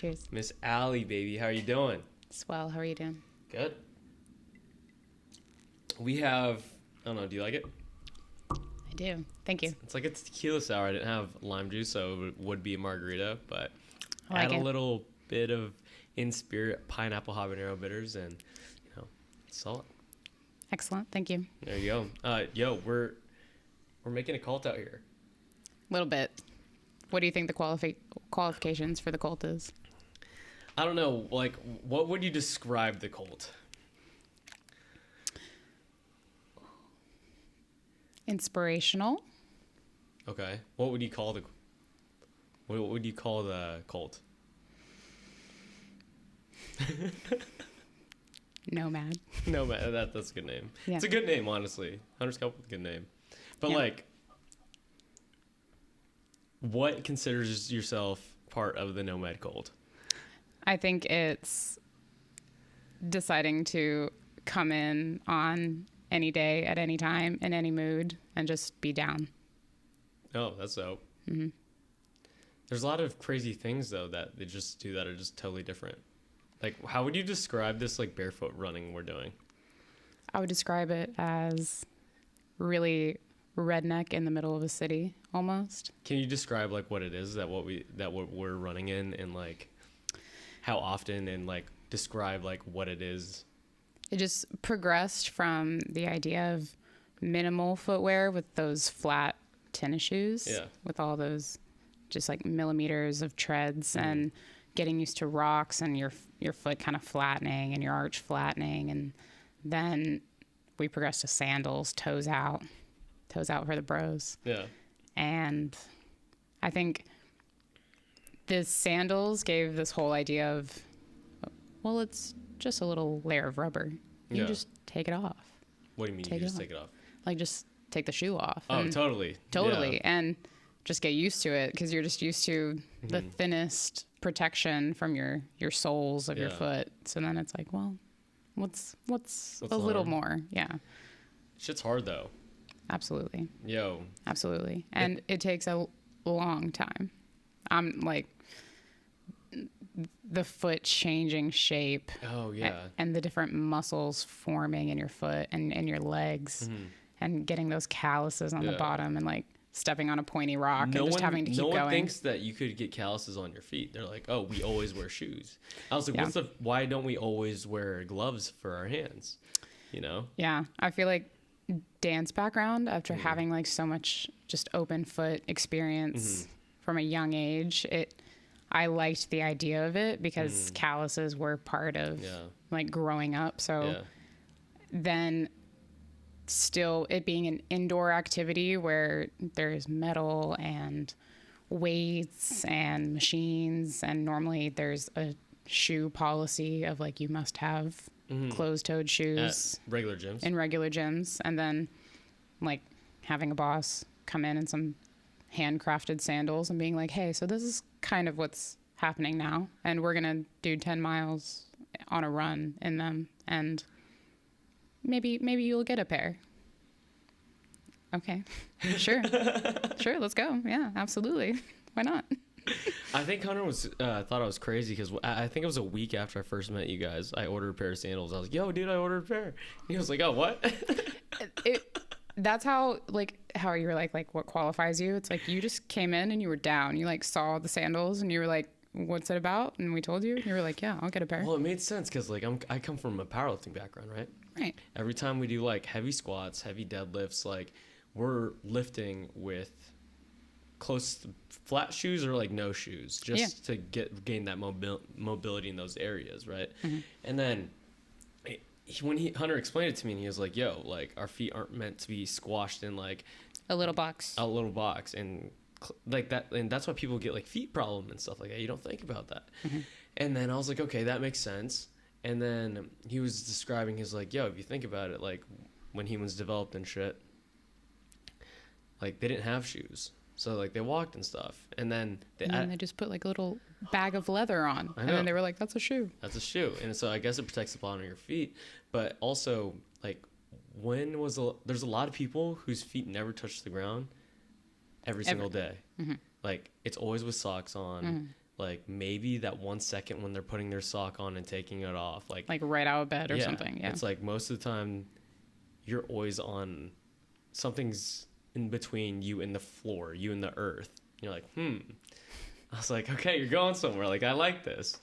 Cheers. Miss Allie, baby, how are you doing? Swell. How are you doing? Good. We have, I don't know, do you like it? I do. Thank you. It's like a tequila sour. I didn't have lime juice, so it would be a margarita, but I like add a it. little bit of Inspirit pineapple habanero bitters, and it's solid. Excellent. Thank you. There you go. Yo, we're making a cult out here. A little bit. What do you think the qualifications for the cult is? I don't know. Like, what would you describe the cult? Inspirational. Okay. What would you call the cult? Nomad. Nomad. That's a good name. Yeah. It's a good name, honestly. Hunter's Cult is a good name. But Yeah. what considers yourself part of the Nomad cult? I think it's deciding to come in on any day, at any time, in any mood, and just be down. Oh, that's dope. Mm-hmm. There's a lot of crazy things though that they just do that are just totally different. Like, how would you describe this barefoot running we're doing? I would describe it as really redneck in the middle of a city, almost. Can you describe what it is that what we're running in, and how often, and describe what it is? It just progressed from the idea of minimal footwear with those flat tennis shoes, with all those just millimeters of treads, and getting used to rocks and your foot kind of flattening and your arch flattening, and then we progressed to sandals, toes out for the bros. Yeah. And I think the sandals gave this whole idea of, well, it's just a little layer of rubber. You just take it off. What do you mean you just take it off? Just take the shoe off. Oh, totally. Totally. Yeah. And just get used to it, because you're just used to the thinnest protection from your soles of your foot. So then it's well, what's a little more? Yeah. Shit's hard though. Absolutely. Yo. Absolutely. And it takes a long time. I'm the foot changing shape. Oh yeah. And the different muscles forming in your foot and your legs, and getting those calluses on the bottom, and stepping on a pointy rock and just having to keep going. No one thinks that you could get calluses on your feet. They're like, oh, we always wear shoes. I was like, why don't we always wear gloves for our hands? Yeah. I feel like dance background, after having so much just open foot experience from a young age, I liked the idea of it, because calluses were part of growing up. So then still it being an indoor activity where there's metal and weights and machines, and normally there's a shoe policy of you must have closed-toed shoes at regular gyms. In regular gyms, and then having a boss come in some handcrafted sandals and being like, hey, so this is kind of what's happening now, and we're gonna do 10 miles on a run in them, and maybe you'll get a pair. Okay. Sure, let's go. Yeah, absolutely. Why not? I think Hunter thought I was crazy, because I think it was a week after I first met you guys. I ordered a pair of sandals. I was like, yo, dude, I ordered a pair. And he was like, oh, what? That's how you were what qualifies you. It's you just came in and you were down. You saw the sandals and you were like, what's it about? And we told you. And you were like, yeah, I'll get a pair. Well, it made sense, because I come from a powerlifting background, right? Right. Every time we do heavy squats, heavy deadlifts, we're lifting with close flat shoes or no shoes, just to gain that mobility in those areas, right? And then when Hunter explained it to me, and he was like, yo, our feet aren't meant to be squashed in a little box, and that, and that's why people get feet problem and stuff like that. You don't think about that. And then I was like, okay, that makes sense. And then he was describing, he's like, yo, if you think about it, when humans developed and shit, they didn't have shoes. So they walked and stuff, and then they just put a little bag of leather on, and then they were like, "That's a shoe." That's a shoe, and so I guess it protects the bottom of your feet. But also, there's a lot of people whose feet never touch the ground every single day. It's always with socks on. like maybe that 1 second when they're putting their sock on and taking it off, like right out of bed or something. Yeah. It's like most of the time you're always on, something's in between you and the floor, you and the earth. You're like, I was like, okay, you're going somewhere. Like, I like this.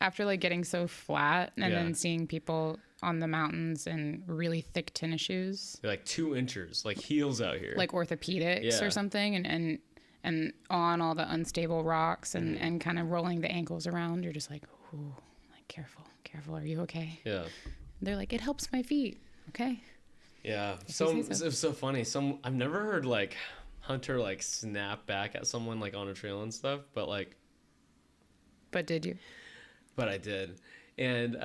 After like getting so flat and then seeing people on the mountains in really thick tennis shoes. They're like 2 inches, like heels out here. Like orthopedics or something. And on all the unstable rocks and kind of rolling the ankles around. You're just like, ooh, like careful. Are you okay? Yeah. They're like, it helps my feet. Okay. Yeah. It was so funny. I've never heard like Hunter like snap back at someone like on a trail and stuff, but like. But did you? But I did. And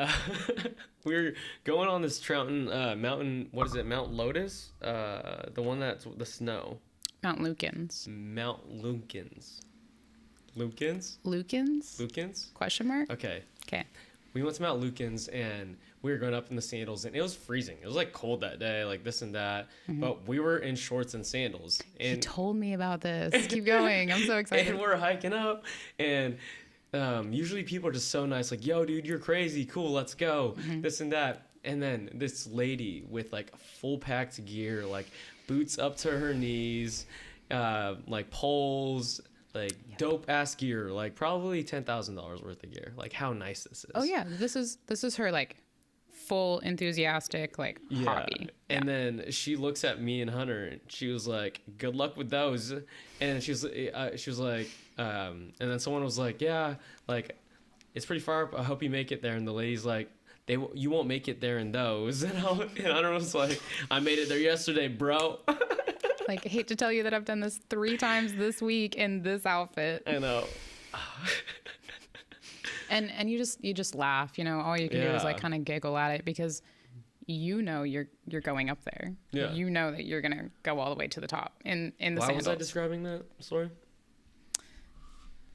we were going on this mountain, what is it, Mount Lotus? The one that's the snow. Mount Lukens. Lukens? Question mark? Okay. Okay. We went to Mount Lukens and we were going up in the sandals and it was freezing. It was like cold that day, like this and that. But we were in shorts and sandals. And he told me about this. Keep going. I'm so excited. And we're hiking up and usually people are just so nice, like, yo, dude, you're crazy. Cool, let's go. This and that. And then this lady with like full packed gear, like boots up to her knees, like poles, like dope ass gear, like probably $10,000 worth of gear. Like how nice this is. Oh yeah, this is her like full enthusiastic like hobby. And then she looks at me and Hunter and she was like, good luck with those. And she was like, and then someone was like, yeah, like it's pretty far up, I hope you make it there. And the lady's like, you won't make it there in those. And Hunter was like, I made it there yesterday, bro. Like, I hate to tell you that I've done this 3 times this week in this outfit. I know. And you just laugh, you know, all you can do is like kind of giggle at it because you know you're going up there. Yeah. You know that you're gonna go all the way to the top in the Why sandals. was I describing that story?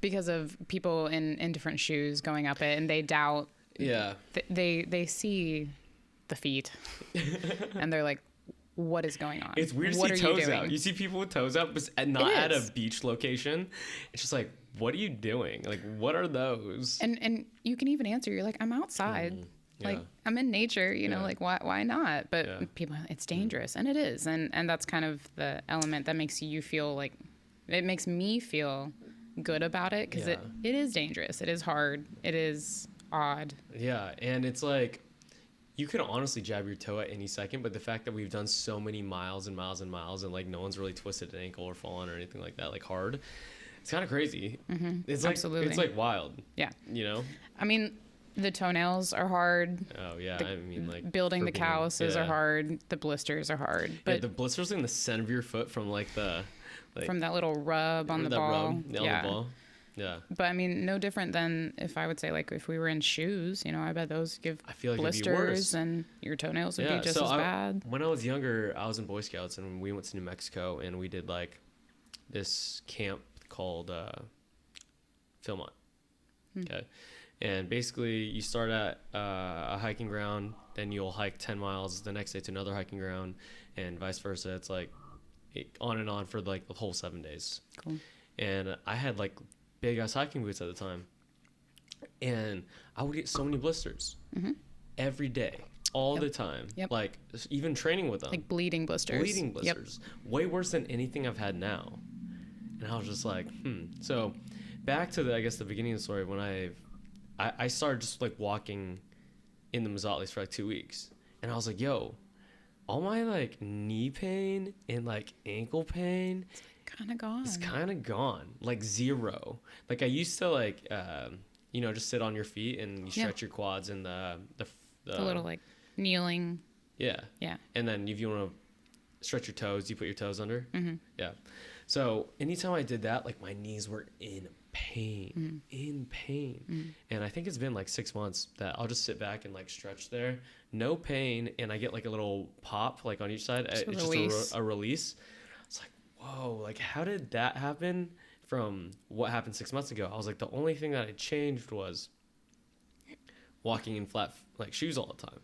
Because of people in different shoes going up it and they doubt. Yeah. They see the feet and they're like, what is going on? It's weird to see toes out. You see people with toes out, but not at a beach location. It's just like, what are you doing? Like, what are those? And you can even answer. You're like, I'm outside. Like, I'm in nature. You know, like, why not? But people, it's dangerous. And it is. And that's kind of the element that makes you feel like, it makes me feel good about it because it is dangerous. It is hard. It is odd. Yeah. And it's like, you could honestly jab your toe at any second, but the fact that we've done so many miles and miles and miles and like no one's really twisted an ankle or fallen or anything like that, like hard, it's kind of crazy. It's like, absolutely. It's like wild. Yeah. You know? I mean, the toenails are hard. Oh yeah. I mean, like building the calluses are hard. The blisters are hard. But the blisters in the center of your foot from like from that little rub on the ball. On the ball. Yeah. But I mean, no different than if I would say, like, if we were in shoes, you know, I bet those give blisters and your toenails would be just as bad. When I was younger, I was in Boy Scouts and we went to New Mexico and we did like this camp called Philmont. Okay. And basically you start at a hiking ground, then you'll hike 10 miles the next day to another hiking ground and vice versa. It's like on and on for like the whole 7 days. Cool. And I had like big ass hiking boots at the time, and I would get so many blisters every day, all the time. Like even training with them, like bleeding blisters. Way worse than anything I've had now. And I was just like, So back to the beginning of the story, when I started just like walking in the Mazatlis for like 2 weeks, and I was like, yo, all my like knee pain and like ankle pain, it's kind of gone. Like zero. Like I used to like, just sit on your feet and you stretch your quads and the little like kneeling. Yeah. Yeah. And then if you want to stretch your toes, you put your toes under. Yeah. So anytime I did that, like my knees were in pain, And I think it's been like 6 months that I'll just sit back and like stretch there. No pain. And I get like a little pop like on each side. It's just a release. It's like, whoa, like how did that happen from what happened 6 months ago? I was like, the only thing that I changed was walking in flat like shoes all the time.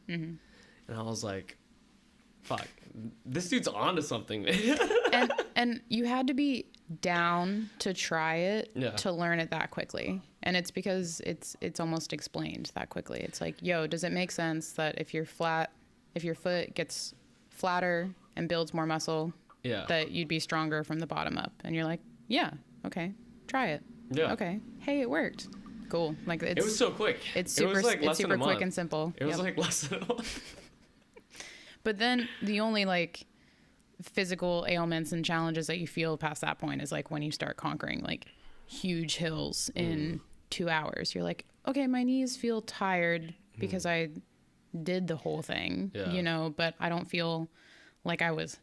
And I was like, fuck, this dude's onto something, man. and you had to be down to try it to learn it that quickly. And it's because it's almost explained that quickly. It's like, yo, does it make sense that if your foot gets flatter and builds more muscle, that you'd be stronger from the bottom up? And you're like, yeah, okay, try it. Yeah. Okay. Hey, it worked. Cool. Like it was so quick. It's super quick and simple. It was like less than a month. But then the only like physical ailments and challenges that you feel past that point is like when you start conquering like huge hills in 2 hours. You're like, okay, my knees feel tired because I did the whole thing, you know, but I don't feel like I was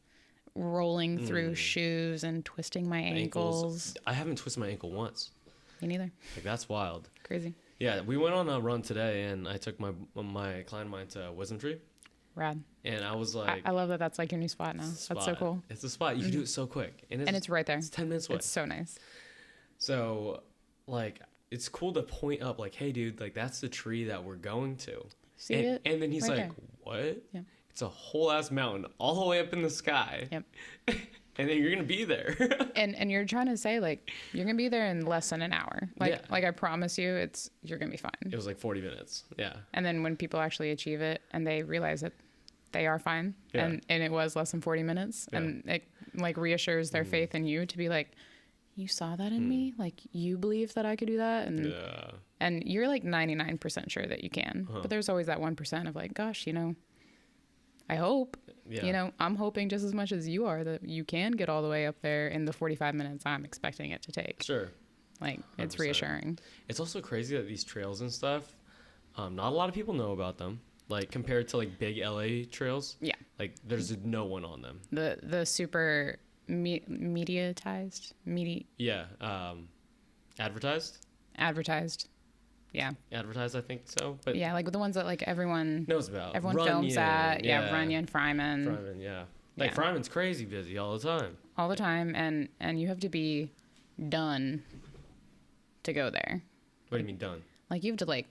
rolling through shoes and twisting my ankles. I haven't twisted my ankle once. Me neither. Like, that's wild. Crazy. Yeah, we went on a run today, and I took my client of mine to Wisdom Tree. Rad. And I was like... I love that that's like your new spot now. That's so cool. It's a spot. You can do it so quick. And it's right there. It's 10 minutes away. It's so nice. So, like, it's cool to point up, like, hey, dude, like, that's the tree that we're going to. See it? And then he's right like, there. what? Yeah. It's a whole ass mountain all the way up in the sky. Yep. And then you're going to be there. and you're trying to say, like, you're going to be there in less than an hour. Like, like I promise you, you're going to be fine. It was like 40 minutes. Yeah. And then when people actually achieve it and they realize that they are fine and it was less than 40 minutes and it like reassures their faith in you to be like, you saw that in me? Like, you believe that I could do that? And you're like 99% sure that you can. But there's always that 1% of like, gosh, you know, I hope, you know, I'm hoping just as much as you are that you can get all the way up there in the 45 minutes I'm expecting it to take. Sure. Like, 100%. It's reassuring. It's also crazy that these trails and stuff, not a lot of people know about them. Like, compared to, like, big LA trails. Yeah. Like, there's no one on them. The super mediatized? Yeah. Advertised? Advertised. Yeah. Advertised, I think so. But yeah, like the ones that, like, everyone knows about. Everyone films at. Yeah, Runyon, Fryman. Fryman, yeah. Like, Fryman's crazy busy all the time. All the time. And you have to be done to go there. What do you mean done? Like, you have to, like...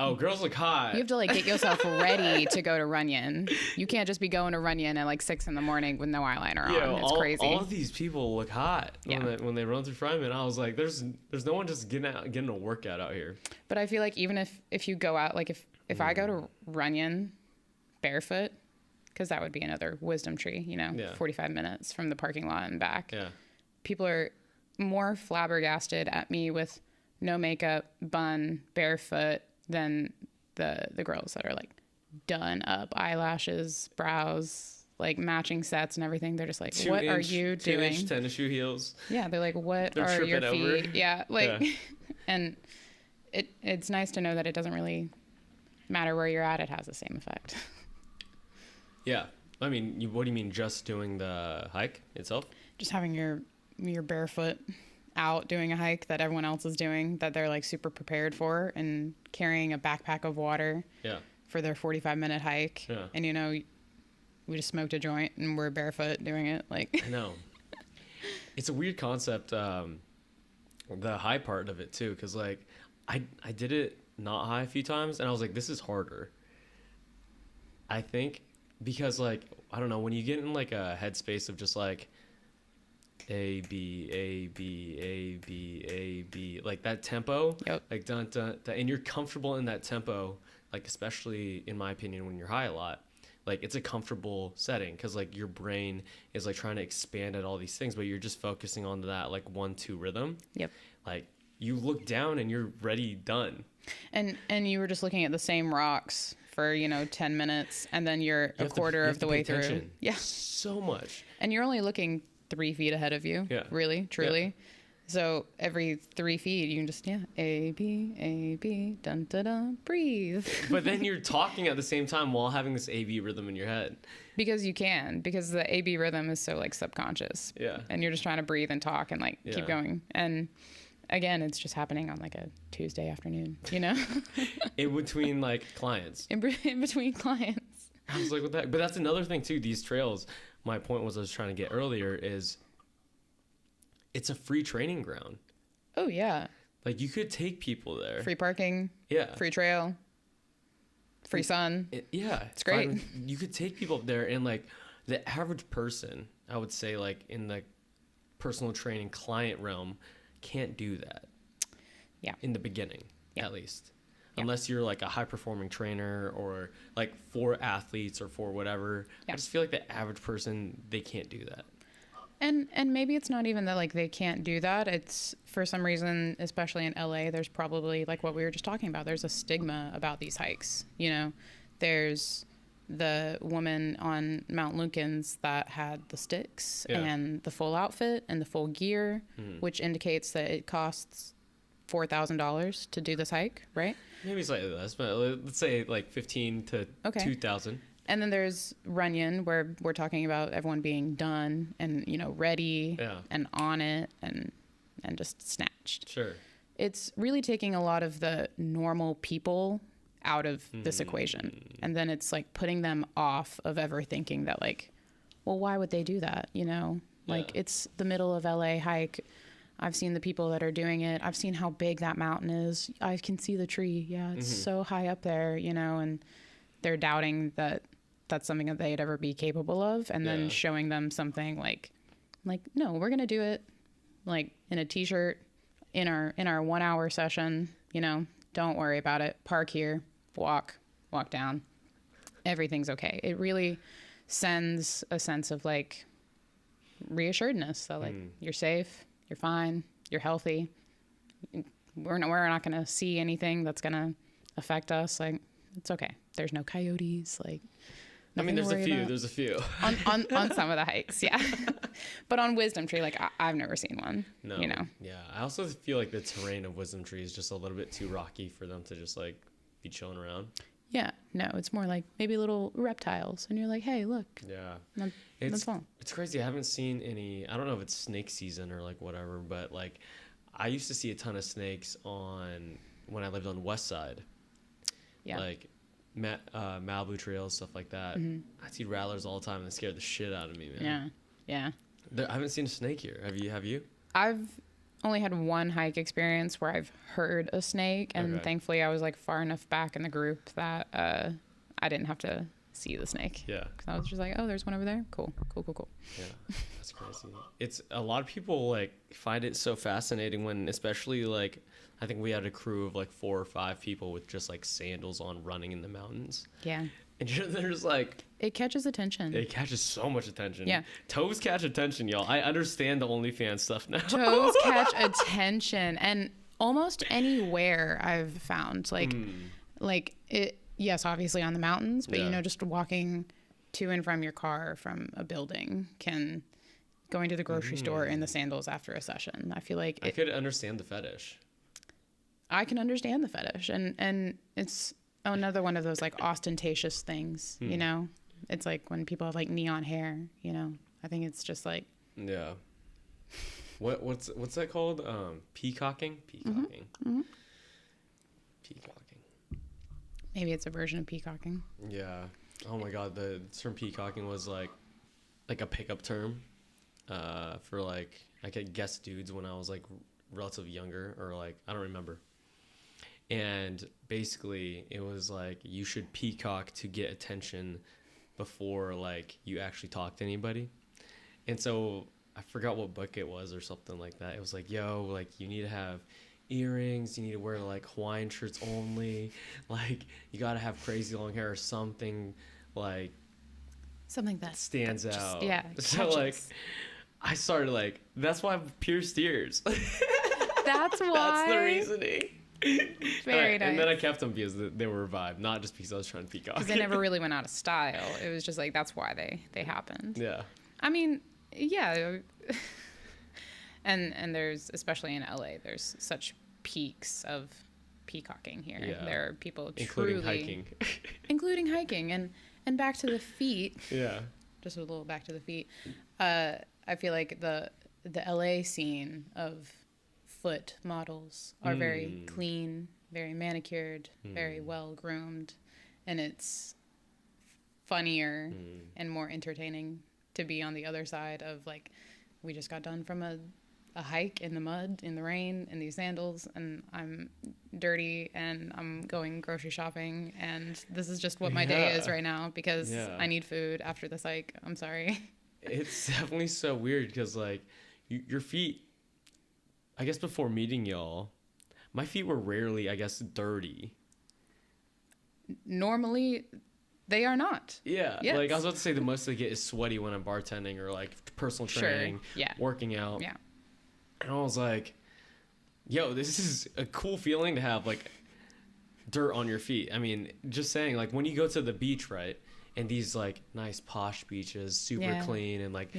Oh, girls look hot. You have to, like, get yourself ready to go to Runyon. You can't just be going to Runyon at, like, 6 a.m. with no eyeliner on. It's crazy. All of these people look hot when they run through Fryman. I was like, there's no one just getting a workout out here. But I feel like even if you go out, like, if I go to Runyon barefoot, because that would be another wisdom tree, you know, 45 minutes from the parking lot and back. Yeah. People are more flabbergasted at me with no makeup, bun, barefoot, than the girls that are like done up, eyelashes, brows, like matching sets and everything. They're just like, what are you doing? 2-inch tennis shoe heels. Yeah, they're like, what are your feet? Over. Yeah, like, and it's nice to know that it doesn't really matter where you're at. It has the same effect. Yeah, I mean, what do you mean? Just doing the hike itself? Just having your barefoot out doing a hike that everyone else is doing, that they're like super prepared for, and carrying a backpack of water for their 45-minute hike. Yeah. And, you know, we just smoked a joint and we're barefoot doing it. Like, I know. It's a weird concept, the high part of it too, because like I did it not high a few times and I was like, this is harder. I think because, like, I don't know, when you get in like a headspace of just like A, B, A, B, A, B, A, B, like that tempo, like dun, dun, dun, and you're comfortable in that tempo, like, especially in my opinion, when you're high a lot, like, it's a comfortable setting because, like, your brain is like trying to expand at all these things, but you're just focusing on that like 1-2 rhythm. Yep. Like, you look down and you're ready, done. And you were just looking at the same rocks for, you know, 10 minutes, and then you're a quarter of the way through. Yeah. So much. And you're only looking 3 feet ahead of you. Yeah. Really, truly. Yeah. So every 3 feet, you can just, A, B, dun, dun, dun, breathe. But then you're talking at the same time while having this A, B rhythm in your head. Because you can, because the A, B rhythm is so, like, subconscious. Yeah. And you're just trying to breathe and talk and, like, keep going. And again, it's just happening on, like, a Tuesday afternoon, you know? In between, like, clients. In between clients. I was like, what the heck? But that's another thing, too. These trails, my point was I was trying to get earlier, is it's a free training ground. Oh, yeah. Like, you could take people there. Free parking. Yeah. Free trail. Free sun. It's great. You could take people up there, and, like, the average person, I would say, like, in the personal training client realm, can't do that. Yeah. In the beginning, Yeah. at least. Yeah. Unless you're like a high performing trainer or like for athletes or for whatever. Yeah. I just feel like the average person, they can't do that. And maybe it's not even that like they can't do that. It's for some reason, especially in LA, there's probably like what we were just talking about. There's a stigma about these hikes. You know, there's the woman on Mount Lunkins that had the sticks and the full outfit and the full gear, which indicates that it costs $4,000 to do this hike, right? Maybe slightly less, but let's say like 15 to 2,000. And then there's Runyon, where we're talking about everyone being done and, you know, ready and on it and just snatched. Sure. It's really taking a lot of the normal people out of this equation. And then it's like putting them off of ever thinking that like, well, why would they do that? You know, like it's the middle of LA hike. I've seen the people that are doing it. I've seen how big that mountain is. I can see the tree. Yeah, it's so high up there, you know, and they're doubting that that's something that they'd ever be capable of, and then showing them something like no, we're gonna do it like in a t-shirt in our 1 hour session, you know, don't worry about it, park here, walk down, everything's okay. It really sends a sense of like reassuredness that like you're safe, you're fine, you're healthy, we're not gonna see anything that's gonna affect us, like it's okay, there's no coyotes, like I mean, there's a few. on some of the hikes, yeah. But on Wisdom Tree, like I've never seen one. No. You know. Yeah, I also feel like the terrain of Wisdom Tree is just a little bit too rocky for them to just like be chilling around. Yeah. No, it's more like maybe little reptiles, and you're like, hey, look. Yeah. That's fun. It's crazy. I haven't seen any. I don't know if it's snake season or like whatever, but like I used to see a ton of snakes when I lived on West Side. Yeah. Like Malibu trails, stuff like that. I see rattlers all the time, and they scare the shit out of me, man. Yeah. I haven't seen a snake here. Have you? I've only had one hike experience where I've heard a snake, and thankfully I was like far enough back in the group that I didn't have to see the snake. Yeah. Because I was just like, oh, there's one over there. Cool. Yeah, that's crazy. It's a lot of people like find it so fascinating when, especially like, I think we had a crew of like 4 or 5 people with just like sandals on running in the mountains. Yeah. And there's like... It catches attention. It catches so much attention. Yeah. Toes catch attention, y'all. I understand the OnlyFans stuff now. Toes catch attention. And almost anywhere I've found. Like it, yes, obviously on the mountains, but you know, just walking to and from your car from a building going to the grocery store in the sandals after a session. I feel like... I could understand the fetish. I can understand the fetish, and it's another one of those like ostentatious things, you know. It's like when people have like neon hair, you know. I think it's just like what's that called? Peacocking. Peacocking. Maybe it's a version of peacocking. Yeah. Oh my god, the term peacocking was like a pickup term for like I could guess dudes when I was like relatively younger, or like I don't remember. And basically it was like you should peacock to get attention before like you actually talk to anybody. And so I forgot what book it was or something like that. It was like, yo, like you need to have earrings, you need to wear like Hawaiian shirts only, like you gotta have crazy long hair or something that stands out. Yeah. So catches. like I started like, that's why I've pierced ears. That's why. That's the reasoning. Very nice. And then I kept them because they were revived, not just because I was trying to peacock. Because they never really went out of style. It was just like, that's why they happened. Yeah. I mean, yeah. And there's, especially in LA, there's such peaks of peacocking here. Yeah. There are people including truly... hiking. Including hiking. And back to the feet. Yeah. Just a little back to the feet. I feel like the LA scene of foot models are very clean, very manicured, very well groomed, and it's funnier and more entertaining to be on the other side of like, we just got done from a hike in the mud, in the rain, in these sandals, and I'm dirty and I'm going grocery shopping, and this is just what my day is right now because I need food after this hike. I'm sorry. It's definitely so weird because like your feet, I guess before meeting y'all, my feet were rarely, I guess, dirty. Normally, they are not. Yeah. Yes. Like I was about to say, the most they get is sweaty when I'm bartending or like personal training, Yeah. working out. Yeah. And I was like, yo, this is a cool feeling to have like dirt on your feet. I mean, just saying, like when you go to the beach, right? And these like nice posh beaches, super clean, and like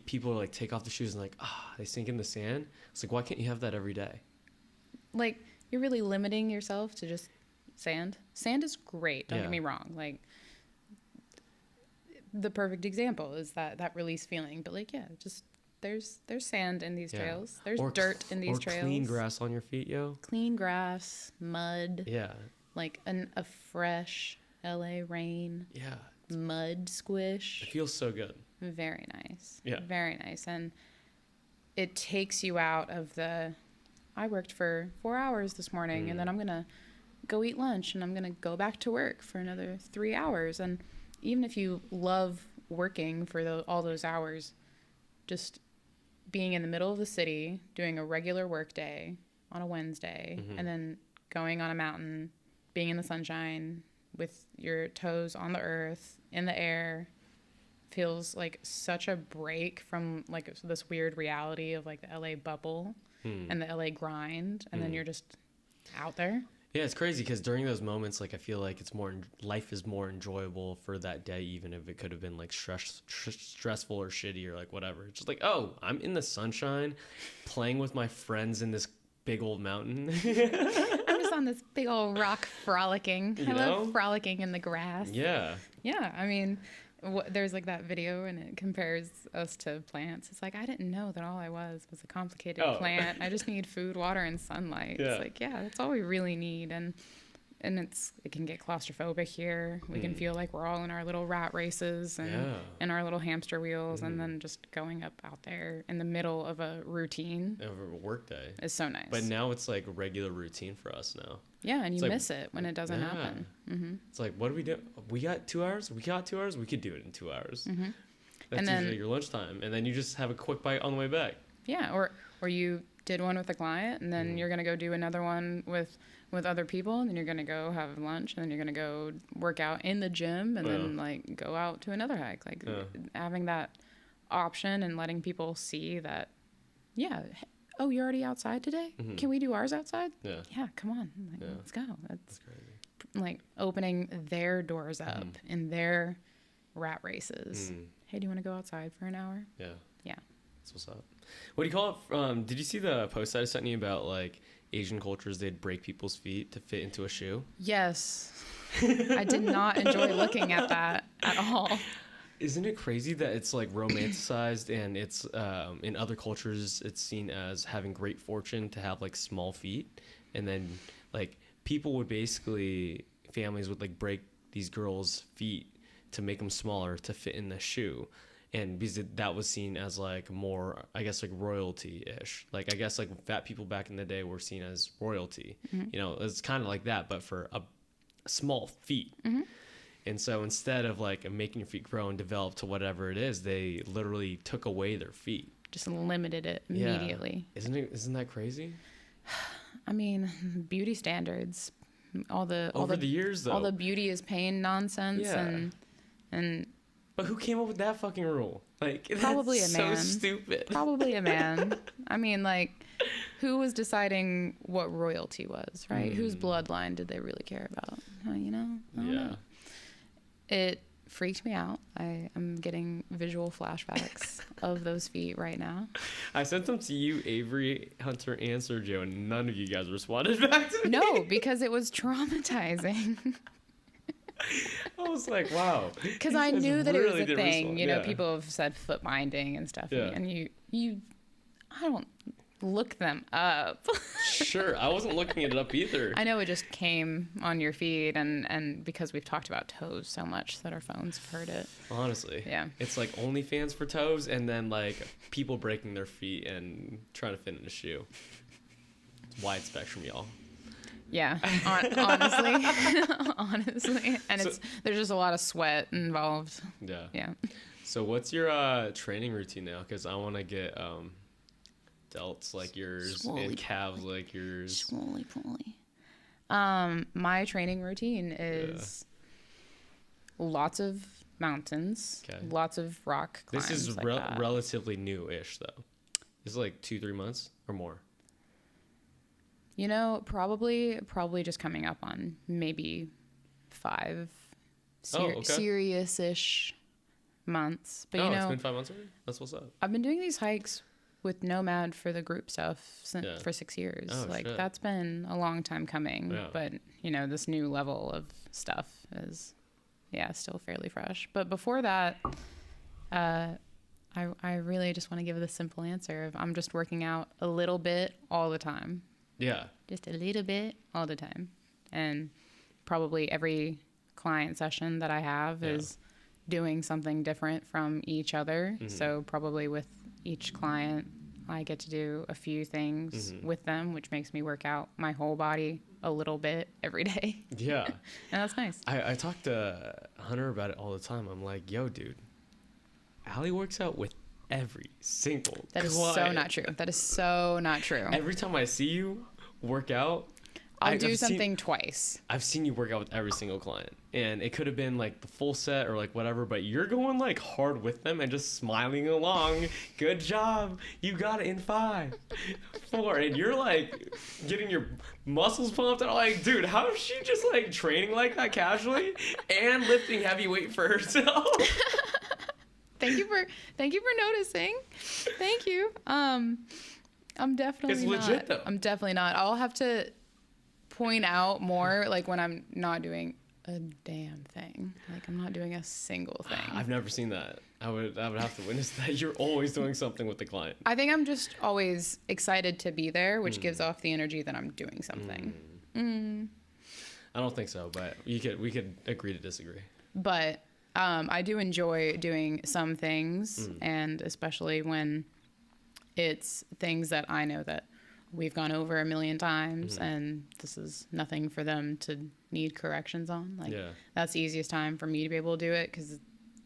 people like take off the shoes and like, they sink in the sand. It's like, why can't you have that every day? Like, you're really limiting yourself to just sand. Sand is great, don't get me wrong. Like, the perfect example is that release feeling. But like, just there's sand in these trails. There's dirt in these trails. Clean grass on your feet, yo. Clean grass, mud. Yeah. Like a fresh LA rain. Yeah. Mud squish. It feels so good. Very nice. Yeah. Very nice. And it takes you out of I worked for 4 hours this morning and then I'm going to go eat lunch and I'm going to go back to work for another 3 hours. And even if you love working for all those hours, just being in the middle of the city, doing a regular work day on a Wednesday, and then going on a mountain, being in the sunshine with your toes on the earth, in the air, feels like such a break from like this weird reality of like the LA bubble and the LA grind, and then you're just out there. Yeah, it's crazy because during those moments, like I feel like life is more enjoyable for that day, even if it could have been like stressful or shitty or like whatever. It's just like, oh, I'm in the sunshine, playing with my friends in this big old mountain. I'm just on this big old rock frolicking. I love frolicking in the grass. Yeah. Yeah, I mean, there's like that video and it compares us to plants. It's like, I didn't know that all I was a complicated plant. I just need food, water, and sunlight. It's like, that's all we really need. And it can get claustrophobic here. We can feel like we're all in our little rat races and in our little hamster wheels, and then just going up out there in the middle of a routine over a work day is so nice. But now it's like a regular routine for us now. Yeah, and you miss it when it doesn't happen. It's like, what do we do? We got 2 hours? We got 2 hours? We could do it in 2 hours. That's and then, usually your lunchtime. And then you just have a quick bite on the way back. Yeah, or you did one with a client, and then you're going to go do another one with other people, and then you're going to go have lunch, and then you're going to go work out in the gym, and then like go out to another hike. Like having that option and letting people see that, oh, you're already outside today? Can we do ours outside? Yeah, come on. Like, let's go. That's crazy. Like opening their doors up in their rat races. Hey, do you want to go outside for an hour? Yeah. That's what's up. What do you call it? Did you see the post I sent you about like Asian cultures? They'd break people's feet to fit into a shoe. Yes. I did not enjoy looking at that at all. Isn't it crazy that it's like romanticized and it's in other cultures it's seen as having great fortune to have like small feet, and then like families would like break these girls' feet to make them smaller to fit in the shoe. And because that was seen as like more, I guess, like royalty-ish. Like, I guess like fat people back in the day were seen as royalty. You know, it's kind of like that, but for a small feet. And so instead of like making your feet grow and develop to whatever it is, they literally took away their feet. Just limited it immediately. Isn't that crazy? I mean, beauty standards, all the years though, all the beauty is pain nonsense, and. But who came up with that fucking rule? Like, probably that's a man. So stupid. Probably a man. I mean, like, who was deciding what royalty was, right? Whose bloodline did they really care about? You know? I don't know. It freaked me out. I am getting visual flashbacks of those feet right now. I sent them to you, Avery, Hunter, and Sergio, and none of you guys responded back to me. No, because it was traumatizing. I was like, wow. Because I knew that really it was a thing. You know, people have said foot binding and stuff. And I don't look them up. Sure. I wasn't looking it up either. I know it just came on your feed, and because we've talked about toes so much that our phones have heard it. Honestly. Yeah. It's like OnlyFans for toes, and then like people breaking their feet and trying to fit in a shoe. It's wide spectrum, y'all. Yeah, honestly, and there's just a lot of sweat involved. Yeah. So what's your training routine now? Because I want to get delts like yours Swoley and calves like yours. Swoley poly. My training routine is lots of mountains, lots of rock climbs. This is like relatively new-ish, though. This is like 2-3 months or more. You know, probably just coming up on maybe 5 serious-ish months. But it's been 5 months already? That's what's up. I've been doing these hikes with Nomad for the group stuff for 6 years. Shit. That's been a long time coming. Yeah. But, you know, this new level of stuff is, still fairly fresh. But before that, I really just want to give the simple answer of I'm just working out a little bit all the time. Yeah. Just a little bit all the time. And probably every client session that I have is doing something different from each other. Mm-hmm. So probably with each client, I get to do a few things with them, which makes me work out my whole body a little bit every day. Yeah. And that's nice. I talk to Hunter about it all the time. I'm like, yo, dude, Allie works out with every single client. That is so not true. That is so not true. Every time I see you work out, I'll do something twice. I've seen you work out with every single client, and it could have been like the full set or like whatever, but you're going like hard with them and just smiling along. Good job. You got it in 5, 4, and you're like getting your muscles pumped. And I'm like, dude, how is she just like training like that casually and lifting heavy weight for herself? Thank you for noticing. Thank you. I'm definitely it's legit though. I'm definitely not. I'll have to point out more like when I'm not doing a damn thing. Like I'm not doing a single thing. I've never seen that. I would have to witness that. You're always doing something with the client. I think I'm just always excited to be there, which gives off the energy that I'm doing something. I don't think so, but we could agree to disagree. But I do enjoy doing some things, and especially when it's things that I know that we've gone over a million times, and this is nothing for them to need corrections on. Like that's the easiest time for me to be able to do it because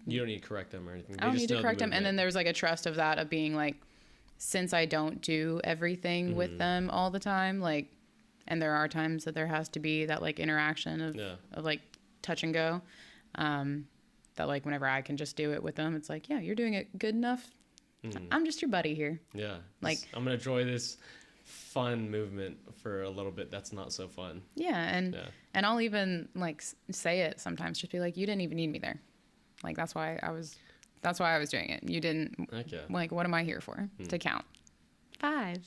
you don't need to correct them or anything. I don't need to correct them, and then there's like a trust of that of being like, since I don't do everything with them all the time, like, and there are times that there has to be that like interaction of like touch and go. That like whenever I can just do it with them, it's like, yeah, you're doing it good enough. I'm just your buddy here. Yeah. Like I'm going to enjoy this fun movement for a little bit. That's not so fun. Yeah. And I'll even like say it sometimes, just be like, you didn't even need me there. Like, that's why I was doing it. You didn't like, what am I here for? To count 5,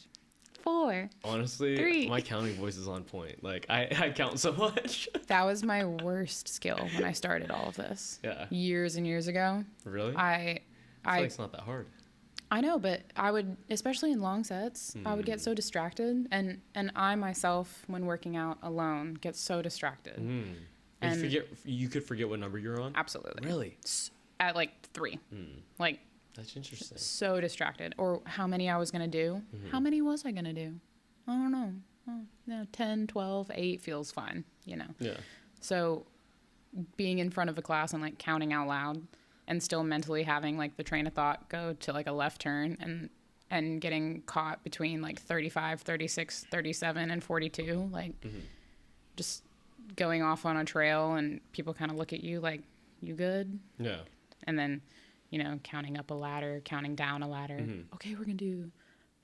4. Honestly, 3. My counting voice is on point. Like I count so much. That was my worst skill when I started all of this. Yeah. Years and years ago. Really? I feel like it's not that hard. I know, but I would, especially in long sets, I would get so distracted, and I myself, when working out alone, get so distracted. And you could forget what number you're on? Absolutely. Really? At like 3. Like, that's interesting. So distracted. Or how many I was going to do. How many was I going to do? I don't know. 10, 12, 8 feels fine, you know? Yeah. So being in front of a class and like counting out loud and still mentally having like the train of thought go to like a left turn and getting caught between like 35, 36, 37, and 42, like just going off on a trail and people kind of look at you like, you good? Yeah. And then, you know, counting up a ladder, counting down a ladder. Okay, we're going to do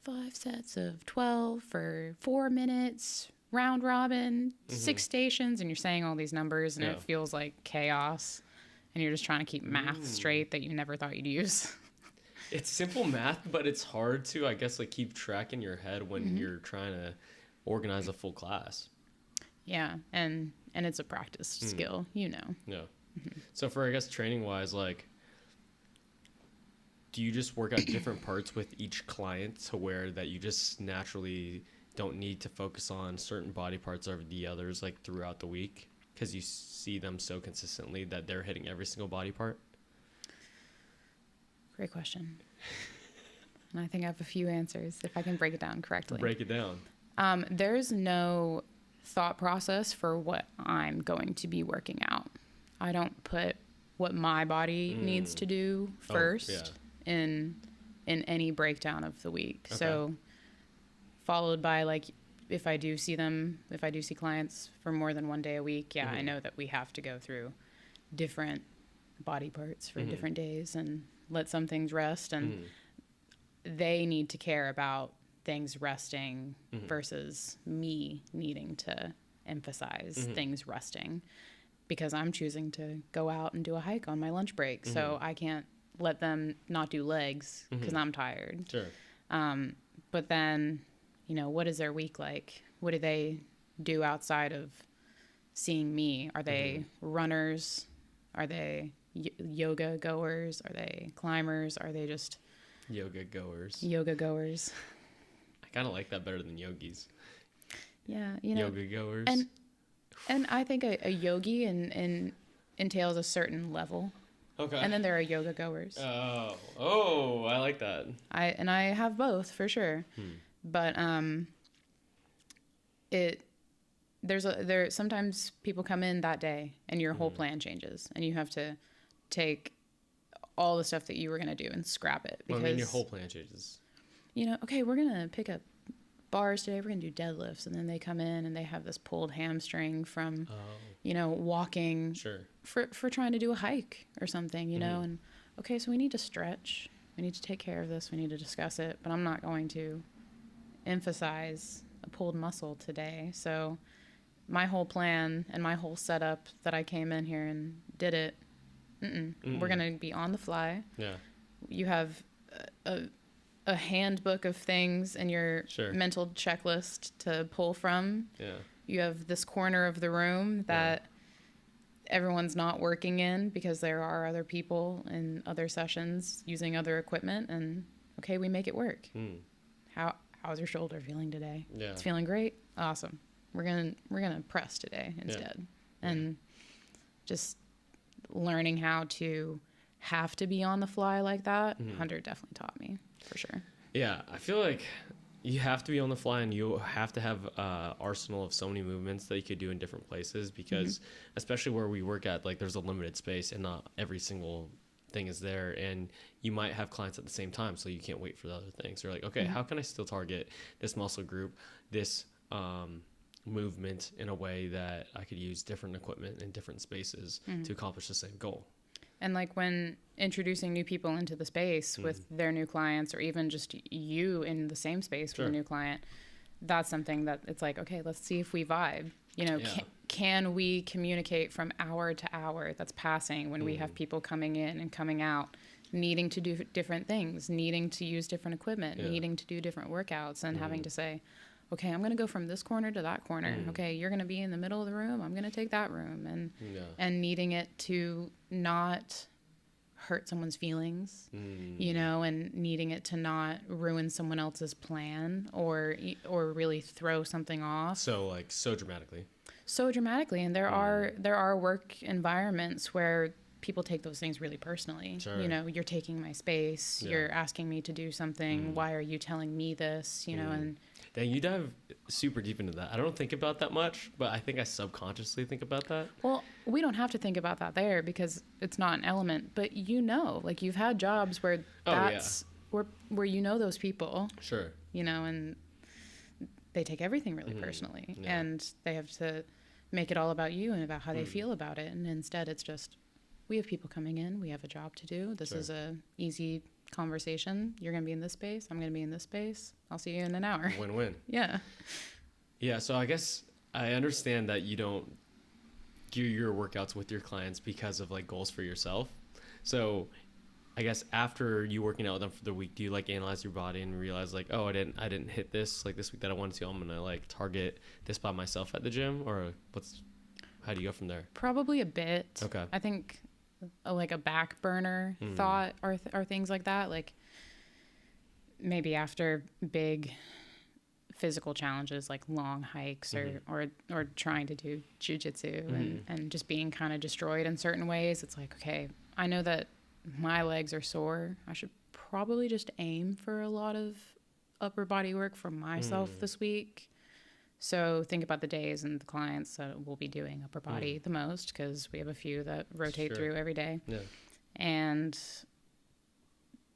5 sets of 12 for 4 minutes, round robin, 6 stations, and you're saying all these numbers and it feels like chaos. And you're just trying to keep math straight that you never thought you'd use. It's simple math, but it's hard to, I guess, like keep track in your head when you're trying to organize a full class. Yeah, and it's a practice skill, you know. Yeah. So for, I guess, training-wise, like, do you just work out different parts with each client to where that you just naturally don't need to focus on certain body parts over the others, like, throughout the week? Because you see them so consistently that they're hitting every single body part? Great question. And I think I have a few answers, if I can break it down correctly. Break it down. There's no thought process for what I'm going to be working out. I don't put what my body needs to do first in any breakdown of the week. Okay. So followed by like, if I do see clients for more than one day a week, I know that we have to go through different body parts for different days and let some things rest. And they need to care about things resting versus me needing to emphasize things resting, because I'm choosing to go out and do a hike on my lunch break. So I can't let them not do legs because I'm tired. Sure. But then, you know, what is their week like? What do they do outside of seeing me? Are they runners? Are they yoga goers? Are they climbers? Are they just yoga goers? I kind of like that better than yogis. Yeah, you know, yoga goers. And I think a yogi entails a certain level. Okay. And then there are yoga goers. Oh, I like that. I have both for sure. But sometimes people come in that day and your whole plan changes and you have to take all the stuff that you were going to do and scrap it. Because, what do you mean your whole plan changes? You know, okay, we're going to pick up bars today, we're going to do deadlifts, and then they come in and they have this pulled hamstring from you know, walking for trying to do a hike or something, you know, and okay, so we need to stretch, we need to take care of this, we need to discuss it, but I'm not going to emphasize a pulled muscle today. So my whole plan and my whole setup that I came in here and did it, we're going to be on the fly. Yeah. You have a handbook of things in your mental checklist to pull from. Yeah. You have this corner of the room that everyone's not working in because there are other people in other sessions using other equipment, and okay, we make it work. How's your shoulder feeling today? Yeah. It's feeling great. Awesome. We're going to press today instead. And just learning how to have to be on the fly like that, Hunter definitely taught me, for sure. Yeah, I feel like you have to be on the fly and you have to have an arsenal of so many movements that you could do in different places, because especially where we work at, like, there's a limited space and not every single thing is there, and you might have clients at the same time, so you can't wait for the other things. You're like, okay, how can I still target this muscle group, this movement in a way that I could use different equipment in different spaces to accomplish the same goal? And like when introducing new people into the space with their new clients, or even just you in the same space with a new client, that's something that it's like, okay, let's see if we vibe. You know, can we communicate from hour to hour that's passing when we have people coming in and coming out, needing to do different things, needing to use different equipment, needing to do different workouts, and having to say, okay, I'm going to go from this corner to that corner. Okay, you're going to be in the middle of the room. I'm going to take that room. And needing it to not hurt someone's feelings, you know, and needing it to not ruin someone else's plan or really throw something off. So dramatically. So dramatically. And there are work environments where people take those things really personally. You know, you're taking my space. You're asking me to do something. Why are you telling me this? You know, and dang, you dive super deep into that. I don't think about that much, but I think I subconsciously think about that. Well, we don't have to think about that there because it's not an element. But you know, like, you've had jobs where where you know those people. Sure. You know, and they take everything really personally, and they have to make it all about you and about how they feel about it. And instead, it's just, we have people coming in. We have a job to do. This is a easy conversation. You're going to be in this space. I'm going to be in this space. I'll see you in an hour. Win-win. Yeah. Yeah. So I guess I understand that you don't gear your workouts with your clients because of like goals for yourself. So I guess after you working out with them for the week, do you like analyze your body and realize like, oh, I didn't hit this like this week that I wanted to. I'm going to like target this by myself at the gym, or how do you go from there? Probably a bit. Okay. I think like a back burner thought are things like that. Like maybe after big physical challenges like long hikes or trying to do jujitsu and just being kind of destroyed in certain ways, it's like, okay, I know that my legs are sore. I should probably just aim for a lot of upper body work for myself this week. So think about the days and the clients that will be doing upper body the most, because we have a few that rotate through every day. Yeah. And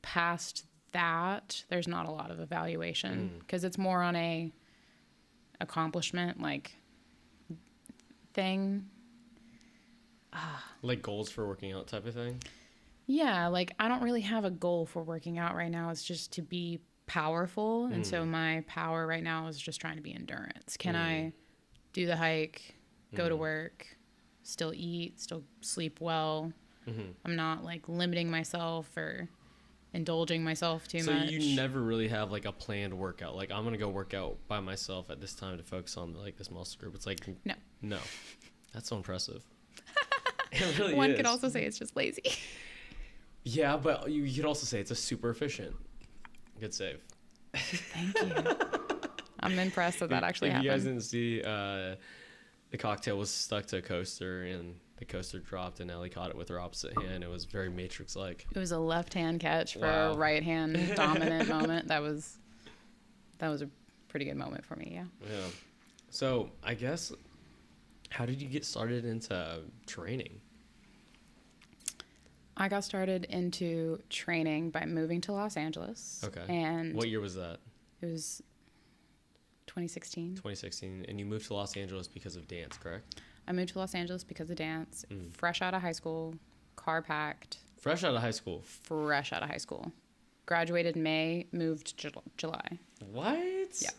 past that, there's not a lot of evaluation because it's more on a accomplishment like thing. Like goals for working out type of thing? Yeah, like I don't really have a goal for working out right now. It's just to be powerful. And so my power right now is just trying to be endurance. Can I do the hike, go to work, still eat, still sleep well? I'm not like limiting myself or indulging myself too much. So you never really have like a planned workout. Like, I'm going to go work out by myself at this time to focus on like this muscle group. It's like, no. That's so impressive. It really One is. could also say it's just lazy. Yeah, but you could also say it's a super efficient. Good save. Thank you. I'm impressed that actually happened. You guys didn't see, the cocktail was stuck to a coaster and the coaster dropped and Allie caught it with her opposite hand. It was very Matrix-like. It was a left-hand catch for a right-hand dominant moment. That was a pretty good moment for me, yeah. Yeah. So, I guess, how did you get started into training? I got started into training by moving to Los Angeles. Okay. And what year was that? it was 2016. 2016. And you moved to Los Angeles because of dance, correct? I moved to Los Angeles because of dance. Fresh out of high school, car packed. Fresh out of high school? Fresh out of high school. Graduated May, moved July. What? Yeah.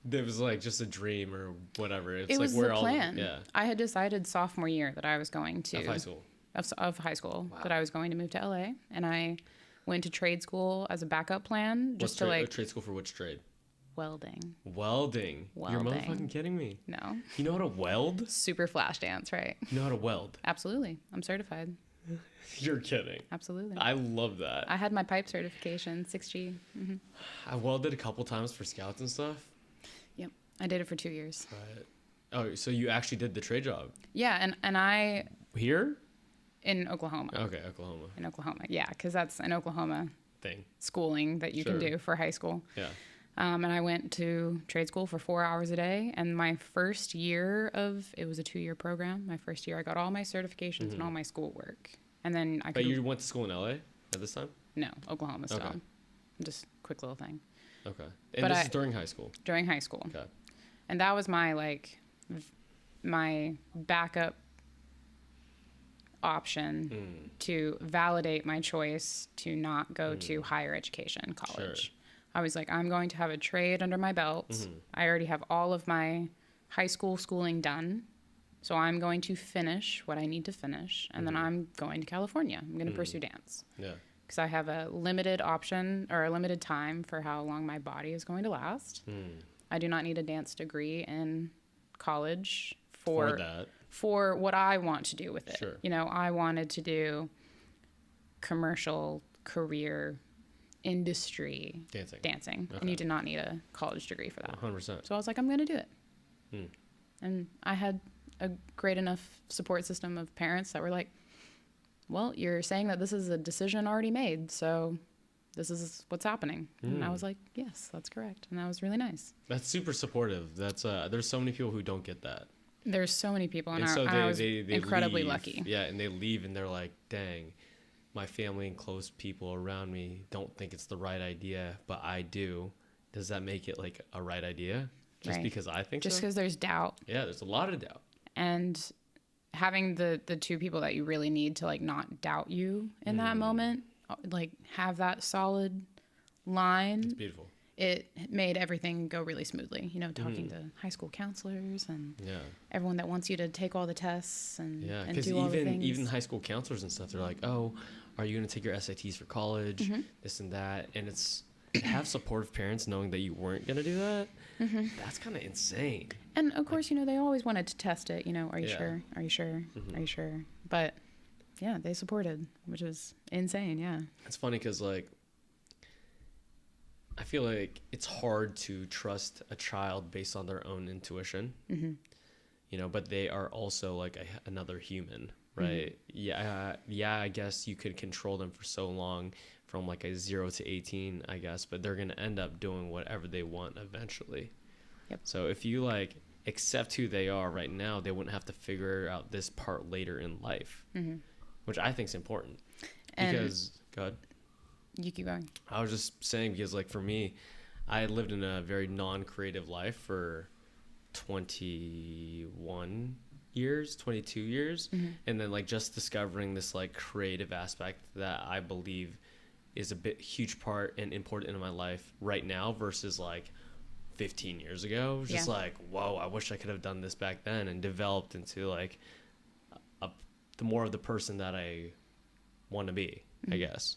It was like just a dream or whatever. It's It like was where the all plan. Yeah. I had decided sophomore year that I was going to... Of high school. Of high school. Wow. That I was going to move to LA. And I went to trade school as a backup plan. Just to like... Trade school for which trade? Welding. Welding. You're motherfucking kidding me. No. You know how to weld? Super flash dance, right? You know how to weld? Absolutely. I'm certified. You're kidding. Absolutely. I love that. I had my pipe certification, 6G. I welded a couple times for scouts and stuff. Yep. I did it for 2 years. But, oh, so you actually did the trade job? Yeah, and I... Here? In Oklahoma. Okay, Oklahoma. In Oklahoma, yeah, because that's an Oklahoma thing. Schooling that you can do for high school. Yeah. And I went to trade school for 4 hours a day. And my first year it was a 2-year program. My first year, I got all my certifications and all my schoolwork. And then I could... But you went to school in LA at this time? No, Oklahoma still. Okay. Just a quick little thing. Okay. And this is during high school? During high school. Okay. And that was my, like, my backup option to validate my choice to not go to higher education, college. Sure. I was like, I'm going to have a trade under my belt. I already have all of my high school schooling done. So I'm going to finish what I need to finish. And then I'm going to California. I'm going to pursue dance. Yeah. Because I have a limited option or a limited time for how long my body is going to last. I do not need a dance degree in college for that. For what I want to do with it. Sure. You know, I wanted to do commercial career industry dancing. Okay. And you did not need a college degree for that. 100%. So I was like, I'm going to do it. And I had a great enough support system of parents that were like, well, you're saying that this is a decision already made, so this is what's happening. And I was like, yes, that's correct. And that was really nice. That's super supportive. That's there's so many people who don't get that. There's so many people, and so I was they incredibly leave. lucky. Yeah, and they leave and they're like, dang, my family and close people around me don't think it's the right idea, but I do. Does that make it like a right idea? Just because I think Just so? because there's doubt. Yeah, there's a lot of doubt. And having the two people that you really need to like not doubt you in that moment, like have that solid line. It's beautiful. It made everything go really smoothly. You know, talking to high school counselors and everyone that wants you to take all the tests and do all the things. Even high school counselors and stuff, they're like, oh, are you going to take your SATs for college? This and that. And it's to have supportive parents knowing that you weren't going to do that. That's kind of insane. And of course, you know, they always wanted to test it. You know, are you sure? Are you sure? Are you sure? But yeah, they supported, which was insane. Yeah. It's funny because like, I feel like it's hard to trust a child based on their own intuition, you know, but they are also like another human, right? Yeah, I guess you could control them for so long from like a 0 to 18, I guess, but they're going to end up doing whatever they want eventually. Yep. So if you like accept who they are right now, they wouldn't have to figure out this part later in life, which I think is important. Because, go ahead. You keep going. I was just saying because like for me, I had lived in a very non-creative life for 21 years, 22 years. And then like just discovering this like creative aspect that I believe is a huge part and important in my life right now versus like 15 years ago. It was just like, whoa, I wish I could have done this back then, and developed into like the more of the person that I want to be, I guess.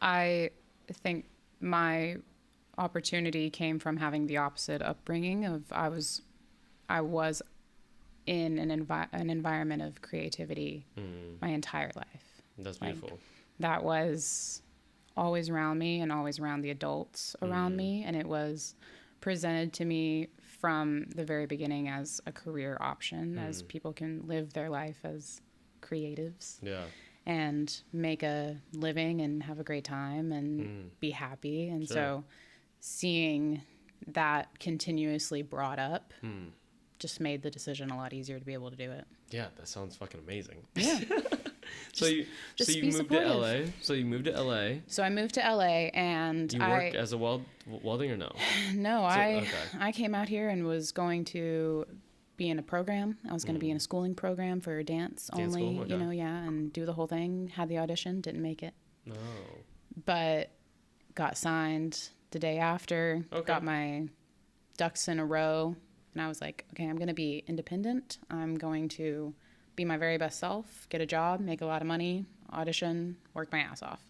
I think my opportunity came from having the opposite upbringing of I was in an environment of creativity my entire life. That's beautiful. Like, that was always around me and always around the adults around me, and it was presented to me from the very beginning as a career option, as people can live their life as creatives. Yeah. And make a living and have a great time and be happy. And so seeing that continuously brought up just made the decision a lot easier to be able to do it. Yeah, that sounds fucking amazing. Yeah. So you moved to LA. So you moved to LA. So I moved to LA, and you work as a welding or no? No, I came out here and was going to be in a program. I was going to be in a schooling program for dance only, school? Okay. you know, and do the whole thing. Had the audition, didn't make it. No. But got signed the day after, got my ducks in a row, and I was like, okay, I'm going to be independent. I'm going to be my very best self, get a job, make a lot of money, audition, work my ass off.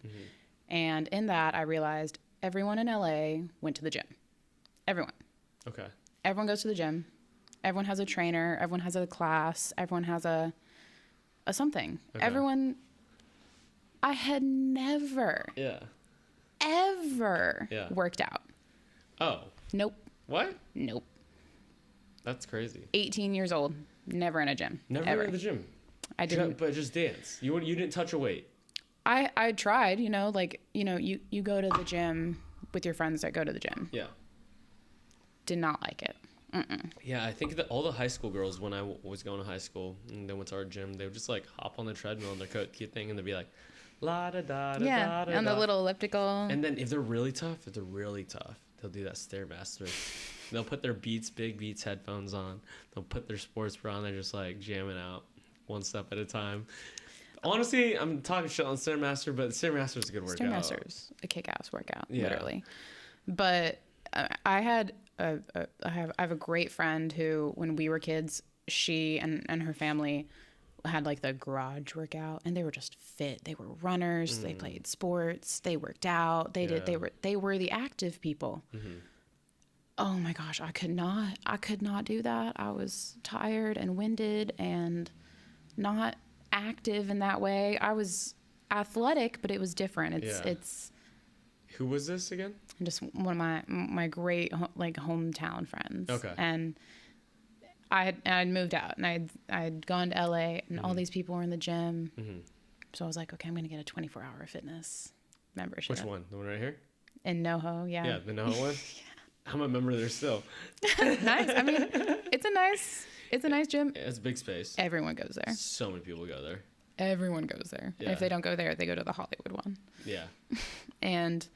And in that, I realized everyone in LA went to the gym. Everyone. Okay. Everyone goes to the gym. Everyone has a trainer. Everyone has a class. Everyone has a something. Okay. Everyone. I had never, ever worked out. Oh. Nope. What? Nope. That's crazy. 18 years old, never in a gym. Never in the gym. I didn't. But just dance. You didn't touch a weight. I tried. You know, like you go to the gym with your friends that go to the gym. Yeah. Did not like it. Yeah, I think that all the high school girls, when I was going to high school and they went to our gym, they would just like hop on the treadmill and their cute thing, and they'd be like, la da da da da da. And the little elliptical. And then if they're really tough, they'll do that Stairmaster. They'll put their big Beats headphones on. They'll put their sports bra on. They're just like jamming out one step at a time. Honestly, I'm talking shit on Stairmaster, but Stairmaster is a good workout. Stairmaster's a kick-ass workout, literally. But I have a great friend who, when we were kids, she and her family had like the garage workout, and they were just fit. They were runners. They played sports. They worked out. They were the active people. Oh my gosh, I could not do that. I was tired and winded and not active in that way. I was athletic, but it was different. It's Who was this again? Just one of my great like hometown friends. Okay. And I'd moved out, and I'd gone to LA, and all these people were in the gym. So I was like, okay, I'm gonna get a 24-hour fitness membership. Which one? The one right here? In NoHo, yeah. Yeah, the NoHo one. I'm a member there still. Nice. I mean, it's a nice gym. It's a big space. Everyone goes there. So many people go there. Everyone goes there. Yeah. And if they don't go there, they go to the Hollywood one. Yeah. And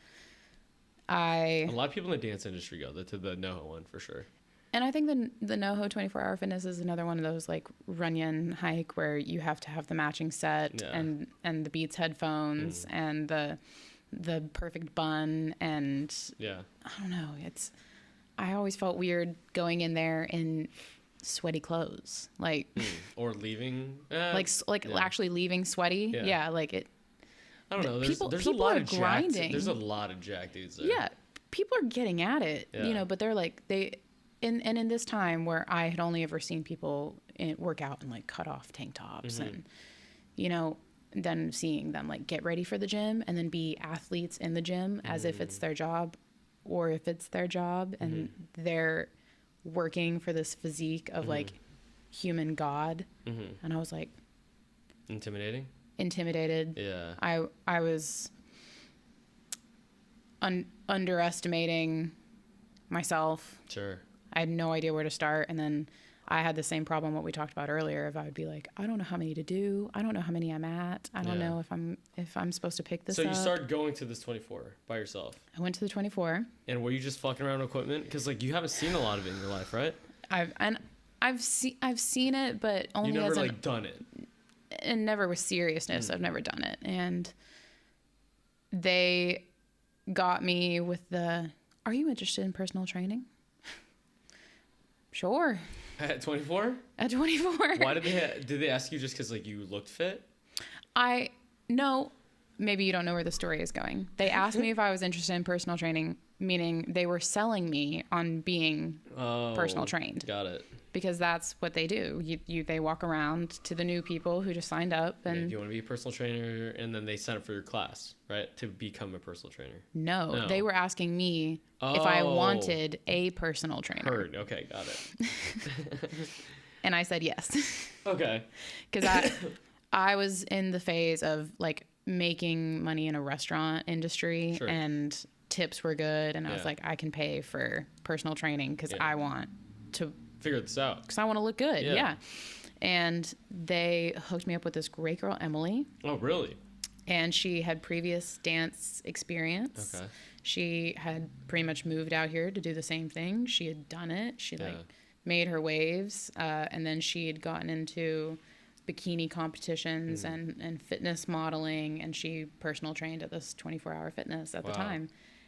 a lot of people in the dance industry go to the NoHo one for sure. And I think the NoHo 24-hour fitness is another one of those like Runyon hike where you have to have the matching set and the Beats headphones and the perfect bun, and I don't know, I always felt weird going in there in sweaty clothes, like or leaving actually leaving sweaty. Like it. I don't know. There's a lot of grinding. There's a lot of jack dudes there. Yeah, people are getting at it, but they're like in this time where I had only ever seen people work out in like cut off tank tops and then seeing them like get ready for the gym and then be athletes in the gym as if it's their job, or if it's their job and they're working for this physique of like human god. And I was like intimidated. Yeah. I was underestimating myself. Sure. I had no idea where to start, and then I had the same problem what we talked about earlier. If I would be like, I don't know how many to do. I don't know how many I'm at. I don't know if I'm supposed to pick this up. So you started going to this 24 by yourself? I went to the 24. And were you just fucking around with equipment? Because like you haven't seen a lot of it in your life, right? I've seen it, but only you never as like done it. And never with seriousness. I've never done it. And they got me with the, are you interested in personal training? Sure. At 24? At 24. Why did they ask you just because like you looked fit? No, maybe you don't know where the story is going. They asked me if I was interested in personal training, meaning they were selling me on being personal trained. Got it. Because that's what they do. They walk around to the new people who just signed up and you want to be a personal trainer, and then they sign up for your class, right? To become a personal trainer. No. They were asking me if I wanted a personal trainer. Heard. Okay, got it. And I said yes. Okay. Because I was in the phase of like making money in a restaurant industry, and tips were good, and I was like, I can pay for personal training because I want to figure this out. Because I want to look good. Yeah. And they hooked me up with this great girl, Emily. Oh, really? And she had previous dance experience. Okay. She had pretty much moved out here to do the same thing. She had done it. She made her waves. And then she had gotten into bikini competitions and fitness modeling. And she personal trained at this 24-hour fitness at the time.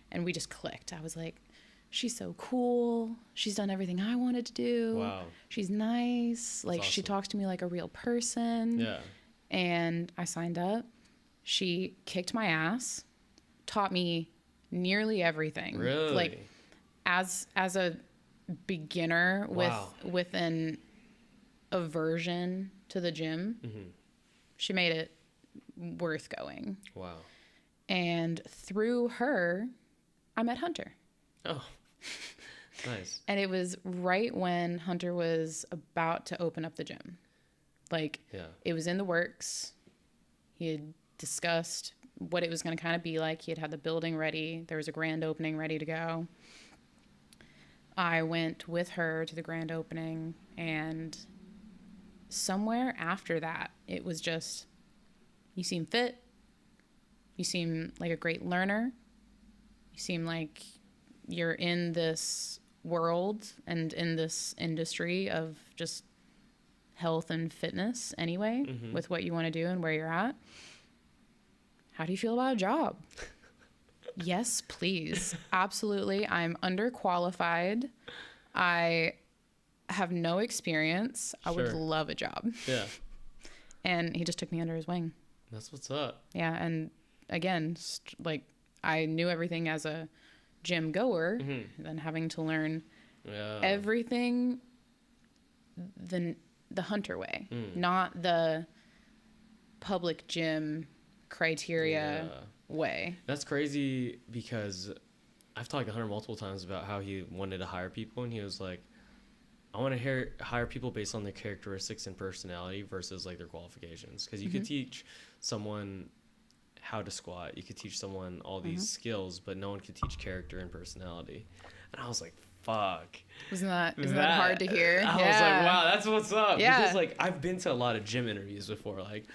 And we just clicked. I was like, she's so cool. She's done everything I wanted to do. Wow. She's nice. Like, awesome. She talks to me like a real person. Yeah. And I signed up. She kicked my ass, taught me nearly everything. Really? Like, as a beginner with an aversion to the gym, she made it worth going. Wow. And through her, I met Hunter. Oh, nice. And it was right when Hunter was about to open up the gym. Like, it was in the works. He had discussed what it was going to kind of be like. He had the building ready. There was a grand opening ready to go. I went with her to the grand opening, and somewhere after that, it was just, you seem fit. You seem like a great learner. You seem like you're in this world and in this industry of just health and fitness anyway, with what you want to do and where you're at. How do you feel about a job? Yes, please. Absolutely. I'm underqualified. I have no experience. I would love a job. Yeah. And he just took me under his wing. That's what's up. Yeah. And again, like, I knew everything as a gym goer, then having to learn everything the Hunter way, not the public gym criteria way. That's crazy, because I've talked to Hunter multiple times about how he wanted to hire people, and he was like, I want to hire people based on their characteristics and personality versus like their qualifications, because you could teach someone how to squat, you could teach someone all these skills, but no one could teach character and personality. And I was like, fuck. Isn't that hard to hear? I was like, wow, that's what's up. Yeah. Because like I've been to a lot of gym interviews before. Like,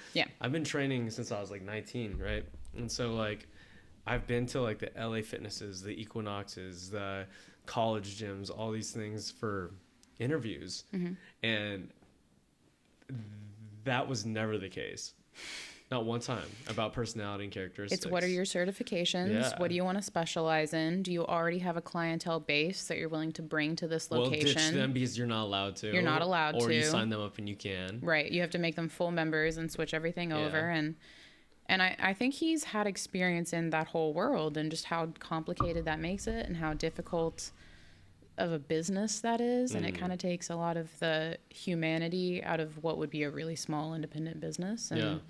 I've been training since I was like 19, right? And so like I've been to like the LA Fitnesses, the Equinoxes, the college gyms, all these things for interviews. And that was never the case. Not one time, about personality and characteristics. It's what are your certifications? Yeah. What do you want to specialize in? Do you already have a clientele base that you're willing to bring to this location? Well, ditch them because you're not allowed to. You're not allowed to. Or you sign them up and you can. Right. You have to make them full members and switch everything over. And I think he's had experience in that whole world and just how complicated that makes it and how difficult of a business that is. And it kind of takes a lot of the humanity out of what would be a really small independent business. And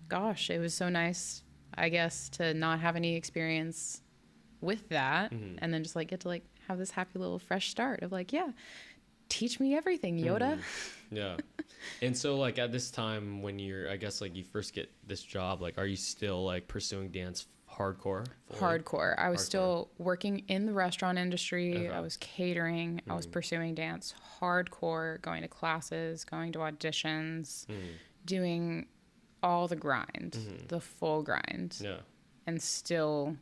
gosh, it was so nice, I guess, to not have any experience with that and then just like get to like have this happy little fresh start of like, teach me everything, Yoda. Yeah. And so like at this time when you're, I guess like you first get this job, like are you still like pursuing dance hardcore? Hardcore. I was still working in the restaurant industry. I was catering. I was pursuing dance hardcore, going to classes, going to auditions, doing all the grind, the full grind. Yeah. And still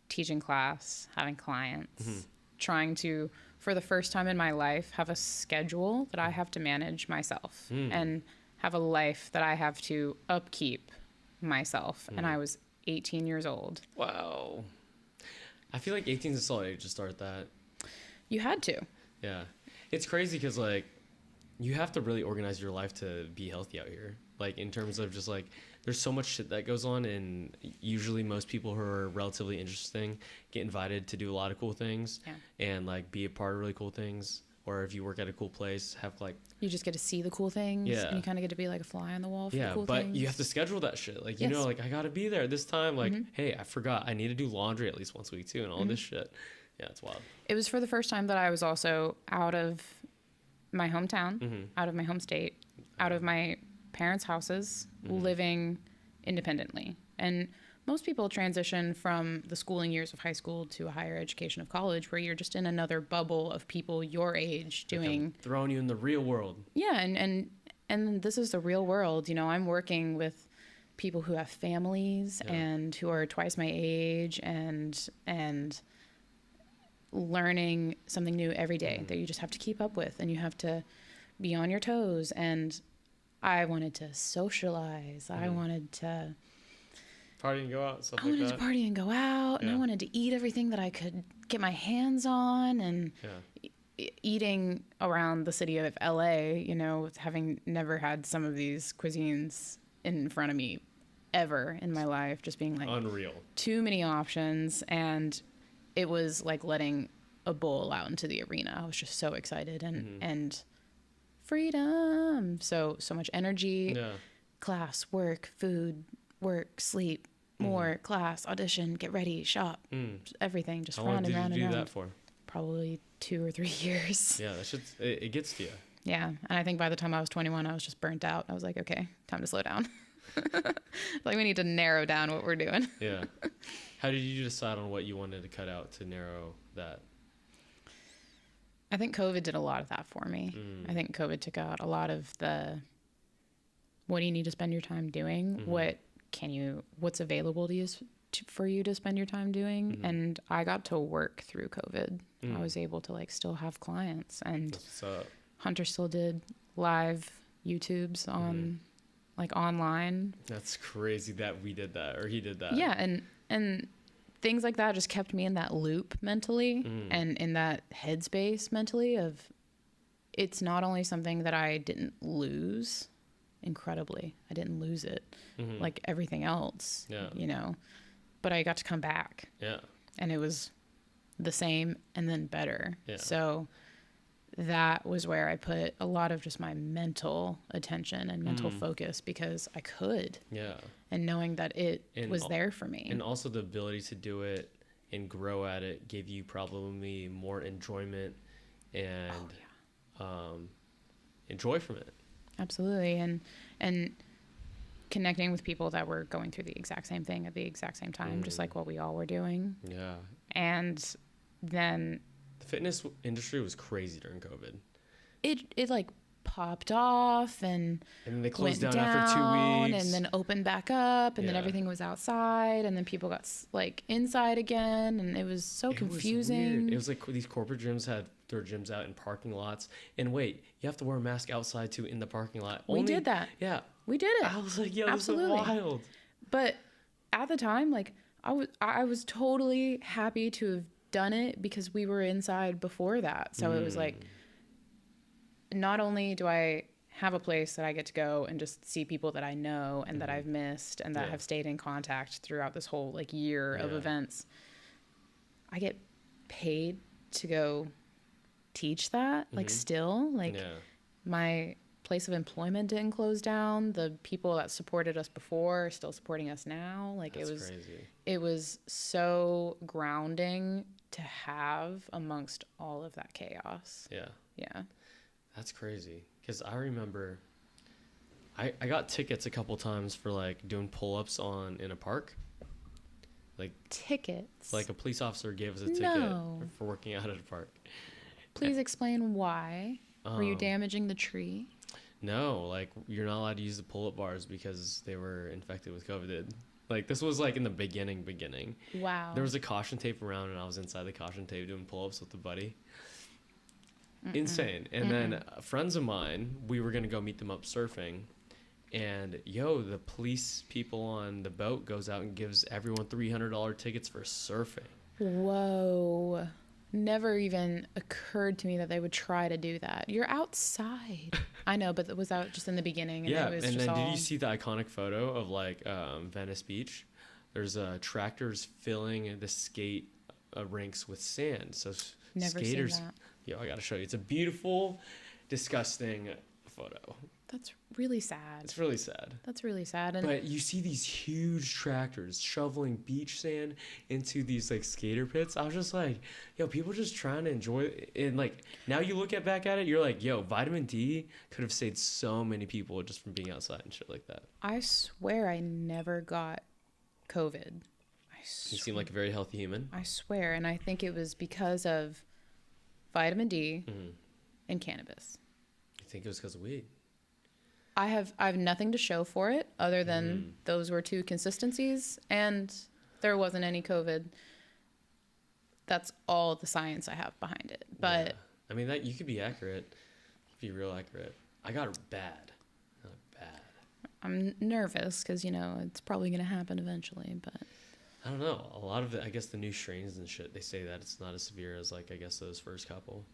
teaching class, having clients, trying to, for the first time in my life, have a schedule that I have to manage myself and have a life that I have to upkeep myself. And I was 18 years old. Wow. I feel like 18 is a solid age to start that. You had to. Yeah. It's crazy because, like, you have to really organize your life to be healthy out here. Like, in terms of just, like, there's so much shit that goes on, and usually most people who are relatively interesting get invited to do a lot of cool things and, like, be a part of really cool things. Or if you work at a cool place, have, like... You just get to see the cool things. And you kind of get to be, like, a fly on the wall for the cool things. Yeah, but you have to schedule that shit. Like, you know, like, I got to be there this time. Like, hey, I forgot. I need to do laundry at least once a week, too, and all this shit. Yeah, it's wild. It was for the first time that I was also out of my hometown, out of my home state, out of my parents' houses, living independently. And most people transition from the schooling years of high school to a higher education of college, where you're just in another bubble of people your age doing... Like throwing you in the real world. Yeah, and this is the real world. You know, I'm working with people who have families and who are twice my age and learning something new every day that you just have to keep up with, and you have to be on your toes. And I wanted to socialize. I wanted to party and go out, stuff like that. I wanted to party and go out, and I wanted to eat everything that I could get my hands on. And eating around the city of LA, you know, having never had some of these cuisines in front of me ever in my life, just being like unreal, too many options. And it was like letting a bull out into the arena. I was just so excited and freedom. So much energy, class, work, food, work, sleep, more, class, audition, get ready, shop, everything, just round and round and round. How long did you do that for? Probably 2 or 3 years. Yeah, it gets to you. Yeah, and I think by the time I was 21, I was just burnt out. I was like, okay, time to slow down. Like, we need to narrow down what we're doing. Yeah. How did you decide on what you wanted to cut out to narrow that? I think COVID did a lot of that for me. I think COVID took out a lot of the, what do you need to spend your time doing? What's available to you for you to spend your time doing? And I got to work through COVID. I was able to like still have clients, and Hunter still did live YouTubes on like online. That's crazy that we did that, or he did that. Yeah. And things like that just kept me in that loop mentally and in that headspace mentally of, it's not only something that I didn't lose incredibly. I didn't lose it like everything else, you know, but I got to come back. Yeah. And it was the same and then better. Yeah. So that was where I put a lot of just my mental attention and mental focus, because I could. Yeah. And knowing that it was there for me. And also the ability to do it and grow at it gave you probably more enjoyment and enjoy from it. Absolutely. And connecting with people that were going through the exact same thing at the exact same time, just like what we all were doing. Yeah. And then the fitness industry was crazy during COVID. It like popped off and then they closed down after 2 weeks and then opened back up, and then everything was outside, and then people got like inside again, and it was so confusing. It was like these corporate gyms had their gyms out in parking lots, and wait, you have to wear a mask outside too in the parking lot. We did that. Yeah, we did it. I was like, yeah, this is wild. But at the time, like I was totally happy to have done it because we were inside before that. So it was like, not only do I have a place that I get to go and just see people that I know and that I've missed and that have stayed in contact throughout this whole like year of events, I get paid to go teach that. Like still, like my place of employment didn't close down. The people that supported us before are still supporting us now. Like it was so grounding to have amongst all of that chaos. Yeah. Yeah. That's crazy. Because I remember I got tickets a couple times for like doing pull-ups in a park. Like Tickets? like a police officer gave us a ticket No. for working out at a park. Please explain why. Were you damaging the tree? No, like you're not allowed to use the pull-up bars because they were infected with COVID. Like this was like in the beginning. Wow. There was a caution tape around and I was inside the caution tape doing pull-ups with a buddy. Insane. And then friends of mine, we were going to go meet them up surfing. And the police people on the boat goes out and gives everyone $300 tickets for surfing. Whoa. Never even occurred to me that they would try to do that. You're outside. I know, but was that just in the beginning? And Yeah, it was and just then all... did you see the iconic photo of like Venice Beach? There's tractors filling the skate rinks with sand. So Never skaters, seen that. I gotta show you. It's a beautiful, disgusting photo. That's really sad. It's really sad. That's really sad. And But you see these huge tractors shoveling beach sand into these like skater pits. I was just like, people just trying to enjoy it. And like now you look back at it, you're like, vitamin D could have saved so many people just from being outside and shit like that. I swear I never got COVID. You seem like a very healthy human. I swear. And I think it was because of vitamin D and cannabis. I think it was because of weed. I have nothing to show for it other than those were two consistencies and there wasn't any COVID. That's all the science I have behind it. But yeah. I mean, that you could be accurate. You could be real accurate. I got it bad. I'm nervous because, it's probably going to happen eventually. But I don't know. A lot of it, I guess the new strains and shit, they say that it's not as severe as like, I guess those first couple.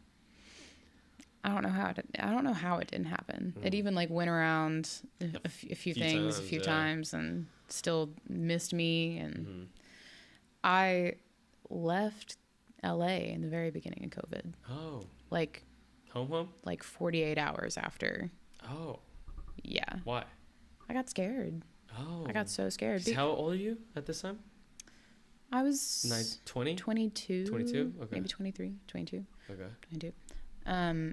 I don't know how it didn't happen. It even like went around a few times and still missed me. And I left LA in the very beginning of COVID. Oh. Like home? Like 48 hours after. Oh. Yeah. Why? I got scared. Oh. I got so scared. How old are you at this time? I was 20? 22. 22? Okay. Maybe 23, 22. Okay. 22.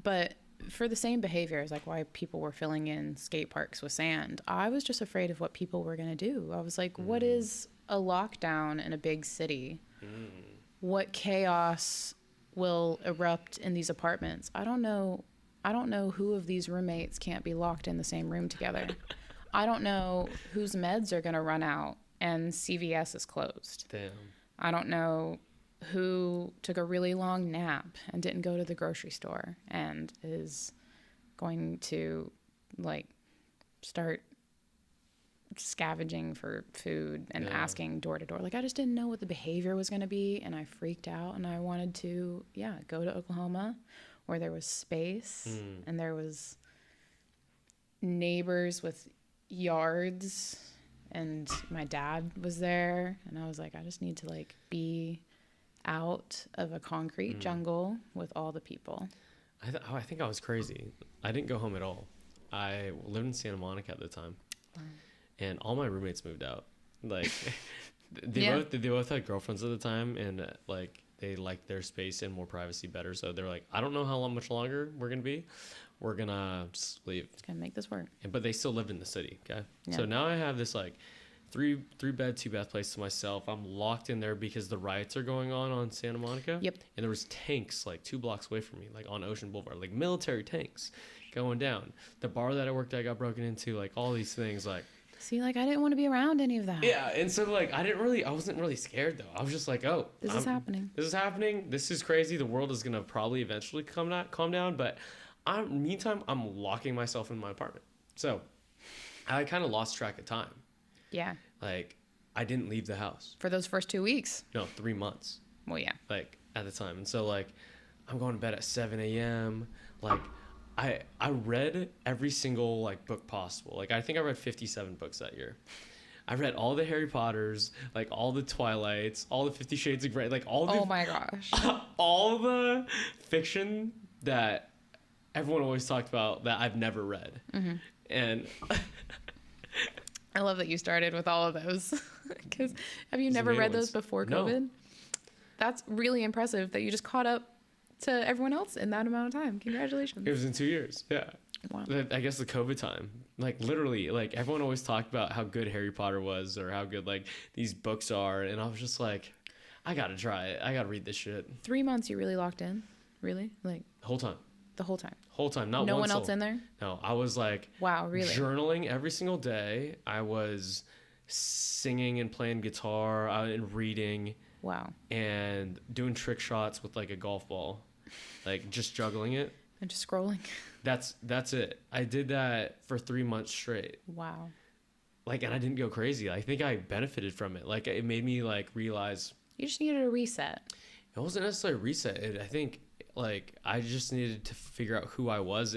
But for the same behaviors, like why people were filling in skate parks with sand, I was just afraid of what people were going to do. I was like, what is a lockdown in a big city? What chaos will erupt in these apartments? I don't know who of these roommates can't be locked in the same room together. I don't know whose meds are going to run out and CVS is closed. Damn. I don't know who took a really long nap and didn't go to the grocery store and is going to like start scavenging for food and asking door to door. Like I just didn't know what the behavior was going to be and I freaked out and I wanted to go to Oklahoma where there was space and there was neighbors with yards and my dad was there and I was like, I just need to like be out of a concrete jungle with all the people. I think I was crazy. I didn't go home at all. I lived in Santa Monica at the time, and all my roommates moved out. Like they both had girlfriends at the time, and like they liked their space and more privacy better. So they're like, I don't know how much longer we're gonna be. We're gonna just leave. It's gonna make this work. But they still lived in the city. Okay, yeah. So now I have this like three bed, 2 bath place to myself. I'm locked in there because the riots are going on Santa Monica. Yep. And there was tanks like 2 blocks away from me, like on Ocean Boulevard, like military tanks going down. The bar that I worked at got broken into, like all these things, like. See, like I didn't want to be around any of that. Yeah, and so like I wasn't really scared though. I was just like, oh, this is happening. This is happening. This is crazy. The world is gonna probably eventually calm down. But meantime, I'm locking myself in my apartment. So I kind of lost track of time. Yeah. Like, I didn't leave the house. For those first 2 weeks? No, 3 months. Well, yeah. Like, at the time. And so, like, I'm going to bed at 7 a.m. Like, I read every single, like, book possible. Like, I think I read 57 books that year. I read all the Harry Potters, like, all the Twilights, all the 50 Shades of Grey, like, all the... Oh, my gosh. all the fiction that everyone always talked about that I've never read. Mm-hmm. And... I love that you started with all of those. Because have you never read those before COVID? No. That's really impressive that you just caught up to everyone else in that amount of time. Congratulations. It was in 2 years. Yeah. Wow. I guess the COVID time, like literally, like everyone always talked about how good Harry Potter was or how good like these books are. And I was just like, I got to try it. I got to read this shit. 3 months you really locked in? Really? Like The whole time. the whole time? Whole time. Not no one one else soul. in there? No, I was like, wow, really? Journaling every single day. I was singing and playing guitar and reading. Wow. And doing trick shots with like a golf ball, like just juggling it. And just scrolling. That's it. I did that for 3 months straight. Wow. Like, and I didn't go crazy. I think I benefited from it. Like, it made me like realize You just needed a reset. it wasn't necessarily a reset. I think like I just needed to figure out who I was,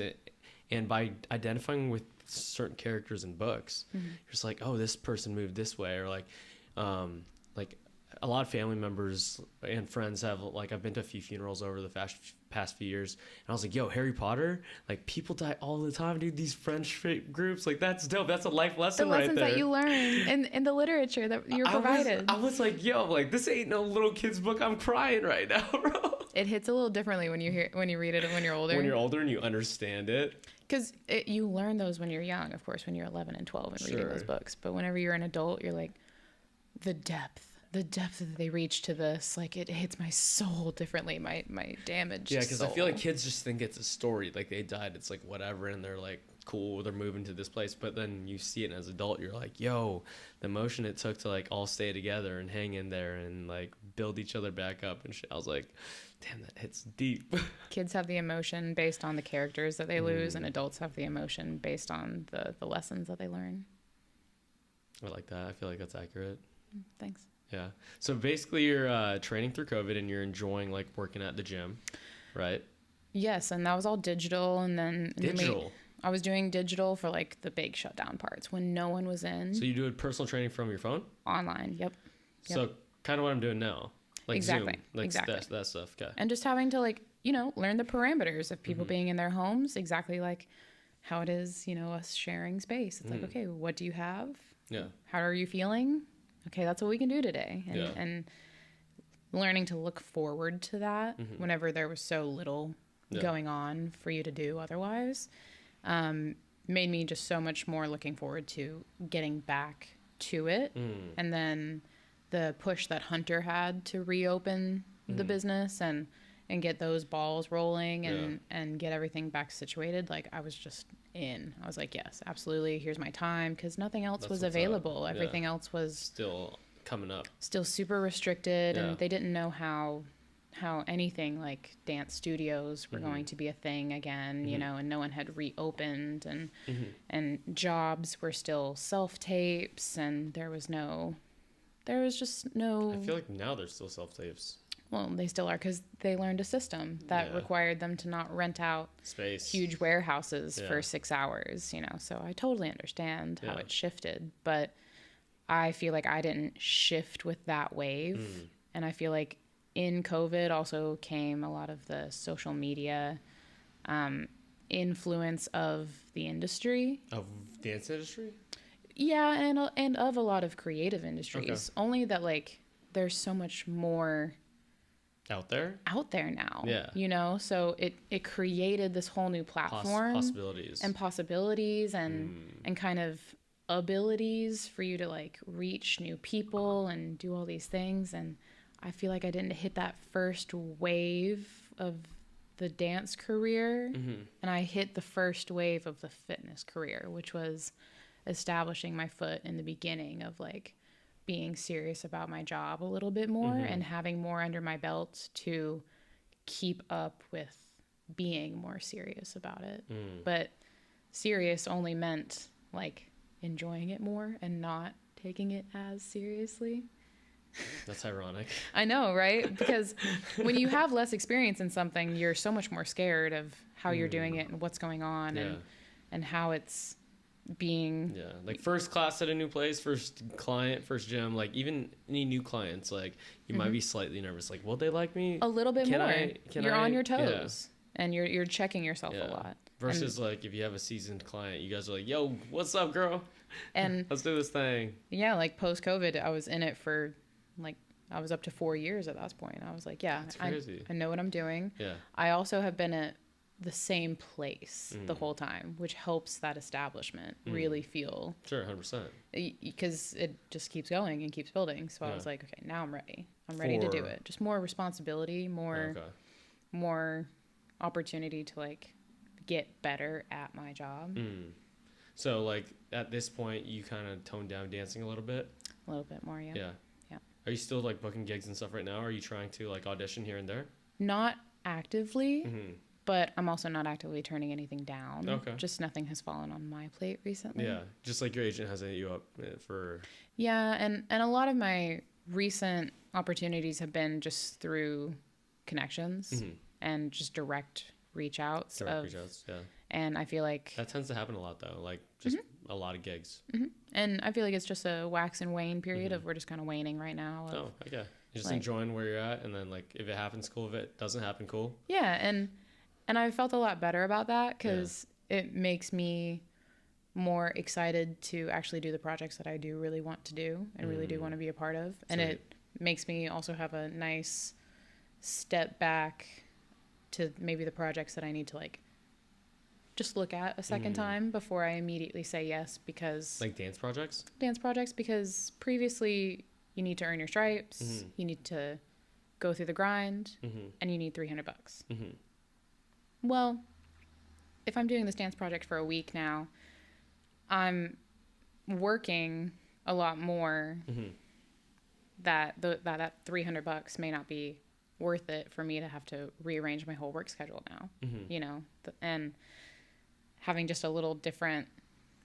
and by identifying with certain characters in books, you're just like, oh, this person moved this way, or like a lot of family members and friends have, like, I've been to a few funerals over the past few years, and I was like, yo, Harry Potter, like, people die all the time, dude. These friendship groups, like, that's dope. That's a life lesson right there. The lessons that you learn in the literature that you're provided. I was like, yo, like, this ain't no little kid's book. I'm crying right now, bro. It hits a little differently when you read it when you're older. When you're older and you understand it. Because you learn those when you're young, of course, when you're 11 and 12 and reading those books. But whenever you're an adult, you're like, the depth that they reach to this, like, it hits my soul differently, my damaged soul. Yeah, because I feel like kids just think it's a story, like they died, it's like whatever, and they're like, cool, they're moving to this place. But then you see it as an adult, you're like, yo, the emotion it took to like all stay together and hang in there and like build each other back up and shit. I was like, damn, that hits deep. Kids have the emotion based on the characters that they lose, and adults have the emotion based on the lessons that they learn. I like that. I feel like that's accurate. Thanks. Yeah. So basically you're training through COVID and you're enjoying like working at the gym, right? Yes, and that was all digital. And then I was doing digital for like the big shutdown parts when no one was in. So you do personal training from your phone? Online, yep. So kind of what I'm doing now. Like exactly. Zoom, like exactly. that stuff. Okay. And just having to, like, learn the parameters of people being in their homes, exactly like how it is, us sharing space. It's like, okay, what do you have? Yeah. How are you feeling? Okay, that's what we can do today. And learning to look forward to that whenever there was so little going on for you to do otherwise, made me just so much more looking forward to getting back to it. And then the push that Hunter had to reopen the business and get those balls rolling and get everything back situated. Like, I was just in. I was like, yes, absolutely. Here's my time. Because nothing else was available. Everything else was still coming up. Still super restricted. And they didn't know how anything like dance studios were going to be a thing again, and no one had reopened, and jobs were still self-tapes, and there was just no. I feel like now there's still self-tapes. Well, they still are, because they learned a system that required them to not rent out space, huge warehouses for 6 hours, So I totally understand how it shifted, but I feel like I didn't shift with that wave. And I feel like in COVID also came a lot of the social media influence of the industry. Of dance industry? Yeah, and of a lot of creative industries. Okay. Only that, like, there's so much more out there now. Yeah. So it created this whole new platform. Possibilities and kind of abilities for you to, like, reach new people and do all these things. And I feel like I didn't hit that first wave of the dance career. And I hit the first wave of the fitness career, which was establishing my foot in the beginning of, like, being serious about my job a little bit more and having more under my belt to keep up with being more serious about it. But serious only meant, like, enjoying it more and not taking it as seriously. That's ironic. I know, right? Because when you have less experience in something, you're so much more scared of how you're doing it and what's going on and how it's being like first class at a new place, first client, first gym, like even any new clients, like you might be slightly nervous, like, will they like me a little bit more? You're on your toes and you're checking yourself a lot. Versus like if you have a seasoned client, you guys are like, yo, what's up, girl? And let's do this thing. Yeah, like post-COVID, I was in it for like I was up to 4 years at that point. I was like, yeah, That's crazy. I know what I'm doing. Yeah. I also have been at the same place the whole time, which helps that establishment really feel. Sure, 100%. Because it just keeps going and keeps building. So I was like, okay, now I'm ready. I'm ready to do it. Just more responsibility, more opportunity to like get better at my job. So like at this point, you kind of toned down dancing a little bit. A little bit more, yeah. Yeah. Are you still like booking gigs and stuff right now? Or are you trying to like audition here and there? Not actively, but I'm also not actively turning anything down. Okay. Just nothing has fallen on my plate recently. Yeah. Just like your agent hasn't hit you up for. Yeah, and a lot of my recent opportunities have been just through connections and just direct reach outs. Yeah. And I feel like that tends to happen a lot though, like just a lot of gigs. And I feel like it's just a wax and wane period of we're just kind of waning right now. Oh, okay. You're just like, enjoying where you're at, and then like if it happens, cool. If it doesn't happen, cool. Yeah, and I felt a lot better about that because it makes me more excited to actually do the projects that I do really want to do and really do want to be a part of. And it makes me also have a nice step back to maybe the projects that I need to like just look at a second time before I immediately say yes, because like dance projects because previously you need to earn your stripes, you need to go through the grind, and you need $300. Well, if I'm doing this dance project for a week now, I'm working a lot more that $300 may not be worth it for me to have to rearrange my whole work schedule now, you know, and having just a little different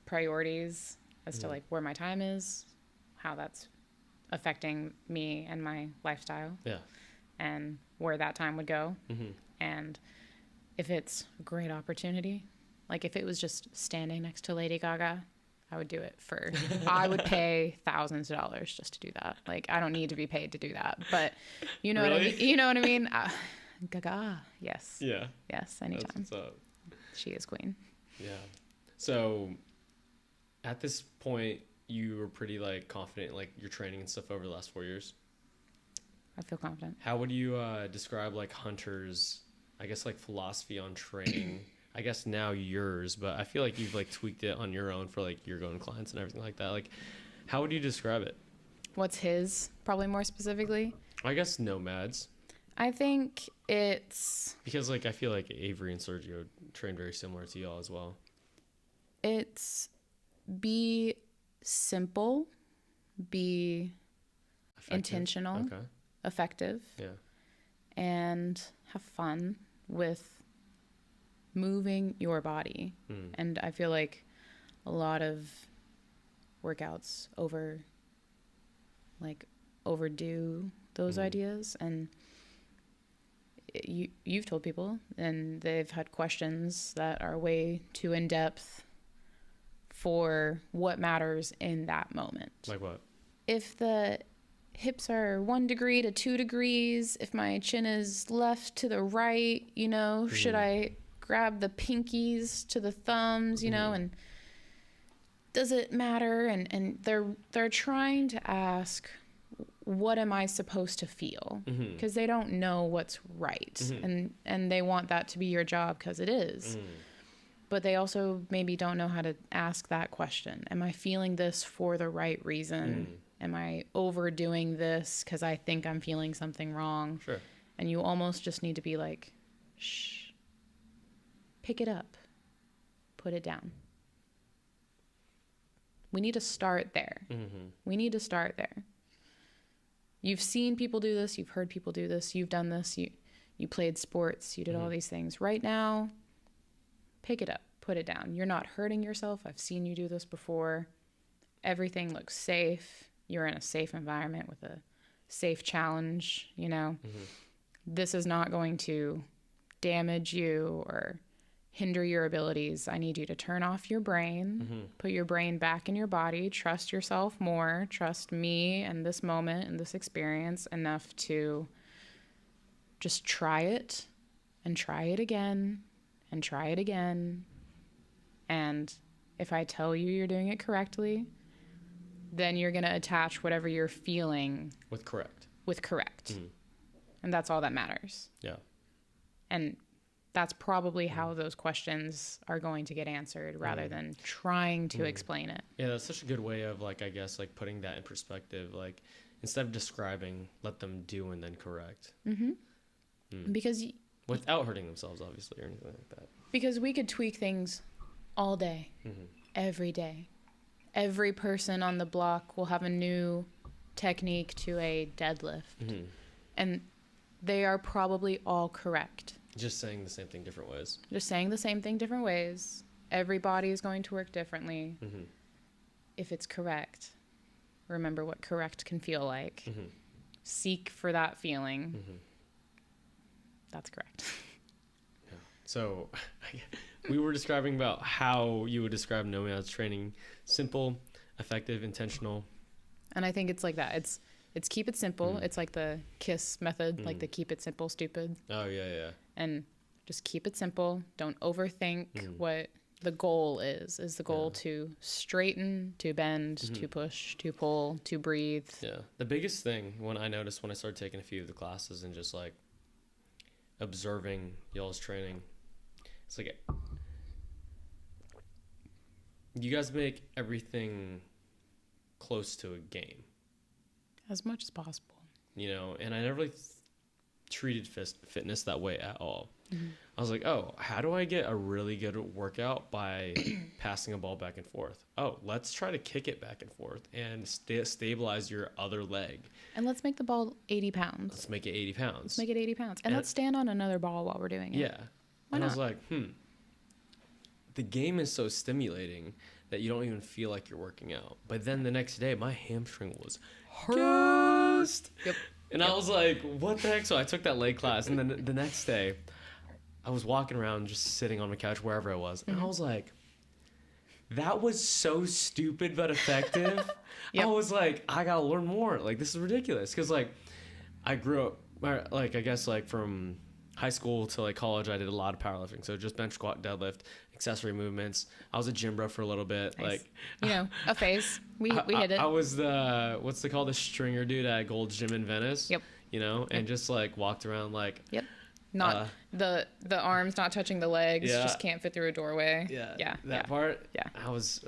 priorities as to like where my time is, how that's affecting me and my lifestyle, and where that time would go. And if it's a great opportunity, like if it was just standing next to Lady Gaga, I would do it for, I would pay thousands of dollars just to do that. Like, I don't need to be paid to do that, but you know what I mean? You know what I mean? Gaga. Yes. Yeah. Yes. Anytime. That's what's up. She is queen. Yeah. So at this point, you were pretty like confident, like your training and stuff over the last 4 years. I feel confident. How would you describe like Hunter's, I guess, like philosophy on training? I guess now yours, but I feel like you've like tweaked it on your own for like your own clients and everything like that. Like, how would you describe it? What's his, probably more specifically? I guess Nomads. I think it's... Because like I feel like Avery and Sergio train very similar to y'all as well. It's be simple, be Effective. intentional, effective, and have fun with moving your body. And I feel like a lot of workouts overdo those ideas, and you've told people and they've had questions that are way too in depth for what matters in that moment. Like what? If the hips are 1 degree to 2 degrees, if my chin is left to the right, you know, should I grab the pinkies to the thumbs, you know, and does it matter? And they're trying to ask, what am I supposed to feel? Because they don't know what's right, and they want that to be your job because it is. But they also maybe don't know how to ask that question. Am I feeling this for the right reason? Am I overdoing this because I think I'm feeling something wrong? Sure. And you almost just need to be like, shh. Pick it up. Put it down. We need to start there. We need to start there. You've seen people do this. You've heard people do this. You've done this. You played sports. You did all these things. Right now, pick it up. Put it down. You're not hurting yourself. I've seen you do this before. Everything looks safe. You're in a safe environment with a safe challenge, you know. This is not going to damage you or hinder your abilities. I need you to turn off your brain, put your brain back in your body, trust yourself more, trust me and this moment and this experience enough to just try it and try it again and try it again. And if I tell you you're doing it correctly, then you're going to attach whatever you're feeling with correct. with correct. And that's all that matters. Yeah. And that's probably how those questions are going to get answered rather than trying to explain it. Yeah, that's such a good way of, like, I guess, like, putting that in perspective. Like, instead of describing, let them do and then correct. Because without hurting themselves, obviously, or anything like that. Because we could tweak things all day, every day. Every person on the block will have a new technique to a deadlift. And they are probably all correct. Just saying the same thing different ways. Just saying the same thing different ways. Every body is going to work differently. If it's correct, remember what correct can feel like. Seek for that feeling. That's correct. Yeah. So we were describing about how you would describe Nomad's training: simple, effective, intentional. And I think it's like that. It's keep it simple. It's like the KISS method, like the keep it simple, stupid. Oh, yeah. And just keep it simple. Don't overthink what the goal is. Is the goal to straighten, to bend, to push, to pull, to breathe? Yeah. The biggest thing when I noticed when I started taking a few of the classes and just like observing y'all's training, it's like you guys make everything close to a game. As much as possible. You know, and I never really treated fitness that way at all. I was like, oh, how do I get a really good workout by passing a ball back and forth? Oh, let's try to kick it back and forth and stabilize your other leg. And let's make the ball 80 pounds. Let's make it 80 pounds. Let's make it 80 pounds. And let's stand on another ball while we're doing it. Yeah. Why and not? I was like, the game is so stimulating that you don't even feel like you're working out. But then the next day, my hamstring was hurt. Yep. And I was like, what the heck? So I took that leg class. And then the next day, I was walking around just sitting on my couch, wherever I was. And I was like, that was so stupid but effective. I was like, I got to learn more. Like, this is ridiculous. Because, like, I grew up, like, I guess, like, from high school to, like, college, I did a lot of powerlifting. So just bench, squat, deadlift, accessory movements. I was a gym bro for a little bit. Nice. Like, you know, a phase. We hit it. I was the, what's it called? The stringer dude at Gold's Gym in Venice. Yep. You know, and just, like, walked around, like. Yep. Not the arms not touching the legs, just can't fit through a doorway. Yeah. That part. Yeah. I was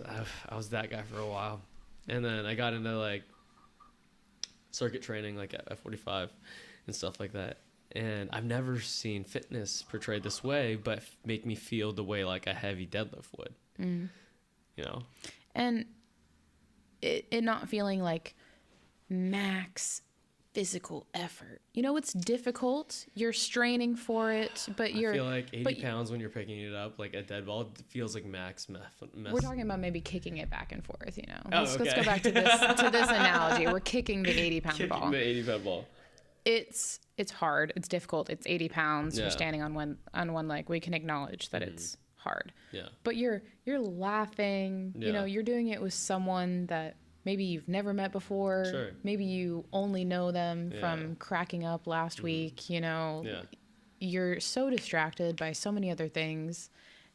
that guy for a while. And then I got into like circuit training, like at F45 and stuff like that. And I've never seen fitness portrayed this way, but make me feel the way like a heavy deadlift would. You know? And it not feeling like max physical effort. You know, it's difficult. You're straining for it, but I feel like 80 pounds when you're picking it up, like a dead ball, it feels like max meth. We're talking about maybe kicking it back and forth, you know. Let's go back to this analogy. We're kicking the 80-pound ball. Kicking the 80-pound ball. It's hard. It's difficult. It's 80 pounds. You're standing on one leg. We can acknowledge that it's hard. Yeah. But you're laughing. You know, you're doing it with someone that maybe you've never met before. Sure. Maybe you only know them from cracking up last week, you know. Yeah. You're so distracted by so many other things,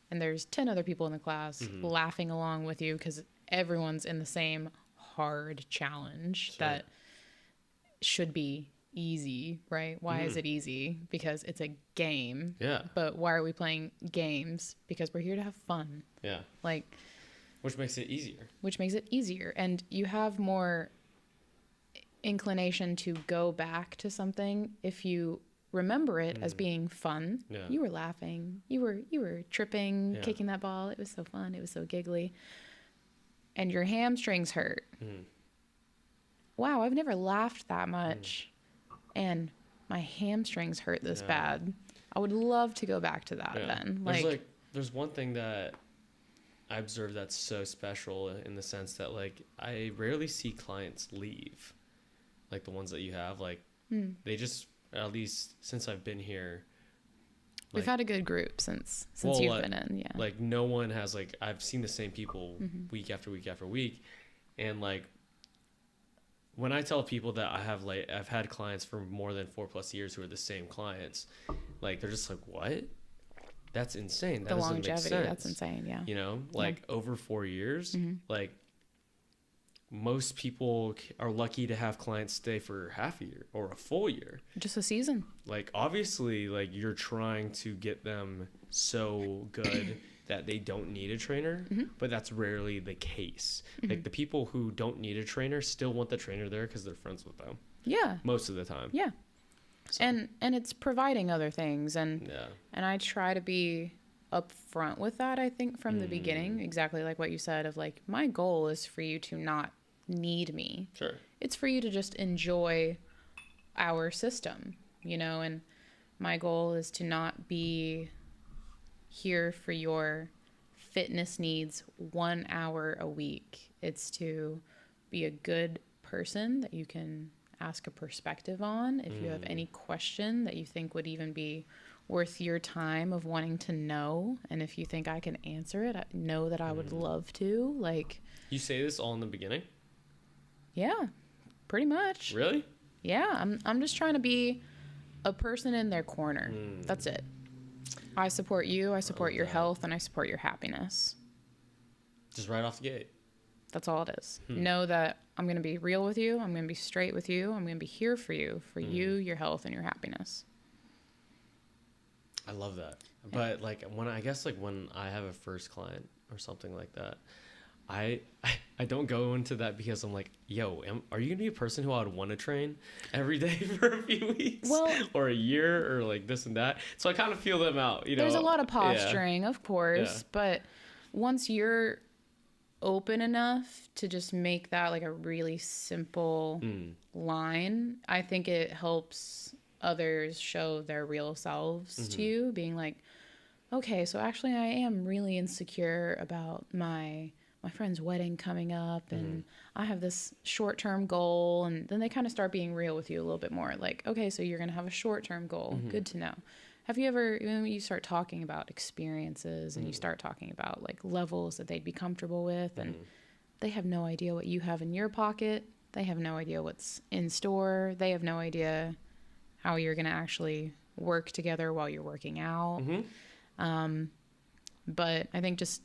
and there's 10 other people in the class laughing along with you because everyone's in the same hard challenge that should be easy, right? Why is it easy? Because it's a game. Yeah. But why are we playing games? Because we're here to have fun. Yeah. Like, which makes it easier. And you have more inclination to go back to something if you remember it as being fun. Yeah. You were laughing. You were tripping, kicking that ball. It was so fun. It was so giggly. And your hamstrings hurt. Wow, I've never laughed that much. And my hamstrings hurt this bad. I would love to go back to that then. There's one thing that I observe that's so special in the sense that, like, I rarely see clients leave, like the ones that you have. Like, they just, at least since I've been here, we've had a good group since you've been in. Yeah, like no one has, like, I've seen the same people week after week after week, and like when I tell people that I've had clients for more than 4+ years who are the same clients, like they're just like, what? That's insane. That doesn't make sense. That's insane. Yeah. You know, like over 4 years, like most people are lucky to have clients stay for half a year or a full year. Just a season. Like, obviously, like, you're trying to get them so good that they don't need a trainer, but that's rarely the case. Like, the people who don't need a trainer still want the trainer there because they're friends with them. Yeah. Most of the time. Yeah. So. And it's providing other things. And I try to be upfront with that, I think, from the beginning. Exactly like what you said of, like, my goal is for you to not need me. Sure. It's for you to just enjoy our system, you know, and my goal is to not be here for your fitness needs 1 hour a week. It's to be a good person that you can ask a perspective on. If you have any question that you think would even be worth your time of wanting to know, and if you think I can answer it, I know that I would love to. Like, you say this all in the beginning? Yeah, pretty much. Really? Yeah, I'm just trying to be a person in their corner. That's it. I support you, I support your health, and I support your happiness. Just right off the gate. That's all it is. Know that I'm going to be real with you, I'm going to be straight with you, I'm going to be here for you, your health, and your happiness. I love that. But, like, when I have a first client or something like that, I don't go into that because I'm like, yo, are you going to be a person who I would want to train every day for a few weeks or a year or like this and that? So I kind of feel them out, you know. There's a lot of posturing, of course, but once you're open enough to just make that like a really simple line, I think it helps others show their real selves to you, being like, okay, so actually I am really insecure about my friend's wedding coming up, and I have this short-term goal, and then they kind of start being real with you a little bit more. Like, okay, so you're going to have a short-term goal. Good to know. Have you ever, when you start talking about experiences and you start talking about like levels that they'd be comfortable with, and they have no idea what you have in your pocket. They have no idea what's in store. They have no idea how you're going to actually work together while you're working out. But I think just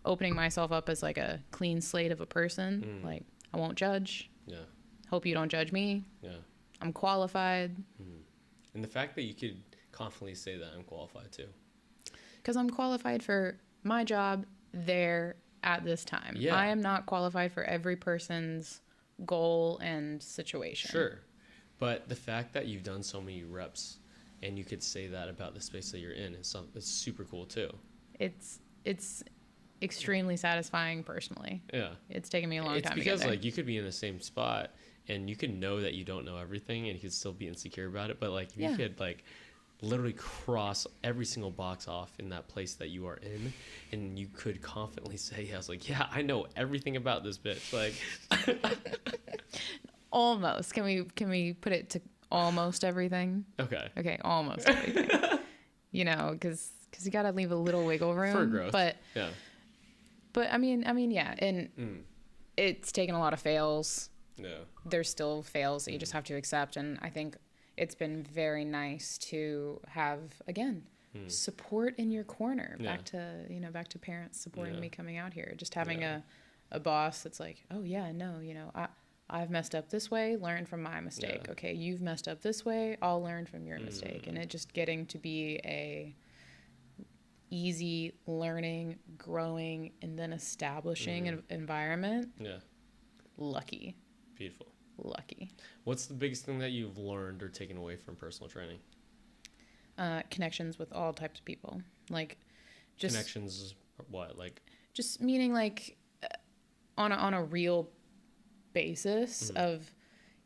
opening myself up as like a clean slate of a person, like, I won't judge. Yeah. Hope you don't judge me. Yeah. I'm qualified. And the fact that you could confidently say that I'm qualified too. Because I'm qualified for my job there at this time. Yeah. I am not qualified for every person's goal and situation. Sure. But the fact that you've done so many reps and you could say that about the space that you're in is super cool too. It's extremely satisfying personally. Yeah. It's taken me a long time to get there. It's because like you could be in the same spot and you could know that you don't know everything and you could still be insecure about it. But like you could like literally cross every single box off in that place that you are in, and you could confidently say, I was like, yeah, I know everything about this bitch. Like almost. Can we put it to almost everything? Okay, almost everything. You know, because you got to leave a little wiggle room for growth. But I mean, yeah, and it's taken a lot of fails. Yeah. There's still fails that you just have to accept, and I think it's been very nice to have, again, support in your corner. Back to parents supporting me coming out here. Just having a boss that's like, oh yeah, no, you know, I've messed up this way, learn from my mistake. Yeah. Okay, you've messed up this way, I'll learn from your mistake. And it just getting to be a easy learning, growing, and then establishing an environment. Yeah. Lucky. Beautiful. Lucky. What's the biggest thing that you've learned or taken away from personal training? Connections with all types of people. Like, just connections. What? Like, just meaning like on a real basis of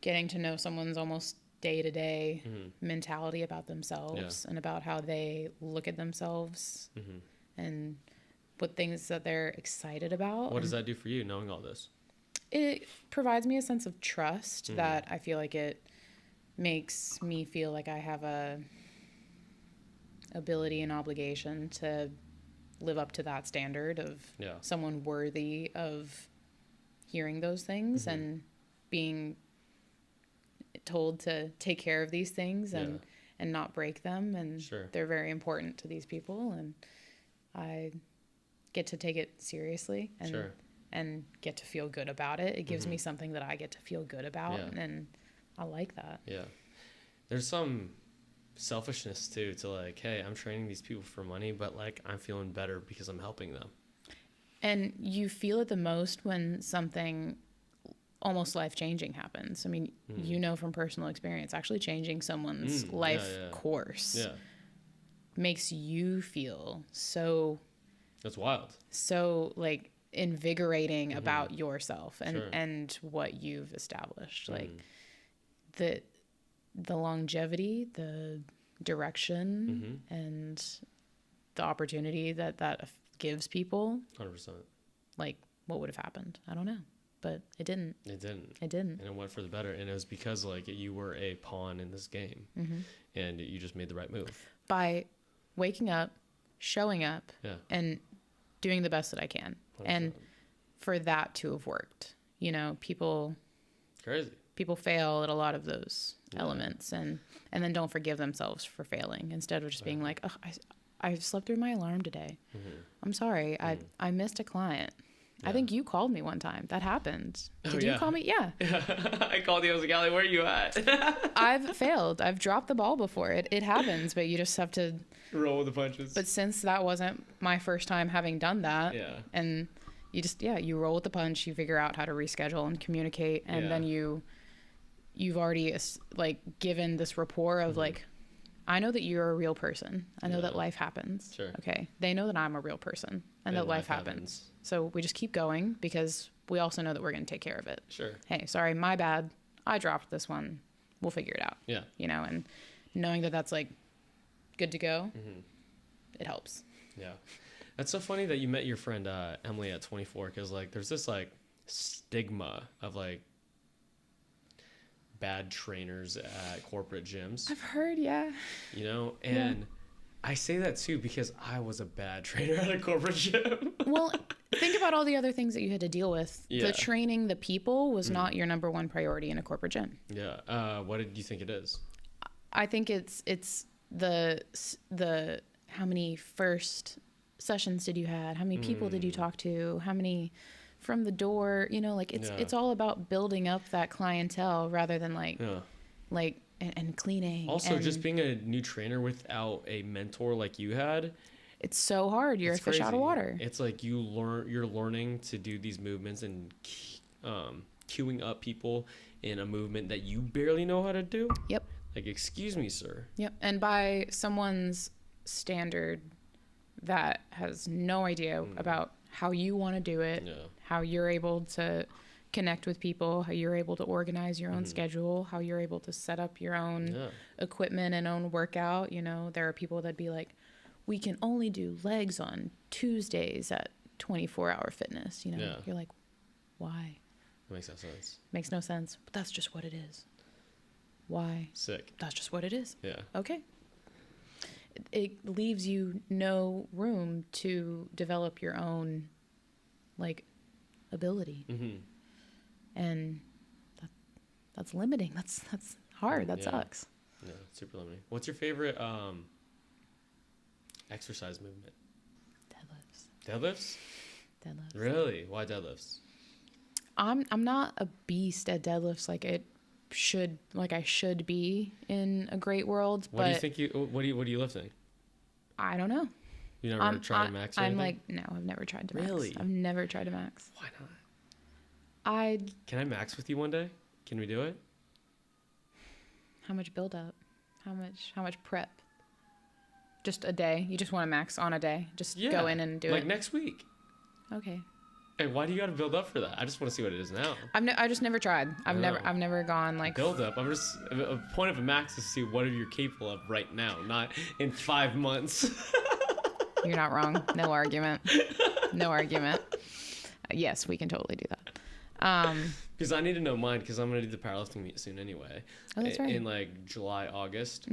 getting to know someone's almost day-to-day mentality about themselves and about how they look at themselves and what things that they're excited about. What does that do for you, knowing all this? It provides me a sense of trust that I feel like it makes me feel like I have a ability and obligation to live up to that standard of someone worthy of hearing those things and being told to take care of these things and not break them. And they're very important to these people, and I get to take it seriously and get to feel good about it. It gives me something that I get to feel good about. Yeah. And I like that. Yeah. There's some selfishness too, to like, hey, I'm training these people for money, but like I'm feeling better because I'm helping them. And you feel it the most when something almost life-changing happens. I mean, you know from personal experience, actually changing someone's life course makes you feel so... That's wild. So, like, invigorating about yourself and what you've established. Like, the longevity, the direction, and the opportunity that gives people. 100%. Like, what would have happened? I don't know. But it didn't. It didn't. It didn't. And it went for the better. And it was because, like, you were a pawn in this game. And you just made the right move. By waking up, showing up, and doing the best that I can. 100%. And for that to have worked. You know, people fail at a lot of those elements and then don't forgive themselves for failing, instead of just being like, oh, I slept through my alarm today. I'm sorry. I missed a client. I think you called me one time. That happened. Did you call me? Yeah. I called you. I was like, Allie, where are you at? I've failed. I've dropped the ball before. It happens, but you just have to roll with the punches. But since that wasn't my first time having done that, and you just, you roll with the punch, you figure out how to reschedule and communicate, and then you've already like given this rapport of like, I know that you're a real person. I know that life happens. Sure. Okay. They know that I'm a real person and that life happens. So we just keep going because we also know that we're going to take care of it. Sure. Hey, sorry, my bad. I dropped this one. We'll figure it out. Yeah. You know, and knowing that that's like good to go, it helps. Yeah. That's so funny that you met your friend Emily at 24, because like there's this like stigma of like bad trainers at corporate gyms. I've heard, you know, and I say that too because I was a bad trainer at a corporate gym. Well, think about all the other things that you had to deal with. The training the people was not your number one priority in a corporate gym. Yeah. What did you think it is? I think it's the how many first sessions did you had? How many people did you talk to? How many from the door? You know, like it's all about building up that clientele rather than like and cleaning. Also, just being a new trainer without a mentor like you had, it's so hard. You're a fish out of water. It's like you're learning to do these movements and queuing up people in a movement that you barely know how to do. Yep. Like, excuse me, sir. Yep. And by someone's standard that has no idea about how you want to do it, how you're able to connect with people, how you're able to organize your own schedule, how you're able to set up your own equipment and own workout. You know, there are people that'd be like, we can only do legs on Tuesdays at 24-hour fitness. You know, you're like, why? That makes no sense. Makes no sense. But that's just what it is. Why? Sick. That's just what it is. Yeah. Okay. It leaves you no room to develop your own, like, ability. And that's limiting. That's hard. That sucks. Yeah, super limiting. What's your favorite exercise movement? Deadlifts? Deadlifts. Really? Why deadlifts? I'm not a beast at deadlifts like I should be in a great world. What do you think what are you lifting? I don't know. You never tried to max or anything? I'm like, no, I've never tried to max. Really? I've never tried to max. Why not? Can I max with you one day? Can we do it? How much build up? How much prep? Just a day? You just want to max on a day? Just go in and do it? Like next week. Okay. Hey, why do you got to build up for that? I just want to see what it is now. I just never tried. I've never gone like build up. I'm just a point of a max is to see what you're capable of right now, not in 5 months. You're not wrong. No argument. No argument. Yes, we can totally do that. Because I need to know mine, because I'm going to do the powerlifting meet soon anyway. Oh, that's right. In like July, August.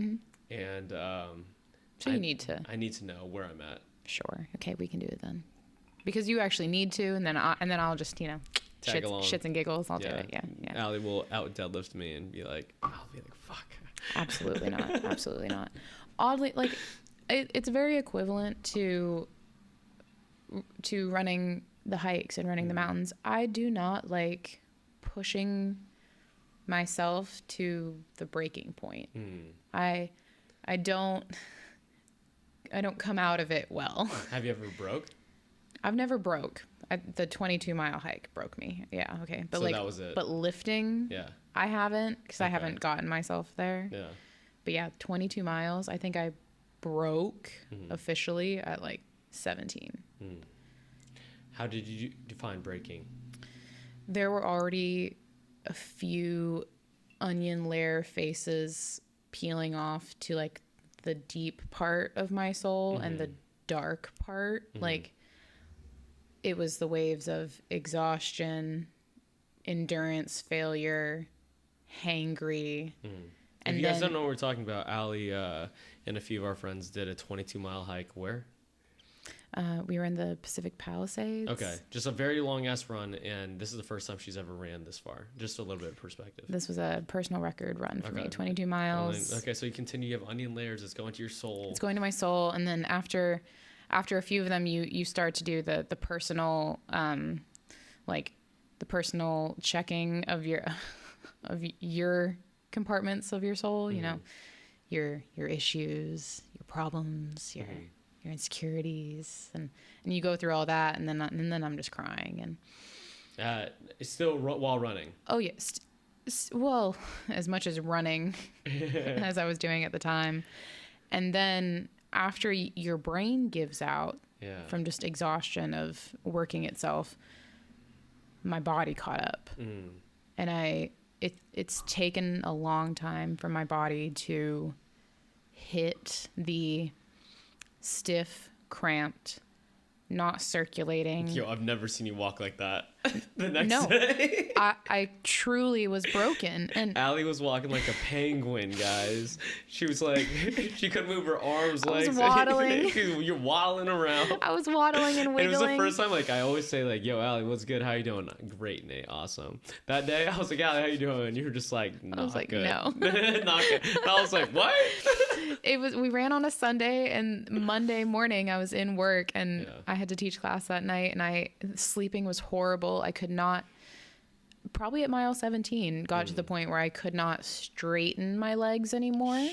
And so you need to. I need to know where I'm at. Sure. Okay, we can do it then. Because you actually need to, and then I'll just, tag along. Shits and giggles. I'll do it. Yeah. Allie will out deadlift me and be like, I'll be like, fuck. Absolutely not. Absolutely not. Oddly, like, it's very equivalent to running the hikes and running the mountains, I do not like pushing myself to the breaking point. I don't come out of it well. Have you ever broke? I've never broke. The 22-mile hike broke me. Yeah, okay. But so that was it. But lifting, yeah, I haven't, because I haven't gotten myself there. Yeah. But yeah, 22 miles, I think I broke officially at like 17. How did you define breaking? There were already a few onion layer faces peeling off to like the deep part of my soul and the dark part. Like, it was the waves of exhaustion, endurance failure, hangry. And if you guys don't know what we're talking about, Allie and a few of our friends did a 22-mile hike. Where? We were in the Pacific Palisades. Okay. Just a very long-ass run, and this is the first time she's ever ran this far. Just a little bit of perspective. This was a personal record run for me, 22 miles. Okay, so you continue. You have onion layers. It's going to your soul. It's going to my soul, and then after a few of them, you start to do the personal, like the personal checking of your compartments of your soul. You know, your issues, your problems, your insecurities, and you go through all that, and then I'm just crying. And it's still while running. Oh yes, well, as much as running as I was doing at the time, and then after your brain gives out from just exhaustion of working itself, my body caught up, and it's taken a long time for my body to hit the stiff, cramped, not circulating. Yo, I've never seen you walk like that. The next day. I truly was broken. And Allie was walking like a penguin, guys. She was like, she couldn't move her arms, legs. I was waddling. You're waddling around. I was waddling and wiggling. And it was the first time, like, I always say, like, yo, Allie, what's good? How you doing? Great, Nate. Awesome. That day, I was like, Allie, how you doing? And you were just like, not I was like, good. no. Not good. And I was like, what? We ran on a Sunday, and Monday morning I was in work, and I had to teach class that night, and sleeping was horrible. I could not, probably at mile 17, got to the point where I could not straighten my legs anymore.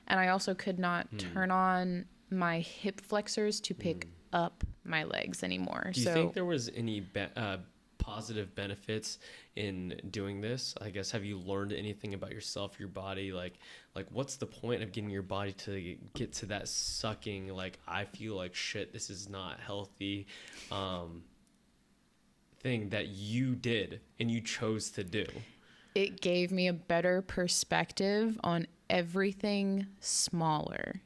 And I also could not turn on my hip flexors to pick up my legs anymore. Do you think there was any positive benefits in doing this? I guess, have you learned anything about yourself, your body? Like what's the point of getting your body to get to that sucking, like, I feel like shit, this is not healthy, thing that you did and you chose to do? It gave me a better perspective on everything smaller.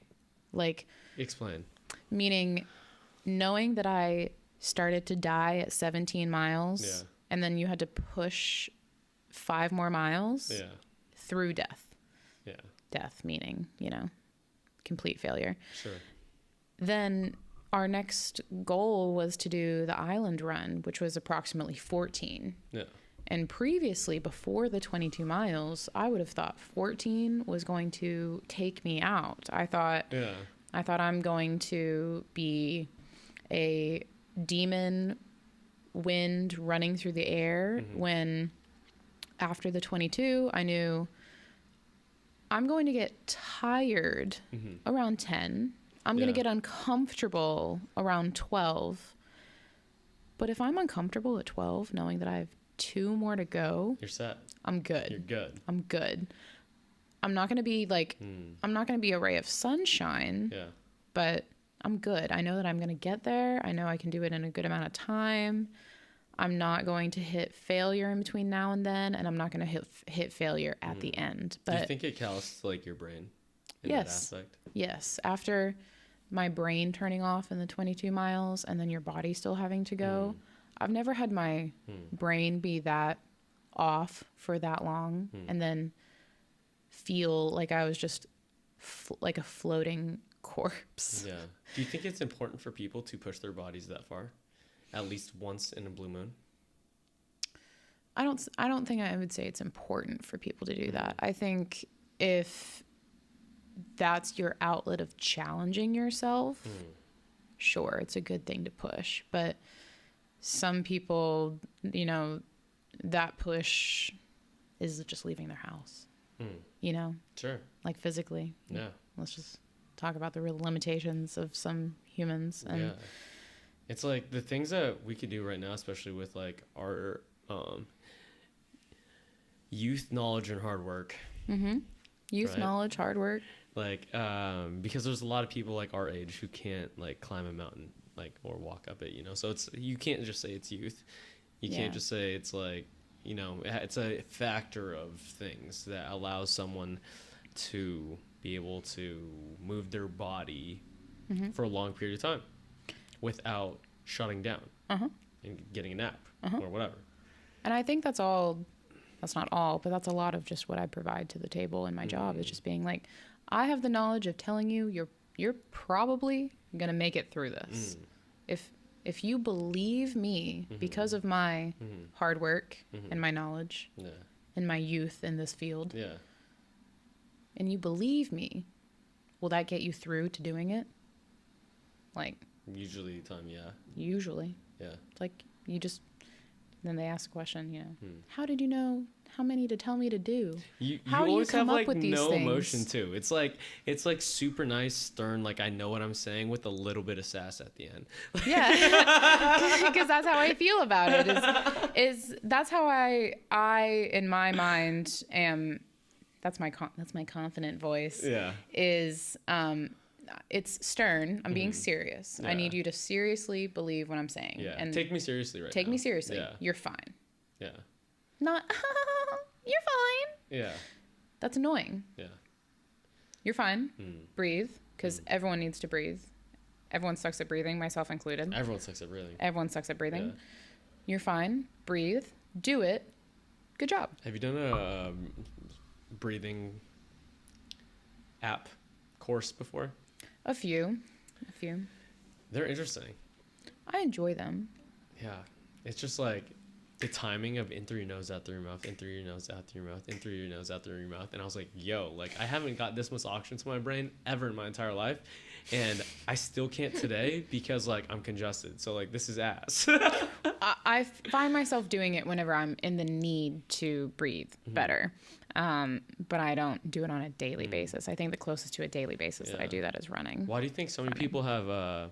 Like, explain. Meaning, knowing that I started to die at 17 miles, and then you had to push 5 more miles through death. Yeah. Death meaning, complete failure. Sure. Then our next goal was to do the island run, which was approximately 14. Yeah. And previously, before the 22 miles, I would have thought 14 was going to take me out. I thought I'm going to be a demon wind running through the air, when after the 22, I knew I'm going to get tired around 10. I'm going to get uncomfortable around 12. But if I'm uncomfortable at 12, knowing that I have 2 more to go, you're set. I'm good. You're good. I'm good. I'm not going to be like, I'm not going to be a ray of sunshine, but I'm good. I know that I'm going to get there. I know I can do it in a good amount of time. I'm not going to hit failure in between now and then, and I'm not going to hit failure at the end. But do you think it calloused like your brain in that aspect? Yes. After my brain turning off in the 22 miles and then your body still having to go, I've never had my brain be that off for that long and then feel like I was just like a floating corpse. Yeah. Do you think it's important for people to push their bodies that far, at least once in a blue moon? I don't think I would say it's important for people to do that. I think if that's your outlet of challenging yourself, sure, it's a good thing to push. But some people, you know, that push is just leaving their house, you know? Sure. Like physically. Yeah. Let's just talk about the real limitations of some humans. And yeah. It's like the things that we could do right now, especially with like our youth, knowledge, and hard work. Youth, right? knowledge, hard work. Like, because there's a lot of people like our age who can't like climb a mountain, like, or walk up it, you know? So you can't just say it's youth. You can't just say it's like, you know, it's a factor of things that allows someone to be able to move their body for a long period of time without shutting down and getting a nap or whatever. And I think that's not all, but that's a lot of just what I provide to the table in my job, is just being like, I have the knowledge of telling you you're probably going to make it through this. If you believe me because of my hard work and my knowledge and my youth in this field, and you believe me, will that get you through to doing it? Like, usually usually. Yeah. It's like, then they ask a question, you know, how did you know how many to tell me to do? You how do you always come have up like with these no things? emotion too. It's like super nice, stern, like I know what I'm saying with a little bit of sass at the end. Yeah. Because that's how I feel about it. Is that's how I in my mind am. That's my confident voice. Yeah. Is it's stern. I'm being serious. Yeah. I need you to seriously believe what I'm saying. Yeah. And take me seriously right now. take me seriously. Yeah. You're fine. Yeah. Not you're fine. Yeah. That's annoying. Yeah. You're fine. Breathe, because everyone needs to breathe. Everyone sucks at breathing, myself included. Everyone sucks at breathing. Everyone sucks at breathing. Yeah. You're fine. Breathe. Do it. Good job. Have you done a breathing app course before? A few. They're interesting. I enjoy them. Yeah. It's just like the timing of in through your nose, out through your mouth, in through your nose, out through your mouth, in through your nose, out through your mouth. And I was like, yo, like I haven't got this much oxygen to my brain ever in my entire life. And I still can't today because like I'm congested. So like this is ass. I find myself doing it whenever I'm in the need to breathe better. But I don't do it on a daily basis. I think the closest to a daily basis that I do that is running. Why do you think so many people have a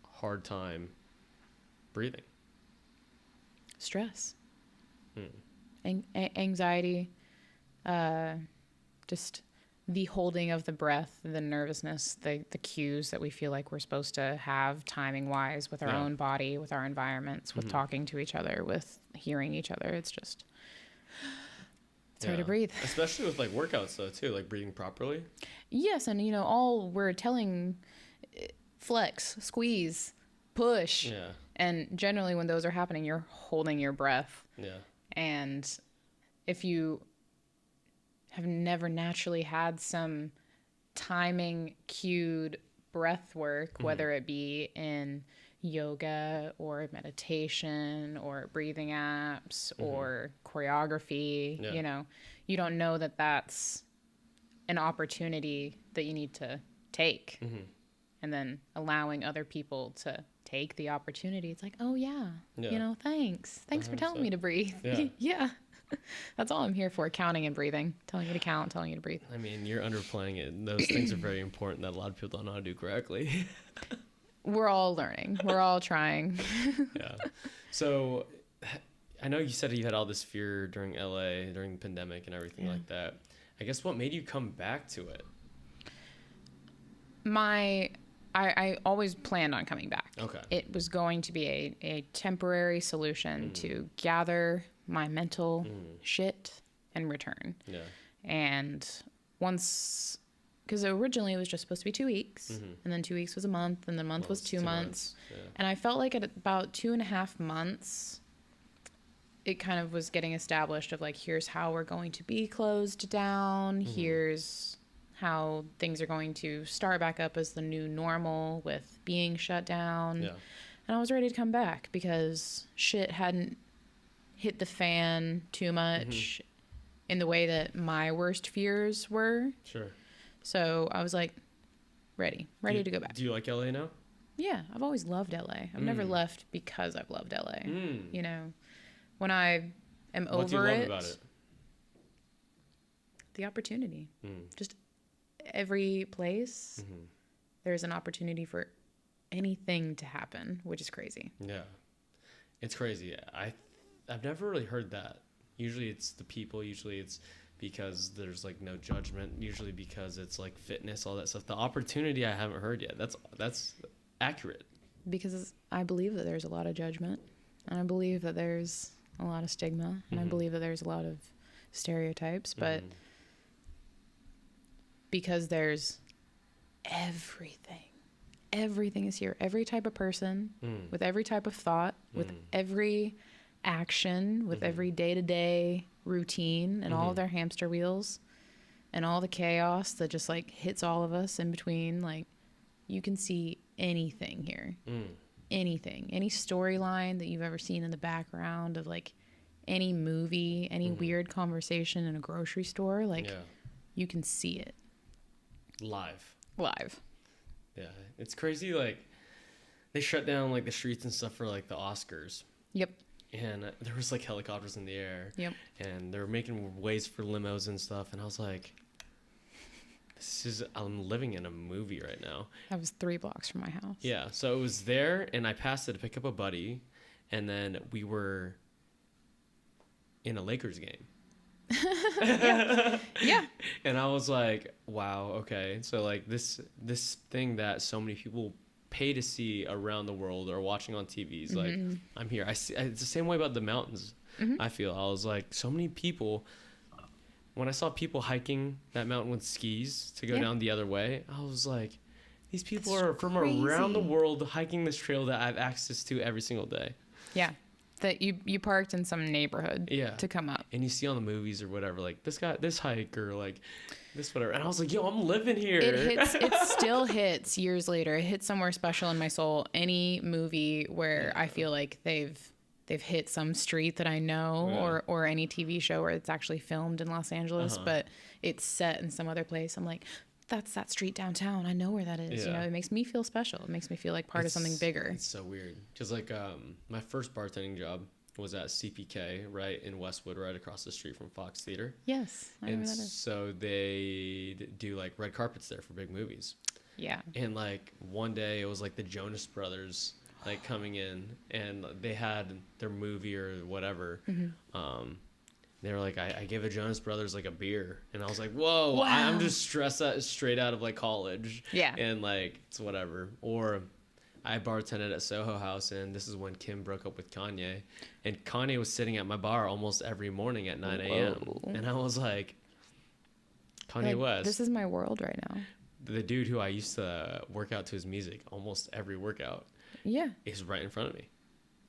hard time breathing? Stress. Anxiety. Just the holding of the breath, the nervousness, the cues that we feel like we're supposed to have timing wise with our own body, with our environments, with talking to each other, with hearing each other. It's just, it's hard to breathe. Especially with like workouts though too, like breathing properly. Yes. And you know, all we're telling, flex, squeeze, push. Yeah. And generally when those are happening, you're holding your breath. Yeah. And if you have never naturally had some timing cued breath work, whether it be in yoga or meditation or breathing apps or choreography, you know, you don't know that that's an opportunity that you need to take. And then allowing other people to take the opportunity. It's like, oh yeah. You know, thanks for telling me to breathe. Yeah. That's all I'm here for, counting and breathing. Telling you to count, telling you to breathe. I mean, you're underplaying it. Those things are very important that a lot of people don't know how to do correctly. We're all learning. We're all trying. Yeah. So I know you said you had all this fear during LA, during the pandemic and everything like that. I guess what made you come back to it? I always planned on coming back. Okay. It was going to be a temporary solution to gather my mental shit and return. Yeah. And once, because originally it was just supposed to be 2 weeks, and then 2 weeks was a month, and the month was 2 months. Yeah. And I felt like at about 2.5 months, it kind of was getting established of like, here's how we're going to be closed down. Here's how things are going to start back up as the new normal with being shut down. Yeah. And I was ready to come back because shit hadn't hit the fan too much in the way that my worst fears were. Sure. So I was like, ready to go back. Do you like LA now? Yeah, I've always loved LA. I've never left because I've loved LA. You know, when I am over what do you love about it? The opportunity. Just every place, there's an opportunity for anything to happen, which is crazy. Yeah, it's crazy. I've never really heard that. Usually it's the people. Usually it's because there's like no judgment. Usually because it's like fitness, all that stuff. The opportunity I haven't heard yet. That's accurate. Because I believe that there's a lot of judgment, and I believe that there's a lot of stigma, and I believe that there's a lot of stereotypes, but because there's everything is here. Every type of person, with every type of thought, with every action, with every day-to-day routine, and all of their hamster wheels, and all the chaos that just like hits all of us in between. Like, you can see anything here. Anything. Any storyline that you've ever seen in the background of like any movie, any weird conversation in a grocery store, like you can see it. Live. Yeah, it's crazy. Like, they shut down like the streets and stuff for like the Oscars. Yep. And there was like helicopters in the air. Yep. And they were making ways for limos and stuff. And I was like, I'm living in a movie right now. That was 3 blocks from my house. Yeah. So it was there, and I passed it to pick up a buddy, and then we were in a Lakers game. Yeah. And I was like, wow, okay. So like this thing that so many people pay to see around the world or watching on TVs, like I'm here. I see. It's the same way about the mountains. I feel. I was like, so many people. When I saw people hiking that mountain with skis to go down the other way, I was like, these people are from around the world hiking this trail that I have access to every single day. Yeah. That you parked in some neighborhood to come up. And you see on the movies or whatever, like this hike or like this whatever. And I was like, yo, I'm living here. It still hits years later. It hits somewhere special in my soul. Any movie where I feel like they've hit some street that I know, or any TV show where it's actually filmed in Los Angeles, but it's set in some other place. I'm like, that's that street downtown. I know where that is. You know, it makes me feel special. It makes me feel like part of something bigger. It's so weird. Because like my first bartending job was at CPK, right in Westwood, right across the street from Fox Theater. Yes, I know where that is. So they do like red carpets there for big movies. Yeah. And like one day it was like the Jonas Brothers like coming in, and they had their movie or whatever. They were like, I gave the Jonas Brothers like a beer, and I was like, whoa, wow. I'm just straight out of like college. Yeah. And like, it's whatever. Or I bartended at Soho House, and this is when Kim broke up with Kanye, and Kanye was sitting at my bar almost every morning at 9 a.m. And I was like, Kanye West. This is my world right now. The dude who I used to work out to his music almost every workout. Yeah. Is right in front of me.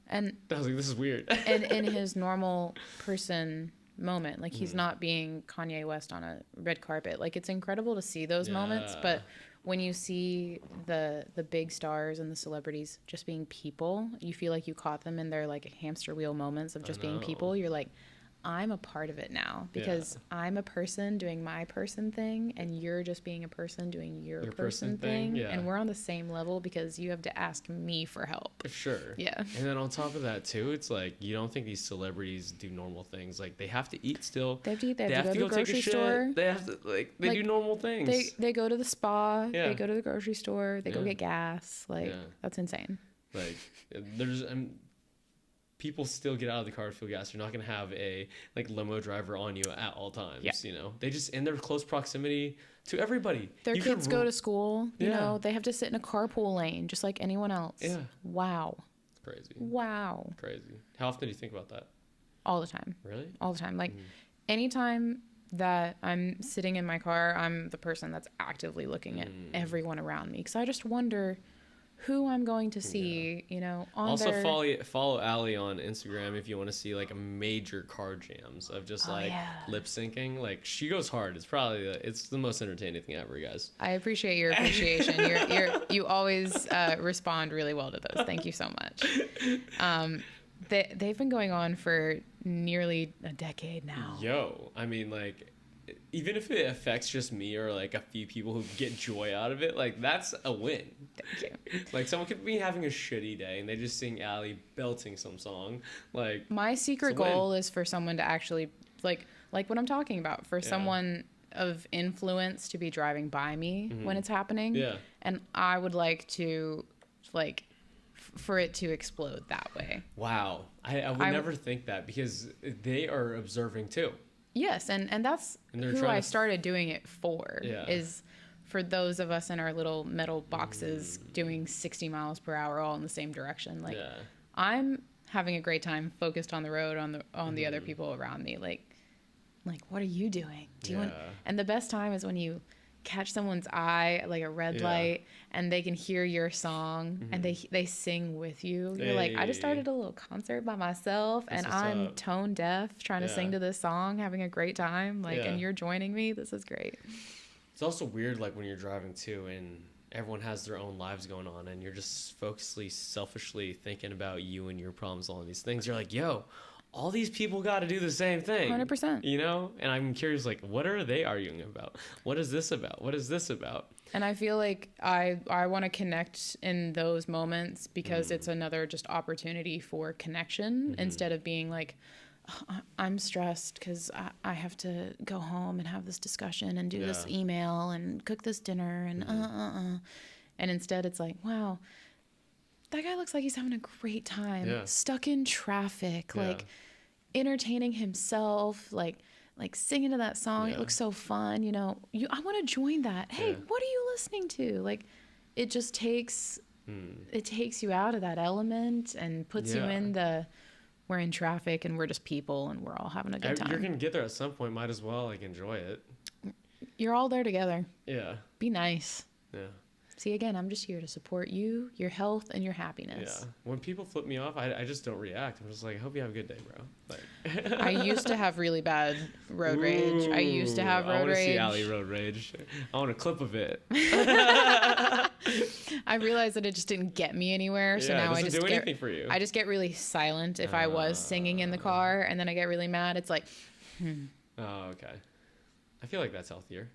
And I was like, this is weird. And in his normal person moment, like he's not being Kanye West on a red carpet. Like, it's incredible to see those moments, but when you see the big stars and the celebrities just being people, you feel like you caught them in their like hamster wheel moments of just being people. You're like, I'm a part of it now, because I'm a person doing my person thing, and you're just being a person doing your person thing. And we're on the same level because you have to ask me for help. Sure. Yeah. And then on top of that too, it's like, you don't think these celebrities do normal things. Like, they have to eat still. They have to eat. They have to go to the grocery store. They have to they do normal things. They go to the spa. They go to the grocery store. They go get gas. Like, that's insane. Like, there's people still get out of the car to fill gas. You're not going to have a like limo driver on you at all times. Yeah. You know, they just in their close proximity to everybody. Their kids go to school. You know, they have to sit in a carpool lane just like anyone else. Yeah. Wow. It's crazy. Wow. Crazy. How often do you think about that? All the time. Really? All the time. Like anytime that I'm sitting in my car, I'm the person that's actively looking at everyone around me, because I just wonder who I'm going to see, you know, on also follow Allie on Instagram if you want to see like a major car jams of just lip syncing. Like, she goes hard. It's probably it's the most entertaining thing ever, guys. I appreciate your appreciation. You always respond really well to those. Thank you so much. They've been going on for nearly a decade now. Yo, I mean, like, even if it affects just me or like a few people who get joy out of it, like that's a win. Thank you. Like someone could be having a shitty day and they just sing Allie belting some song. Like my secret goal is for someone to actually like what I'm talking about, for someone of influence to be driving by me when it's happening. Yeah. And I would like to like for it to explode that way. Wow. I would never think that, because they are observing too. Yes, and that's who I started doing it for, is for those of us in our little metal boxes doing 60 miles per hour all in the same direction. Like I'm having a great time focused on the road, on the other people around me. Like what are you doing? Do you want? And the best time is when you catch someone's eye at like a red light and they can hear your song and they sing with you. You're like, I just started a little concert by myself and I'm tone deaf trying to sing to this song, having a great time. Like, and you're joining me. This is great. It's also weird, like when you're driving too and everyone has their own lives going on and you're just selfishly thinking about you and your problems, all these things. You're like, yo, all these people got to do the same thing. 100%. You know? And I'm curious, like, what are they arguing about? What is this about? What is this about? And I feel like I want to connect in those moments because it's another just opportunity for connection instead of being like, oh, I'm stressed because I have to go home and have this discussion and do this email and cook this dinner and And instead it's like, wow, that guy looks like he's having a great time, stuck in traffic, like entertaining himself, like singing to that song. It looks so fun. You know, I want to join that. Hey, what are you listening to? Like, it just takes, it takes you out of that element and puts you in we're in traffic and we're just people and we're all having a good time. You're going to get there at some point. Might as well, like, enjoy it. You're all there together. Yeah. Be nice. Yeah. See, again, I'm just here to support you, your health, and your happiness. Yeah. When people flip me off, I just don't react. I'm just like, I hope you have a good day, bro. Like, I used to have really bad road rage. I used to have road rage. I want to see Allie road rage. I want a clip of it. I realized that it just didn't get me anywhere. So now I just get really silent if I was singing in the car, and then I get really mad. It's like, Oh, okay. I feel like that's healthier.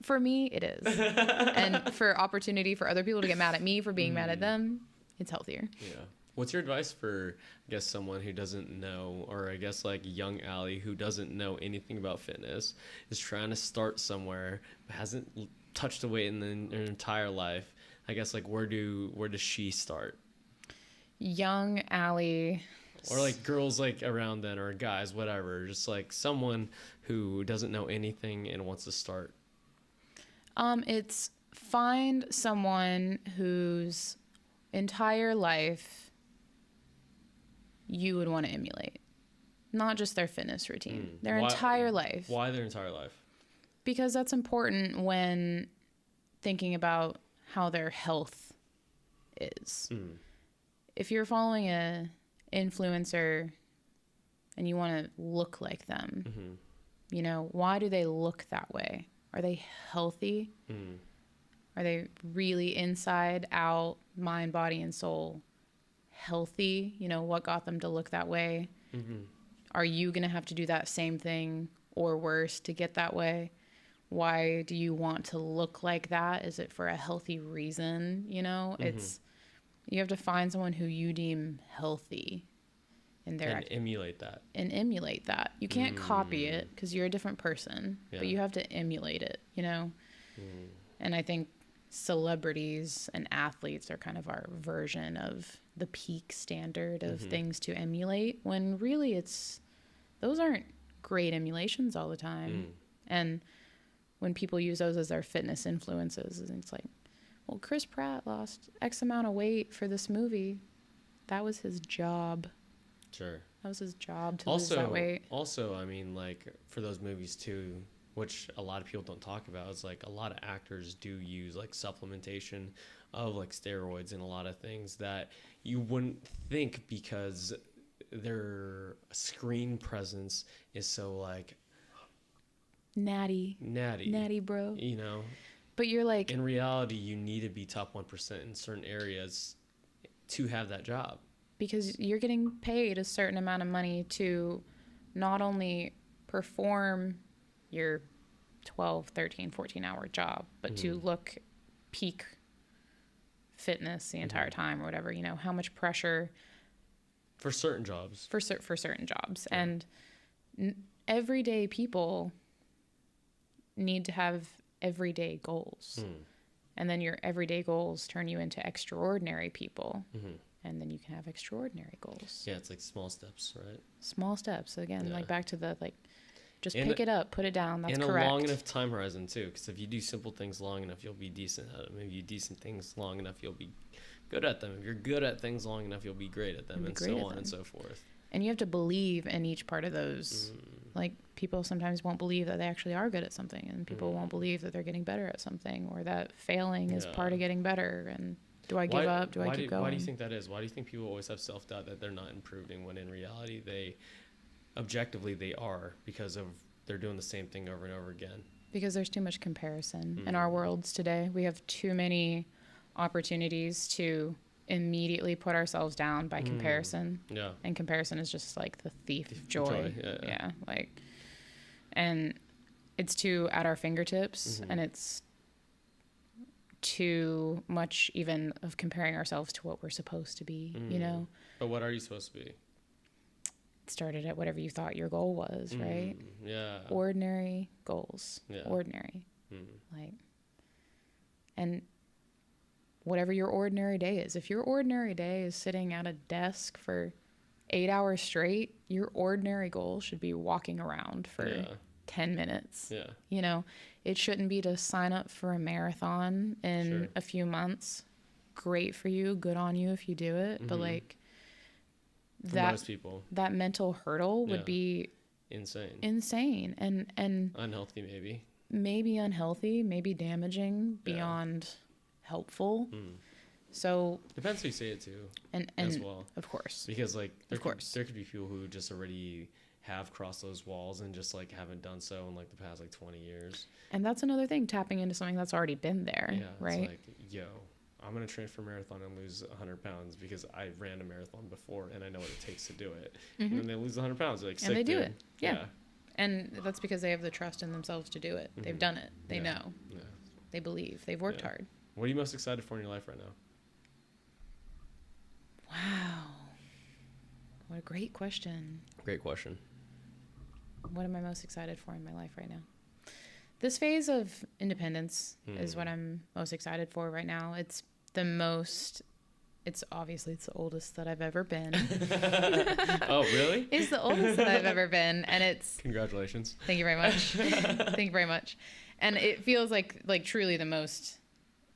For me, it is. And for opportunity for other people to get mad at me for being mad at them, it's healthier. Yeah. What's your advice for, I guess, someone who doesn't know, or I guess like young Allie who doesn't know anything about fitness, is trying to start somewhere, but hasn't touched a weight in their entire life? I guess, like, where does she start? Young Allie. Or like girls like around then, or guys, whatever. Just like someone who doesn't know anything and wants to start. It's find someone whose entire life you would want to emulate. Not just their fitness routine, their entire life. Why their entire life? Because that's important when thinking about how their health is. If you're following a influencer and you want to look like them, you know, why do they look that way? Are they healthy? Are they really inside out, mind, body, and soul healthy? You know, what got them to look that way? Are you going to have to do that same thing or worse to get that way? Why do you want to look like that? Is it for a healthy reason? You know, you have to find someone who you deem healthy. And emulate that. You can't copy it because you're a different person, but you have to emulate it, you know? And I think celebrities and athletes are kind of our version of the peak standard of things to emulate, when really those aren't great emulations all the time. And when people use those as their fitness influences, it's like, well, Chris Pratt lost X amount of weight for this movie. That was his job. Sure. That was his job to lose that weight. Also, I mean, like, for those movies too, which a lot of people don't talk about, is like a lot of actors do use like supplementation of like steroids and a lot of things that you wouldn't think, because their screen presence is so like natty bro, you know. But you're like, in reality, you need to be top 1% in certain areas to have that job. Because you're getting paid a certain amount of money to not only perform your 12, 13, 14-hour job, but to look peak fitness the entire time or whatever, you know, how much pressure for certain jobs. For certain jobs. Yeah. And everyday people need to have everyday goals. And then your everyday goals turn you into extraordinary people. And then you can have extraordinary goals. Yeah, it's like small steps, right? Small steps. Again, like back to the, like, just pick it up, put it down. That's correct. And a long enough time horizon, too. Because if you do simple things long enough, you'll be decent at them. If you do decent things long enough, you'll be good at them. If you're good at things long enough, you'll be great at them, and so on and so forth. And you have to believe in each part of those. Like, people sometimes won't believe that they actually are good at something, and people won't believe that they're getting better at something, or that failing is part of getting better. And do I give up? Do I keep going? Why do you think that is? Why do you think people always have self-doubt that they're not improving, when in reality objectively they are, because of they're doing the same thing over and over again? Because there's too much comparison in our worlds today. We have too many opportunities to immediately put ourselves down by comparison. Yeah. And comparison is just like the thief of joy. Yeah. Like, and it's too at our fingertips, and it's too much even of comparing ourselves to what we're supposed to be, you know? But what are you supposed to be? It started at whatever you thought your goal was, right? Yeah. Ordinary goals. Yeah. Ordinary. Like, and whatever your ordinary day is. If your ordinary day is sitting at a desk for 8 hours straight, your ordinary goal should be walking around for 10 minutes. Yeah. You know, it shouldn't be to sign up for a marathon in a few months. Great for you. Good on you if you do it. But like, most people, that mental hurdle would be insane and unhealthy, maybe unhealthy, maybe damaging, beyond helpful. So depends who you say it to, and as well, of course, because like there could be people who just already have crossed those walls and just like haven't done so in like the past like 20 years. And that's another thing, tapping into something that's already been there, right? It's like, yo, I'm going to train for a marathon and lose 100 pounds because I ran a marathon before and I know what it takes to do it. And then they lose 100 pounds. They're like, and they do it. Yeah. And that's because they have the trust in themselves to do it. They've done it. They know. Yeah. They believe. They've worked hard. What are you most excited for in your life right now? Wow. What a great question. Great question. What am I most excited for in my life right now? This phase of independence is what I'm most excited for right now. It's obviously the oldest that I've ever been. Oh, really? It's the oldest that I've ever been. And it's... Congratulations. Thank you very much. Thank you very much. And it feels like truly the most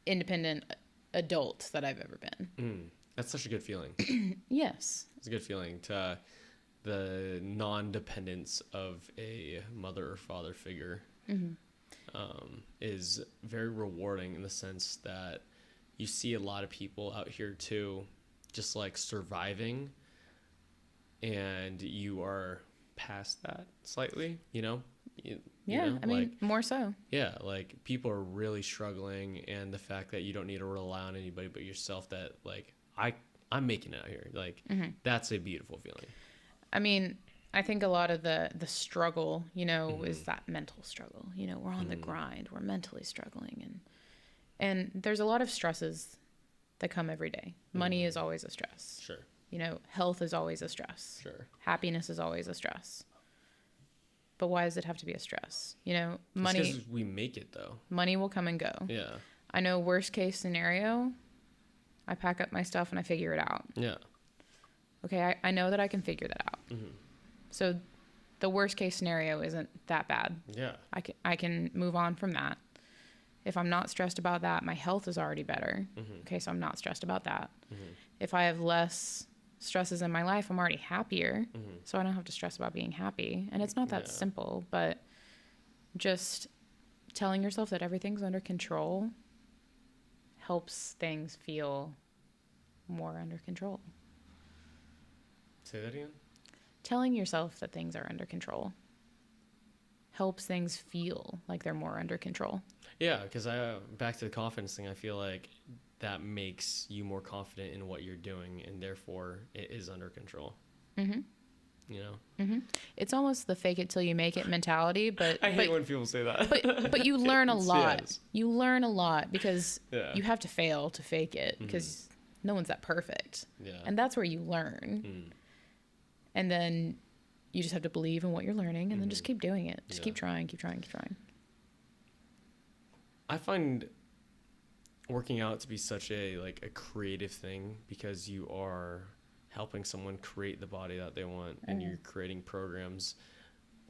independent adult that I've ever been. That's such a good feeling. Yes. It's a good feeling to the non-dependence of a mother or father figure. Is very rewarding in the sense that you see a lot of people out here too, just like surviving, and you are past that slightly, you know? I mean, more so. Yeah, like people are really struggling, and the fact that you don't need to rely on anybody but yourself, that like I'm making it out here, like that's a beautiful feeling. I mean, I think a lot of the struggle, you know, is that mental struggle. You know, we're on the grind, we're mentally struggling, and there's a lot of stresses that come every day. Money is always a stress. Sure. You know, health is always a stress. Sure. Happiness is always a stress. But why does it have to be a stress? You know, money... It's because we make it, though. Money will come and go. Yeah. I know worst case scenario, I pack up my stuff and I figure it out. Yeah. Okay, I know that I can figure that out. So the worst case scenario isn't that bad. Yeah. I can move on from that. If I'm not stressed about that, my health is already better. Okay, so I'm not stressed about that. If I have less stresses in my life, I'm already happier. So I don't have to stress about being happy. And it's not that simple, but just telling yourself that everything's under control helps things feel more under control. Say that again? Telling yourself that things are under control helps things feel like they're more under control. Yeah, because back to the confidence thing, I feel like that makes you more confident in what you're doing, and therefore it is under control. you know? It's almost the fake it till you make it mentality, but I hate when people say that. but you learn a lot. Yes. You learn a lot because Yeah. you have to fail to fake it, because no one's that perfect. Yeah. And that's where you learn. And then you just have to believe in what you're learning, and then just keep doing it. Just keep trying, keep trying, keep trying. I find working out to be such a creative thing, because you are helping someone create the body that they want, and you're creating programs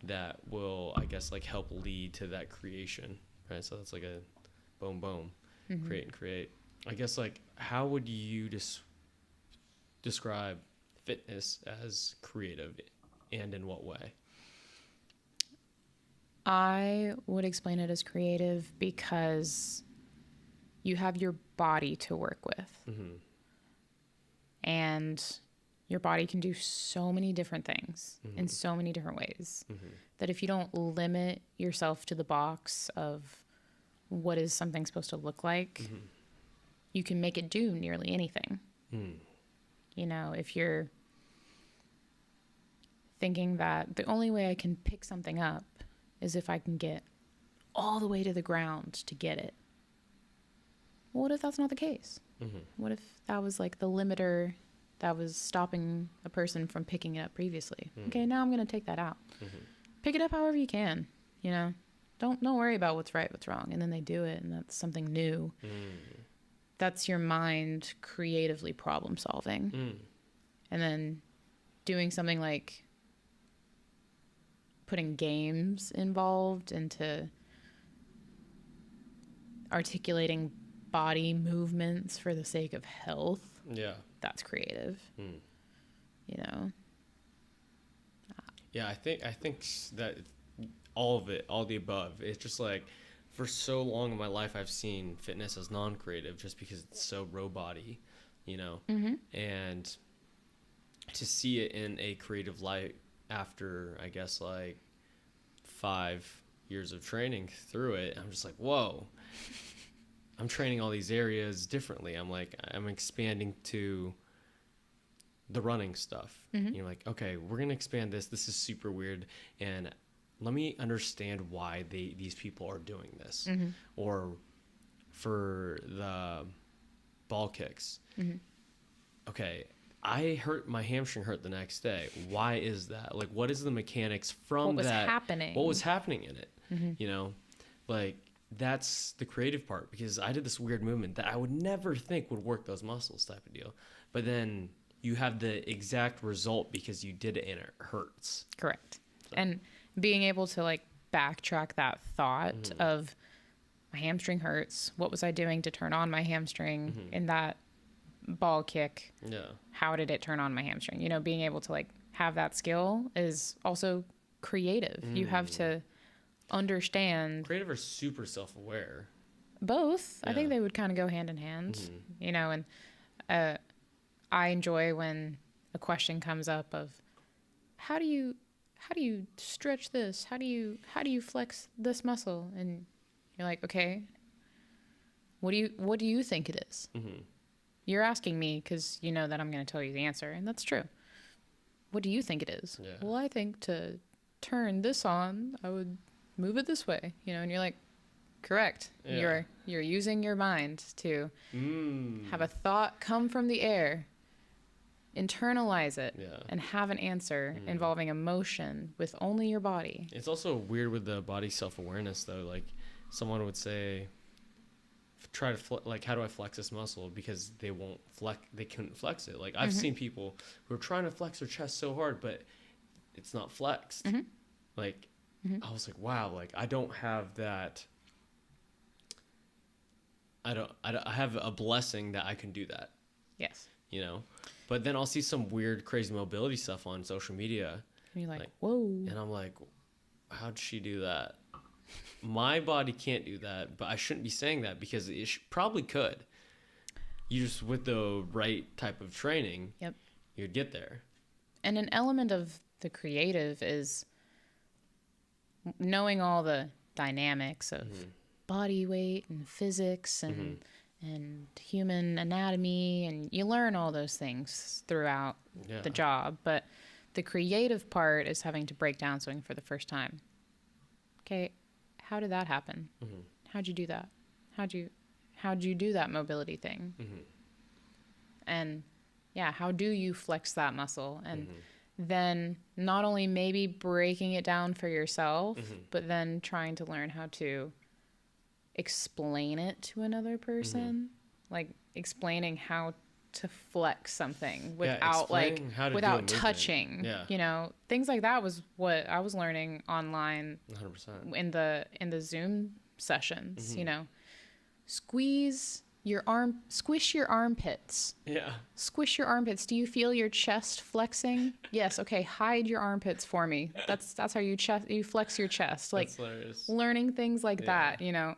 that will, I guess, like help lead to that creation, right? So that's like a boom, boom, create and create. I guess, like, how would you describe fitness as creative, and in what way? I would explain it as creative because you have your body to work with. And your body can do so many different things in so many different ways that if you don't limit yourself to the box of what is something supposed to look like, you can make it do nearly anything. You know, if you're thinking that the only way I can pick something up is if I can get all the way to the ground to get it. Well, what if that's not the case? What if that was like the limiter that was stopping a person from picking it up previously? Okay, now I'm going to take that out. Pick it up however you can, you know. Don't worry about what's right, what's wrong. And then they do it, and that's something new. That's your mind creatively problem solving. And then doing something like putting games involved into articulating body movements for the sake of health. Yeah. That's creative. You know? Yeah, I think that all of it, all the above, it's just like, for so long in my life, I've seen fitness as non-creative just because it's so robot-y, you know? And to see it in a creative light after, I guess, like 5 years of training through it, I'm just like, whoa, I'm training all these areas differently. I'm expanding to the running stuff. You're like, okay, we're going to expand this. This is super weird. And let me understand why these people are doing this. Or for the ball kicks. Okay, my hamstring hurt the next day. Why is that? Like, what is the mechanics from that? What was happening in it? You know, like, that's the creative part, because I did this weird movement that I would never think would work those muscles type of deal. But then you have the exact result because you did it and it hurts. Correct. So. And being able to like backtrack that thought of my hamstring hurts. What was I doing to turn on my hamstring in that ball kick? Yeah. How did it turn on my hamstring? You know, being able to like have that skill is also creative. You have to understand. Creative or super self-aware. Both. Yeah. I think they would kind of go hand in hand, you know, and I enjoy when a question comes up of how do you stretch this? How do you flex this muscle? And you're like, okay, what do you think it is? You're asking me because you know that I'm going to tell you the answer, and that's true. What do you think it is? Yeah. Well, I think to turn this on, I would move it this way, you know, and you're like, correct. Yeah. You're using your mind to have a thought come from the air, internalize it, and have an answer involving emotion with only your body. It's also weird with the body self-awareness, though. Like, someone would say, try to how do I flex this muscle? Because they couldn't flex it. Like, I've seen people who are trying to flex their chest so hard, but it's not flexed. Like, I was like, wow, like, I don't have that. I have a blessing that I can do that. Yes. You know, but then I'll see some weird, crazy mobility stuff on social media. And you're like, whoa. And I'm like, how'd she do that? My body can't do that, but I shouldn't be saying that because it probably could. You just, with the right type of training, you'd get there. And an element of the creative is knowing all the dynamics of body weight and physics and human anatomy, and you learn all those things throughout the job. But the creative part is having to break down something for the first time. Okay, how did that happen? Mm-hmm. How'd you do that? How'd you do that mobility thing? Mm-hmm. And yeah, how do you flex that muscle? And Mm-hmm. then not only maybe breaking it down for yourself, Mm-hmm. but then trying to learn how to explain it to another person, like explaining how to flex something without without touching. Yeah. You know, things like that was what I was learning online 100%. in the Zoom sessions. Mm-hmm. You know, squish your armpits. Yeah. Squish your armpits. Do you feel your chest flexing? Yes. Okay. Hide your armpits for me. That's how you flex your chest. Like That's hilarious. learning things like that, you know,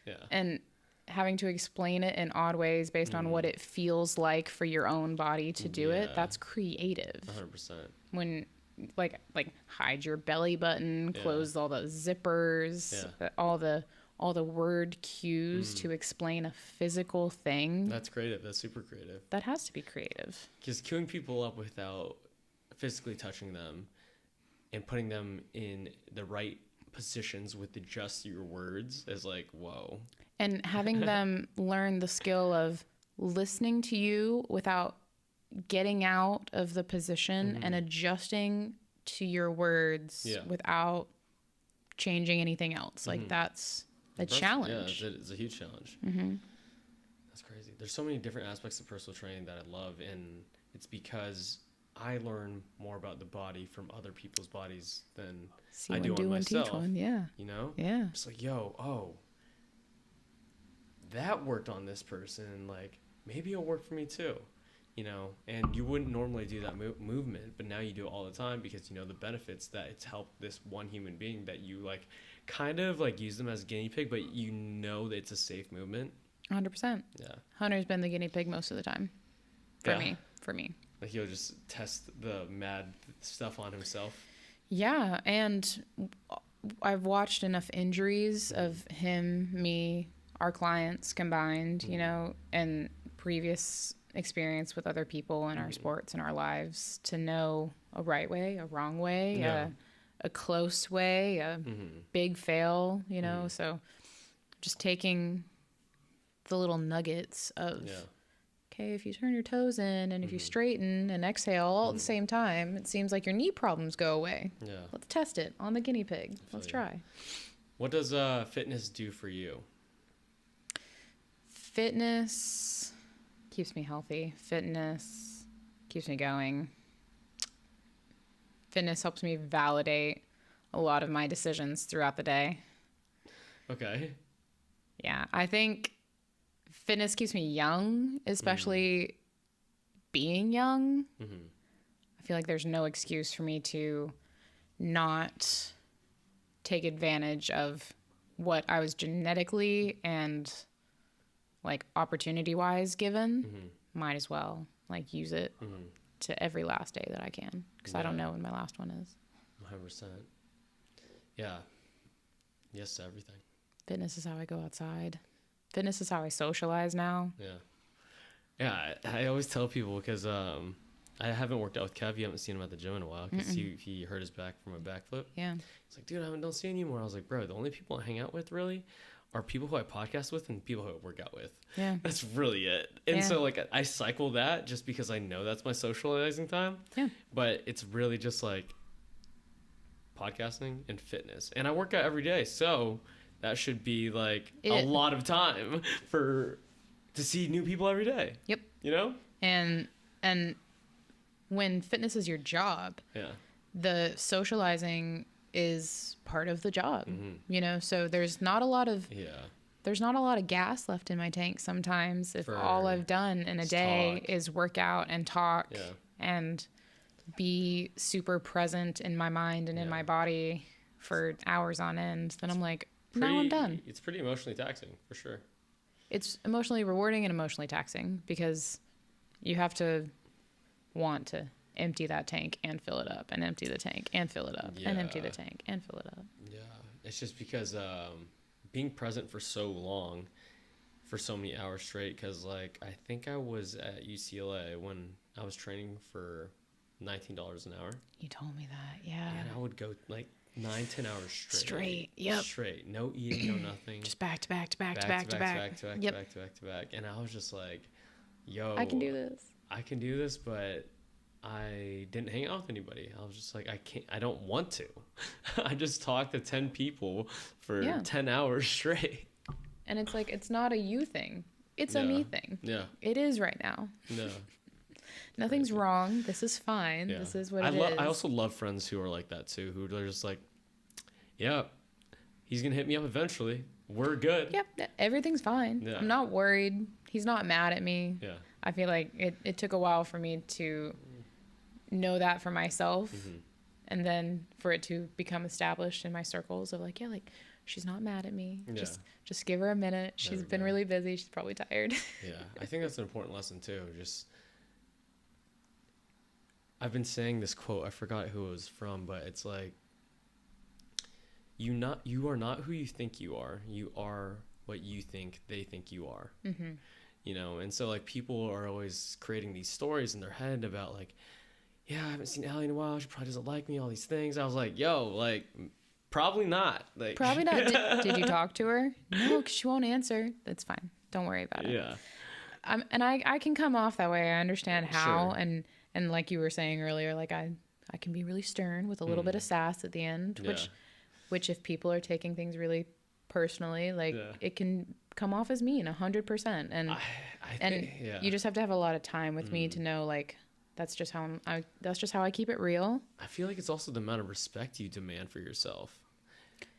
Yeah. and having to explain it in odd ways based on what it feels like for your own body to do it. That's creative. 100%. When like hide your belly button, close all the zippers, all the word cues to explain a physical thing. That's creative. That's super creative. That has to be creative. Because queuing people up without physically touching them and putting them in the right positions with just your words is like, whoa. And having them learn the skill of listening to you without getting out of the position and adjusting to your words without changing anything else. Like that's a challenge. Yeah, it's a huge challenge. That's crazy. There's so many different aspects of personal training that I love, and it's because I learn more about the body from other people's bodies than I do on myself. Yeah. You know? Yeah. It's like, that worked on this person. Like, maybe it'll work for me too. You know? And you wouldn't normally do that movement, but now you do it all the time because you know the benefits that it's helped this one human being that you like kind of like use them as a guinea pig, but you know that it's a safe movement. 100%. Yeah. Hunter's been the guinea pig most of the time. For me. Like he'll just test the mad stuff on himself. Yeah, and I've watched enough injuries of him, me, our clients combined, you know, and previous experience with other people in our sports and our lives to know a right way, a wrong way, a close way, a big fail, you know. So just taking the little nuggets of okay, if you turn your toes in and if you straighten and exhale all at the same time, it seems like your knee problems go away. Yeah. Let's test it on the guinea pig. Let's try. What does fitness do for you? Fitness keeps me healthy. Fitness keeps me going. Fitness helps me validate a lot of my decisions throughout the day. Okay. Yeah, I think fitness keeps me young, especially being young. I feel like there's no excuse for me to not take advantage of what I was genetically and like opportunity wise given. Might as well like use it to every last day that I can because I don't know when my last one is. 100%. Yeah. Yes to everything. Fitness is how I go outside. Fitness is how I socialize now. Yeah, I always tell people because I haven't worked out with Kev. You haven't seen him at the gym in a while because he hurt his back from a backflip. Yeah. He's like, dude, I don't see you anymore. I was like, bro, the only people I hang out with really are people who I podcast with and people who I work out with. Yeah. That's really it. And so like I cycle that just because I know that's my socializing time. Yeah. But it's really just like podcasting and fitness. And I work out every day. So that should be like a lot of time to see new people every day. Yep. You know? And when fitness is your job, the socializing is part of the job. You know, so there's not a lot of gas left in my tank sometimes if all I've done in a day is work out and talk and be super present in my mind and in my body for hours on end. Then I'm like, now I'm done. It's pretty emotionally taxing, for sure. It's emotionally rewarding and emotionally taxing because you have to want to empty that tank and fill it up and empty the tank and fill it up and empty the tank and fill it up. Yeah. It's just because being present for so long, for so many hours straight, because like I think I was at UCLA when I was training for $19 an hour. You told me that, yeah. And I would go like 9-10 hours straight. Yep. Straight. No eating, no nothing. Just back to back to back to back to back. Yep. Back to back to back. And I was just like, yo, I can do this. I can do this, but I didn't hang out with anybody. I was just like, I don't want to. I just talked to 10 people for 10 hours straight. And it's like, it's not a you thing. It's a me thing. Yeah. It is right now. No. Nothing's wrong. This is fine. Yeah. This is what it is. I also love friends who are like that too, who are just like, yeah, he's going to hit me up eventually. We're good. Yep. Everything's fine. Yeah. I'm not worried. He's not mad at me. Yeah. I feel like it took a while for me to know that for myself, and then for it to become established in my circles of like, yeah, like she's not mad at me. Yeah. Just give her a minute. She's been really busy. She's probably tired. Yeah. I think that's an important lesson too. Just, I've been saying this quote, I forgot who it was from, but it's like, you are not who you think you are. You are what you think they think you are. You know, and so like people are always creating these stories in their head about like, yeah, I haven't seen Allie in a while. She probably doesn't like me, all these things. I was like, yo, like, probably not. Like, probably not. Did you talk to her? No, because she won't answer. That's fine. Don't worry about it. Yeah. And I can come off that way. I understand how. Sure. And like you were saying earlier, like I can be really stern with a little bit of sass at the end, which if people are taking things really personally, like it can come off as mean 100%. And I think, you just have to have a lot of time with me to know, like, that's just how I keep it real. I feel like it's also the amount of respect you demand for yourself.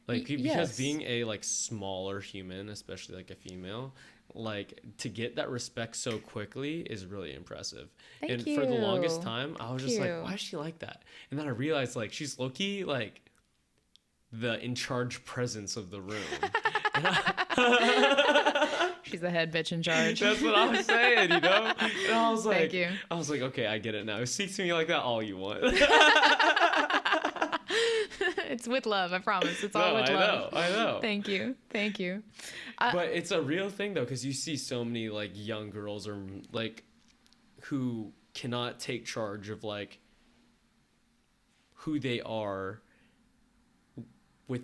Like, because being a like smaller human, especially like a female, like to get that respect so quickly is really impressive. Thank you. For the longest time, I was just like, why is she like that? And then I realized like she's low-key like the in charge presence of the room. She's the head bitch in charge. That's what I'm saying, you know? And I was like, thank you. I was like, okay, I get it now. Speak to me like that all you want. It's with love, I promise. It's all with love. I know. Thank you. But it's a real thing though, because you see so many like young girls or like who cannot take charge of like who they are with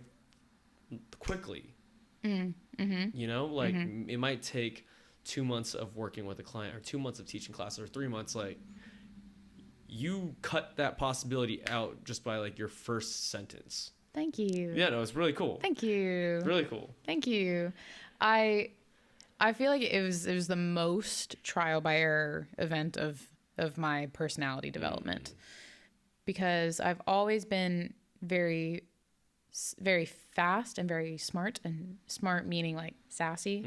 quickly. You know, like it might take 2 months of working with a client or 2 months of teaching class or 3 months. Like you cut that possibility out just by like your first sentence. Thank you. Yeah, no, it's really cool. Thank you. Really cool. Thank you. I feel like it was the most trial by error event of my personality development, because I've always been very fast and very smart, and smart meaning like sassy,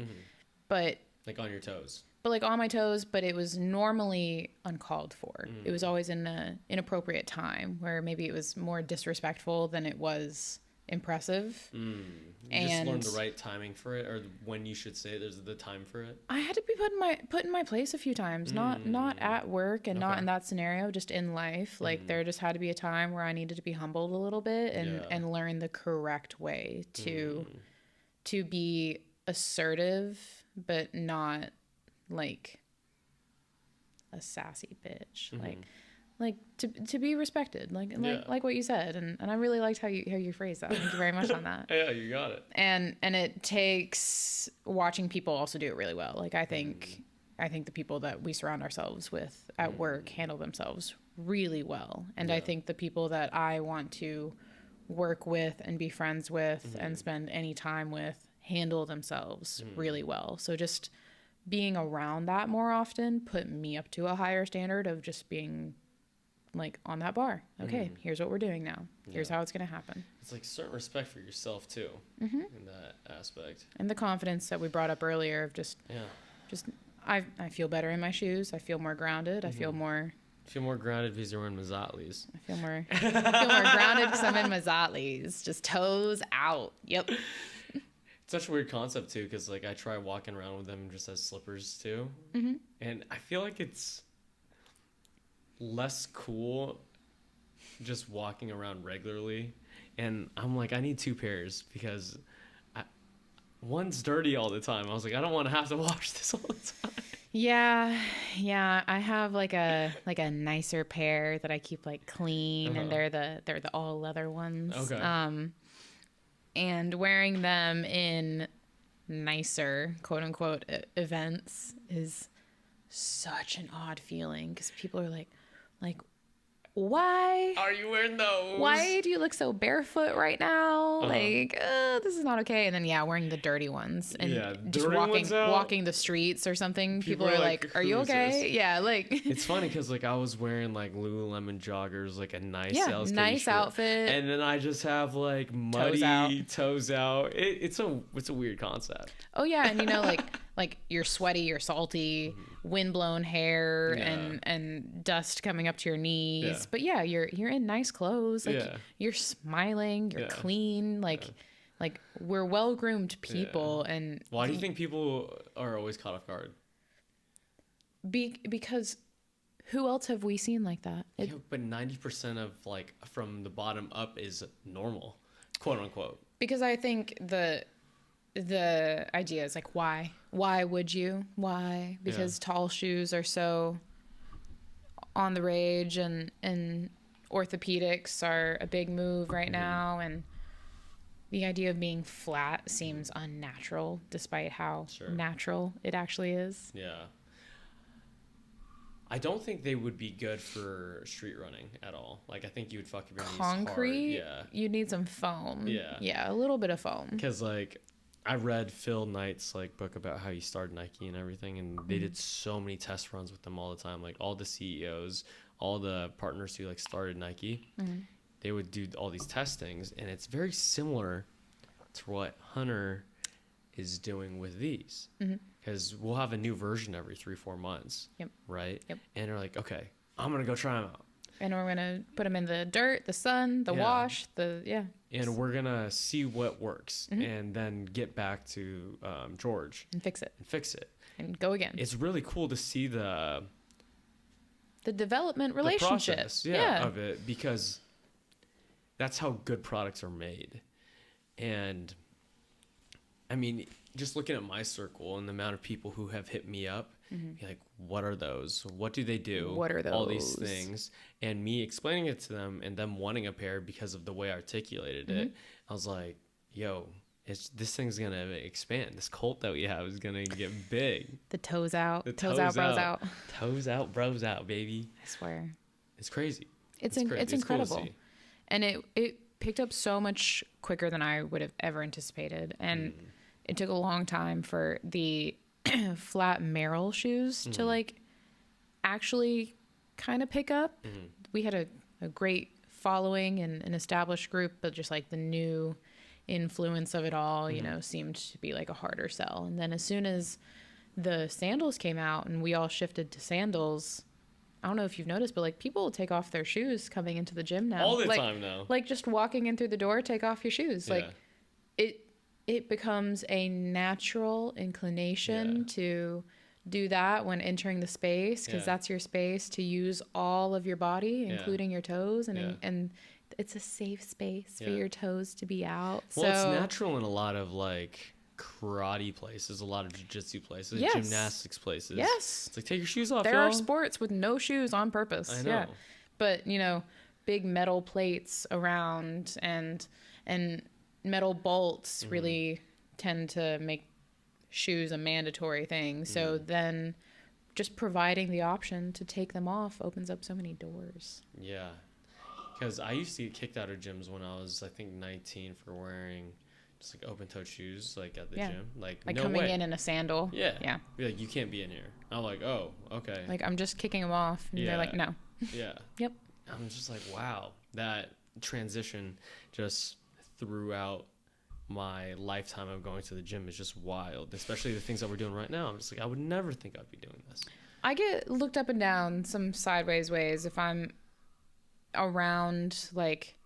but like on your toes. But like on my toes, but it was normally uncalled for. It was always in an inappropriate time where maybe it was more disrespectful than it was impressive. You just learned the right timing for it, or when you should say there's the time for it. I had to be put in my place a few times, not at work and not in that scenario, just in life. Like there just had to be a time where I needed to be humbled a little bit and learn the correct way to be assertive, but not like a sassy bitch. Like to be respected, like what you said, and I really liked how you phrased that. Thank you very much on that. Yeah, you got it. And it takes watching people also do it really well. Like I think the people that we surround ourselves with at work handle themselves really well, and I think the people that I want to work with and be friends with and spend any time with handle themselves really well. So just being around that more often put me up to a higher standard of just being like on that bar. Okay, here's what we're doing now. Here's how it's going to happen. It's like certain respect for yourself too in that aspect. And the confidence that we brought up earlier of just I feel better in my shoes. I feel more grounded. I feel more grounded because you're in Mazzatlis. I feel more grounded because I'm in Mazzatlis. Just toes out. Yep. It's such a weird concept too, because like I try walking around with them just as slippers too, and I feel like it's less cool just walking around regularly, and I'm like, I need 2 pairs because one's dirty all the time. I was like, I don't want to have to wash this all the time. Yeah. I have like a nicer pair that I keep like clean, and they're the all leather ones. Okay. And wearing them in nicer quote unquote events is such an odd feeling, because people are like, why Are you wearing those? why do you look so barefoot right now? Like, this is not okay. And then wearing the dirty ones and just dirty ones out? walking the streets or something. People are like, are you okay? Yeah, like It's funny because like I was wearing like Lululemon joggers, like a nice nice outfit, and then I just have like muddy toes out. It's a weird concept. Oh yeah, and like you're sweaty, you're salty, windblown hair, and dust coming up to your knees. Yeah. But yeah, you're in nice clothes. Like you're smiling, you're clean. Like we're well groomed people. And why do you think people are always caught off guard? Because who else have we seen like that? But 90% of like from the bottom up is normal, quote unquote. Because I think the idea is like, why would you? Why? Because tall shoes are so on the rage, and orthopedics are a big move right now, and the idea of being flat seems unnatural despite how natural it actually is. Yeah. I don't think they would be good for street running at all. Like, I think you would fuck your knees concrete hard. Yeah. You'd need some foam. Yeah, a little bit of foam. Because like I read Phil Knight's like book about how he started Nike and everything, and they did so many test runs with them all the time. Like all the CEOs, all the partners who like started Nike, they would do all these testings, and it's very similar to what Hunter is doing with these. Because we'll have a new version every 3-4 months. Yep. Right. Yep. And they're like, okay, I'm gonna go try them out. And we're gonna put them in the dirt, the sun, the wash, And we're gonna see what works, and then get back to George and fix it and go again. It's really cool to see the development relationship, the process, of it, because that's how good products are made. And I mean, just looking at my circle and the amount of people who have hit me up, be like, what are those? What do they do? What are those? All these things. And me explaining it to them and them wanting a pair because of the way I articulated it, I was like, yo, this thing's going to expand. This cult that we have is going to get big. The toes out. Toes out, bros out. Toes out, bros out, baby. I swear. It's crazy. It's incredible. Cool, and it picked up so much quicker than I would have ever anticipated. And it took a long time for the flat Merrill shoes to like actually kind of pick up. We had a great following and an established group, but just like the new influence of it all, you know, seemed to be like a harder sell. And then as soon as the sandals came out and we all shifted to sandals, I don't know if you've noticed, but like people will take off their shoes coming into the gym now. All the time now. Like just walking in through the door, take off your shoes. Like it becomes a natural inclination to do that when entering the space, because that's your space to use all of your body, including your toes, and it's a safe space for your toes to be out. Well, it's natural in a lot of like karate places, a lot of jiu-jitsu places, gymnastics places. Yes. It's like, take your shoes off, There are sports with no shoes on purpose. I know. Yeah. But, you know, big metal plates around and metal bolts really tend to make shoes a mandatory thing. So then just providing the option to take them off opens up so many doors. Yeah. Because I used to get kicked out of gyms when I was, I think, 19 for wearing just like open-toed shoes, like at the gym. Like no coming way. in a sandal. Yeah. Be like, you can't be in here. I'm like, oh, okay. Like, I'm just kicking them off. And they're like, no. Yeah. Yep. I'm just like, wow. That transition just throughout my lifetime of going to the gym is just wild, especially the things that we're doing right now. I'm just like, I would never think I'd be doing this. I get looked up and down some sideways ways if I'm around like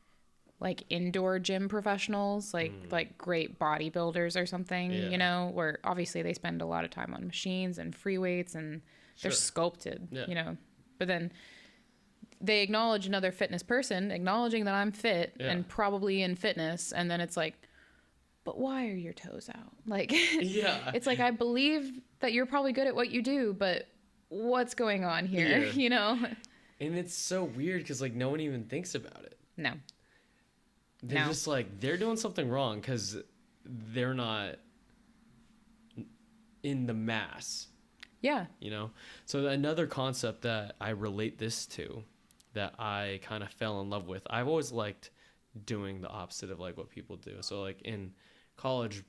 indoor gym professionals, like great bodybuilders or something, you know, where obviously they spend a lot of time on machines and free weights and they're sculpted, you know, but then they acknowledge another fitness person acknowledging that I'm fit and probably in fitness, and then it's like, but why are your toes out? Like, Yeah. it's like, I believe that you're probably good at what you do, but what's going on here? Yeah. You know? And it's so weird because like no one even thinks about it. No. They're just like, they're doing something wrong because they're not in the mass. Yeah. You know? So another concept that I relate this to, that I kind of fell in love with, I've always liked doing the opposite of like what people do. So like in college,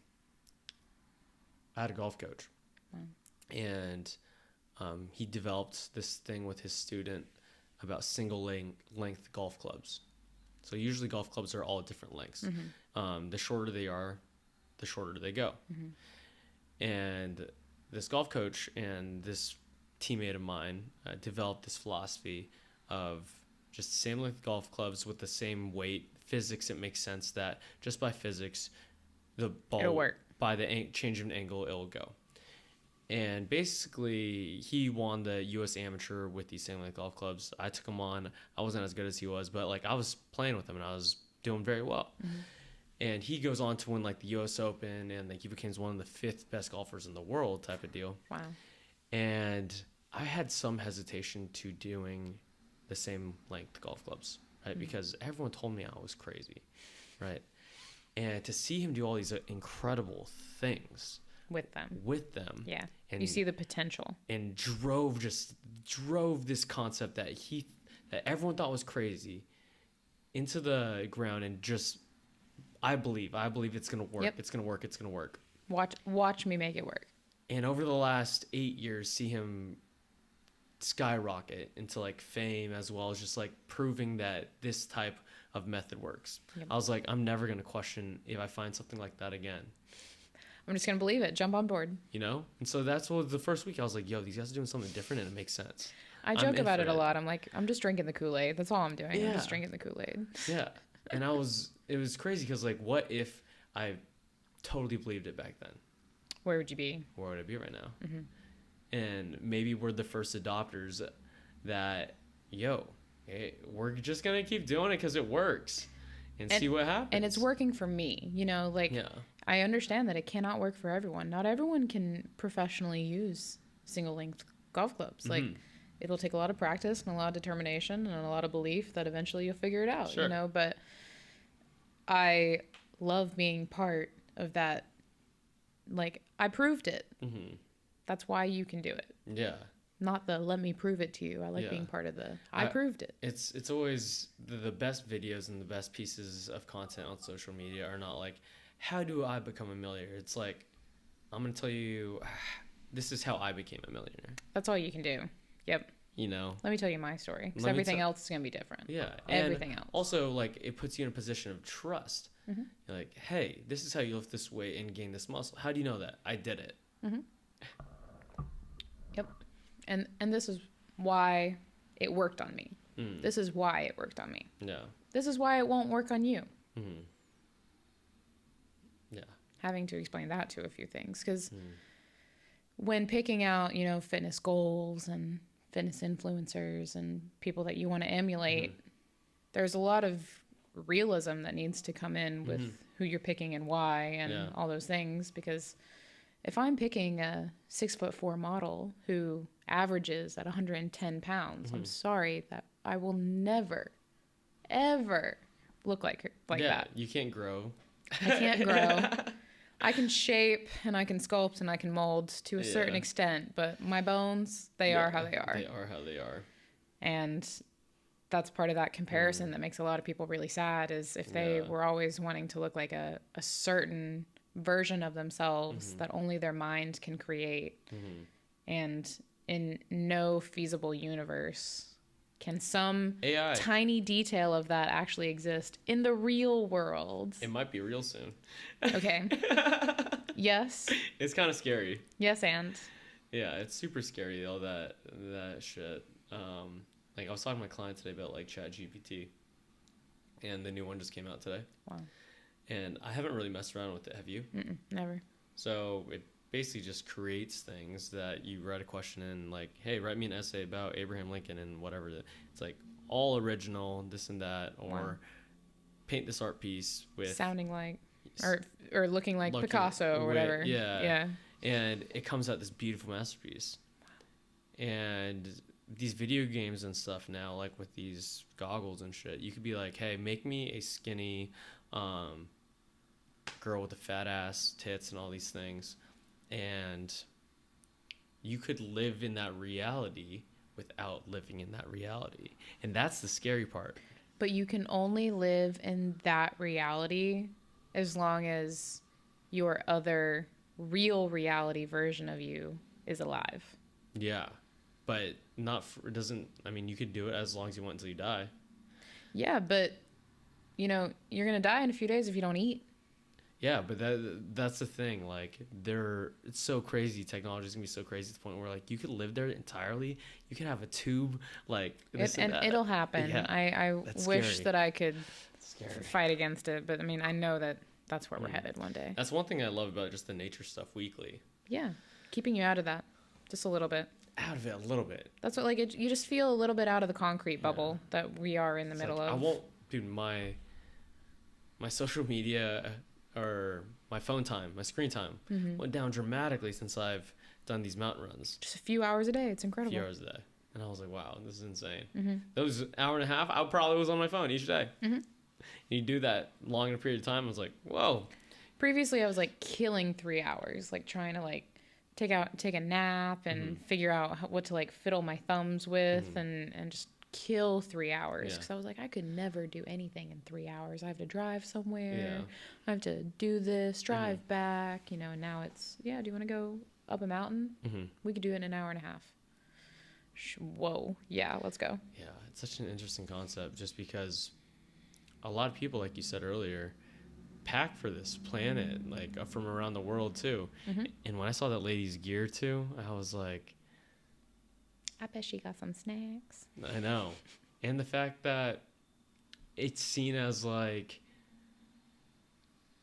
I had a golf coach. Wow. And he developed this thing with his student about single length golf clubs. So usually golf clubs are all different lengths. The shorter they are, the shorter they go. And this golf coach and this teammate of mine developed this philosophy of just same length golf clubs with the same weight. Physics, it makes sense that just by physics, the ball, it'll work. by the change of angle, it'll go. And basically, he won the U.S. Amateur with these same length golf clubs. I took him on. I wasn't as good as he was, but like I was playing with him and I was doing very well. And he goes on to win like the U.S. Open, and like he became one of the 5th best golfers in the world, type of deal. Wow. And I had some hesitation to doing the same length golf clubs, right? Because everyone told me I was crazy, right? And to see him do all these incredible things With them. Yeah. And you see the potential. And drove this concept that everyone thought was crazy into the ground, and just I believe it's gonna work. Yep. It's gonna work. Watch me make it work. And over the last 8 years, see him skyrocket into like fame, as well as just like proving that this type of method works. Yep. I was like, I'm never gonna question if I find something like that again. I'm just going to believe it. Jump on board. You know? And so that's what the first week I was like, yo, these guys are doing something different and it makes sense. I joke about it a lot. I'm like, I'm just drinking the Kool-Aid. That's all I'm doing. I'm just drinking the Kool-Aid. Yeah. And it was crazy because like, what if I totally believed it back then? Where would you be? Where would I be right now? And maybe we're the first adopters that, we're just going to keep doing it because it works and see what happens. And it's working for me, you know, like I understand that it cannot work for everyone. Not everyone can professionally use single length golf clubs. Like it'll take a lot of practice and a lot of determination and a lot of belief that eventually you'll figure it out, you know, but I love being part of that. Like I proved it. That's why you can do it. Yeah. Not the let me prove it to you. I like being part of I proved it. It's always the best videos and the best pieces of content on social media are not like, how do I become a millionaire? It's like, I'm going to tell you, this is how I became a millionaire. That's all you can do. Yep. You know? Let me tell you my story. Because everything else is going to be different. Yeah. Everything else. Also, like, it puts you in a position of trust. You're like, hey, this is how you lift this weight and gain this muscle. How do you know that? I did it. Yep. And this is why it worked on me. This is why it worked on me. Yeah. This is why it won't work on you. Yeah. Having to explain that to a few things. Because when picking out, you know, fitness goals and fitness influencers and people that you want to emulate, there's a lot of realism that needs to come in with who you're picking and why and all those things. Because if I'm picking a 6'4" model who averages at 110 pounds, I'm sorry that I will never, ever look like her, like that. You can't grow. I can't grow. I can shape and I can sculpt and I can mold to a certain extent, but my bones, they are how they are. They are how they are. And that's part of that comparison that makes a lot of people really sad, is if they were always wanting to look like a certain version of themselves that only their mind can create. And in no feasible universe can some AI. tiny detail of that actually exist in the real world. It might be real soon. Okay. Yes. It's kind of scary. Yes, and? Yeah, it's super scary, all that shit. Like, I was talking to my client today about, like, ChatGPT, and the new one just came out today. Wow. And I haven't really messed around with it. Have you? Never. So it basically just creates things that you write a question in, like, hey, write me an essay about Abraham Lincoln and whatever. It's like all original, this and that, or paint this art piece with sounding like or looking like Picasso or whatever. Yeah. And it comes out this beautiful masterpiece. And these video games and stuff now, like with these goggles and shit, you could be like, hey, make me a skinny girl with a fat ass, tits, and all these things. And you could live in that reality without living in that reality. And that's the scary part. But you can only live in that reality as long as your other real reality version of you is alive. Yeah. But it doesn't, I mean, you could do it as long as you want until you die. Yeah, but, you know, you're going to die in a few days if you don't eat. Yeah, but that's the thing. Like, it's so crazy. Technology's going to be so crazy to the point where, like, you could live there entirely. You could have a tube, like, this and that. It'll happen. Yeah, I wish scary. that I could fight against it. But, I mean, I know that that's where we're headed one day. That's one thing I love about just the nature stuff weekly. Yeah, keeping you out of that just a little bit. Out of it a little bit. That's what, like, you just feel a little bit out of the concrete bubble that we are in the middle of. I won't, dude, my social media or my phone time, my screen time went down dramatically since I've done these mountain runs. Just a few hours a day. It's incredible. A few hours a day. And I was like, wow, this is insane. Those hour and a half, I probably was on my phone each day. You do that long in a period of time, I was like, whoa. Previously, I was like killing 3 hours, like trying to like take a nap and figure out what to like fiddle my thumbs with and just kill 3 hours because I was like, I could never do anything in 3 hours. I have to drive somewhere. I have to do this, drive back, you know. And now it's, do you want to go up a mountain? We could do it in an hour and a half. Whoa, yeah, let's go. Yeah, it's such an interesting concept just because a lot of people, like you said earlier, pack for this planet, like from around the world too. And when I saw that lady's gear too, I was like, I bet she got some snacks. I know. And the fact that it's seen as like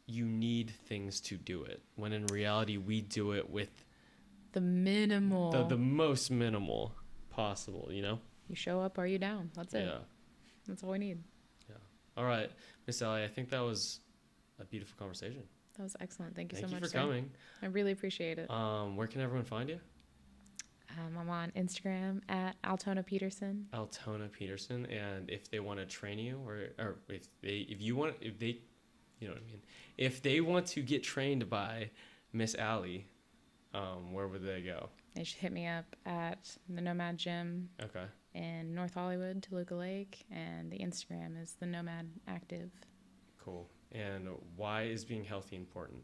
you need things to do it, when in reality we do it with the minimal, the most minimal possible, you know? You show up or you down. That's it. Yeah. That's all we need. Yeah. All right, Miss Allie, I think that was a beautiful conversation. That was excellent. Thank you so much. Thank you for coming. I really appreciate it. Where can everyone find you? I'm on Instagram at Altona Peterson. Altona Peterson, and if they want to train you, or if they you know what I mean, if they want to get trained by Miss Allie, where would they go? They should hit me up at the Nomad Gym. Okay. In North Hollywood, Toluca Lake, and the Instagram is the Nomad Active. Cool. And why is being healthy important?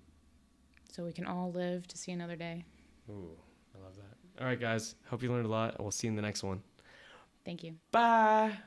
So we can all live to see another day. Ooh, I love that. All right, guys. Hope you learned a lot. We'll see you in the next one. Thank you. Bye.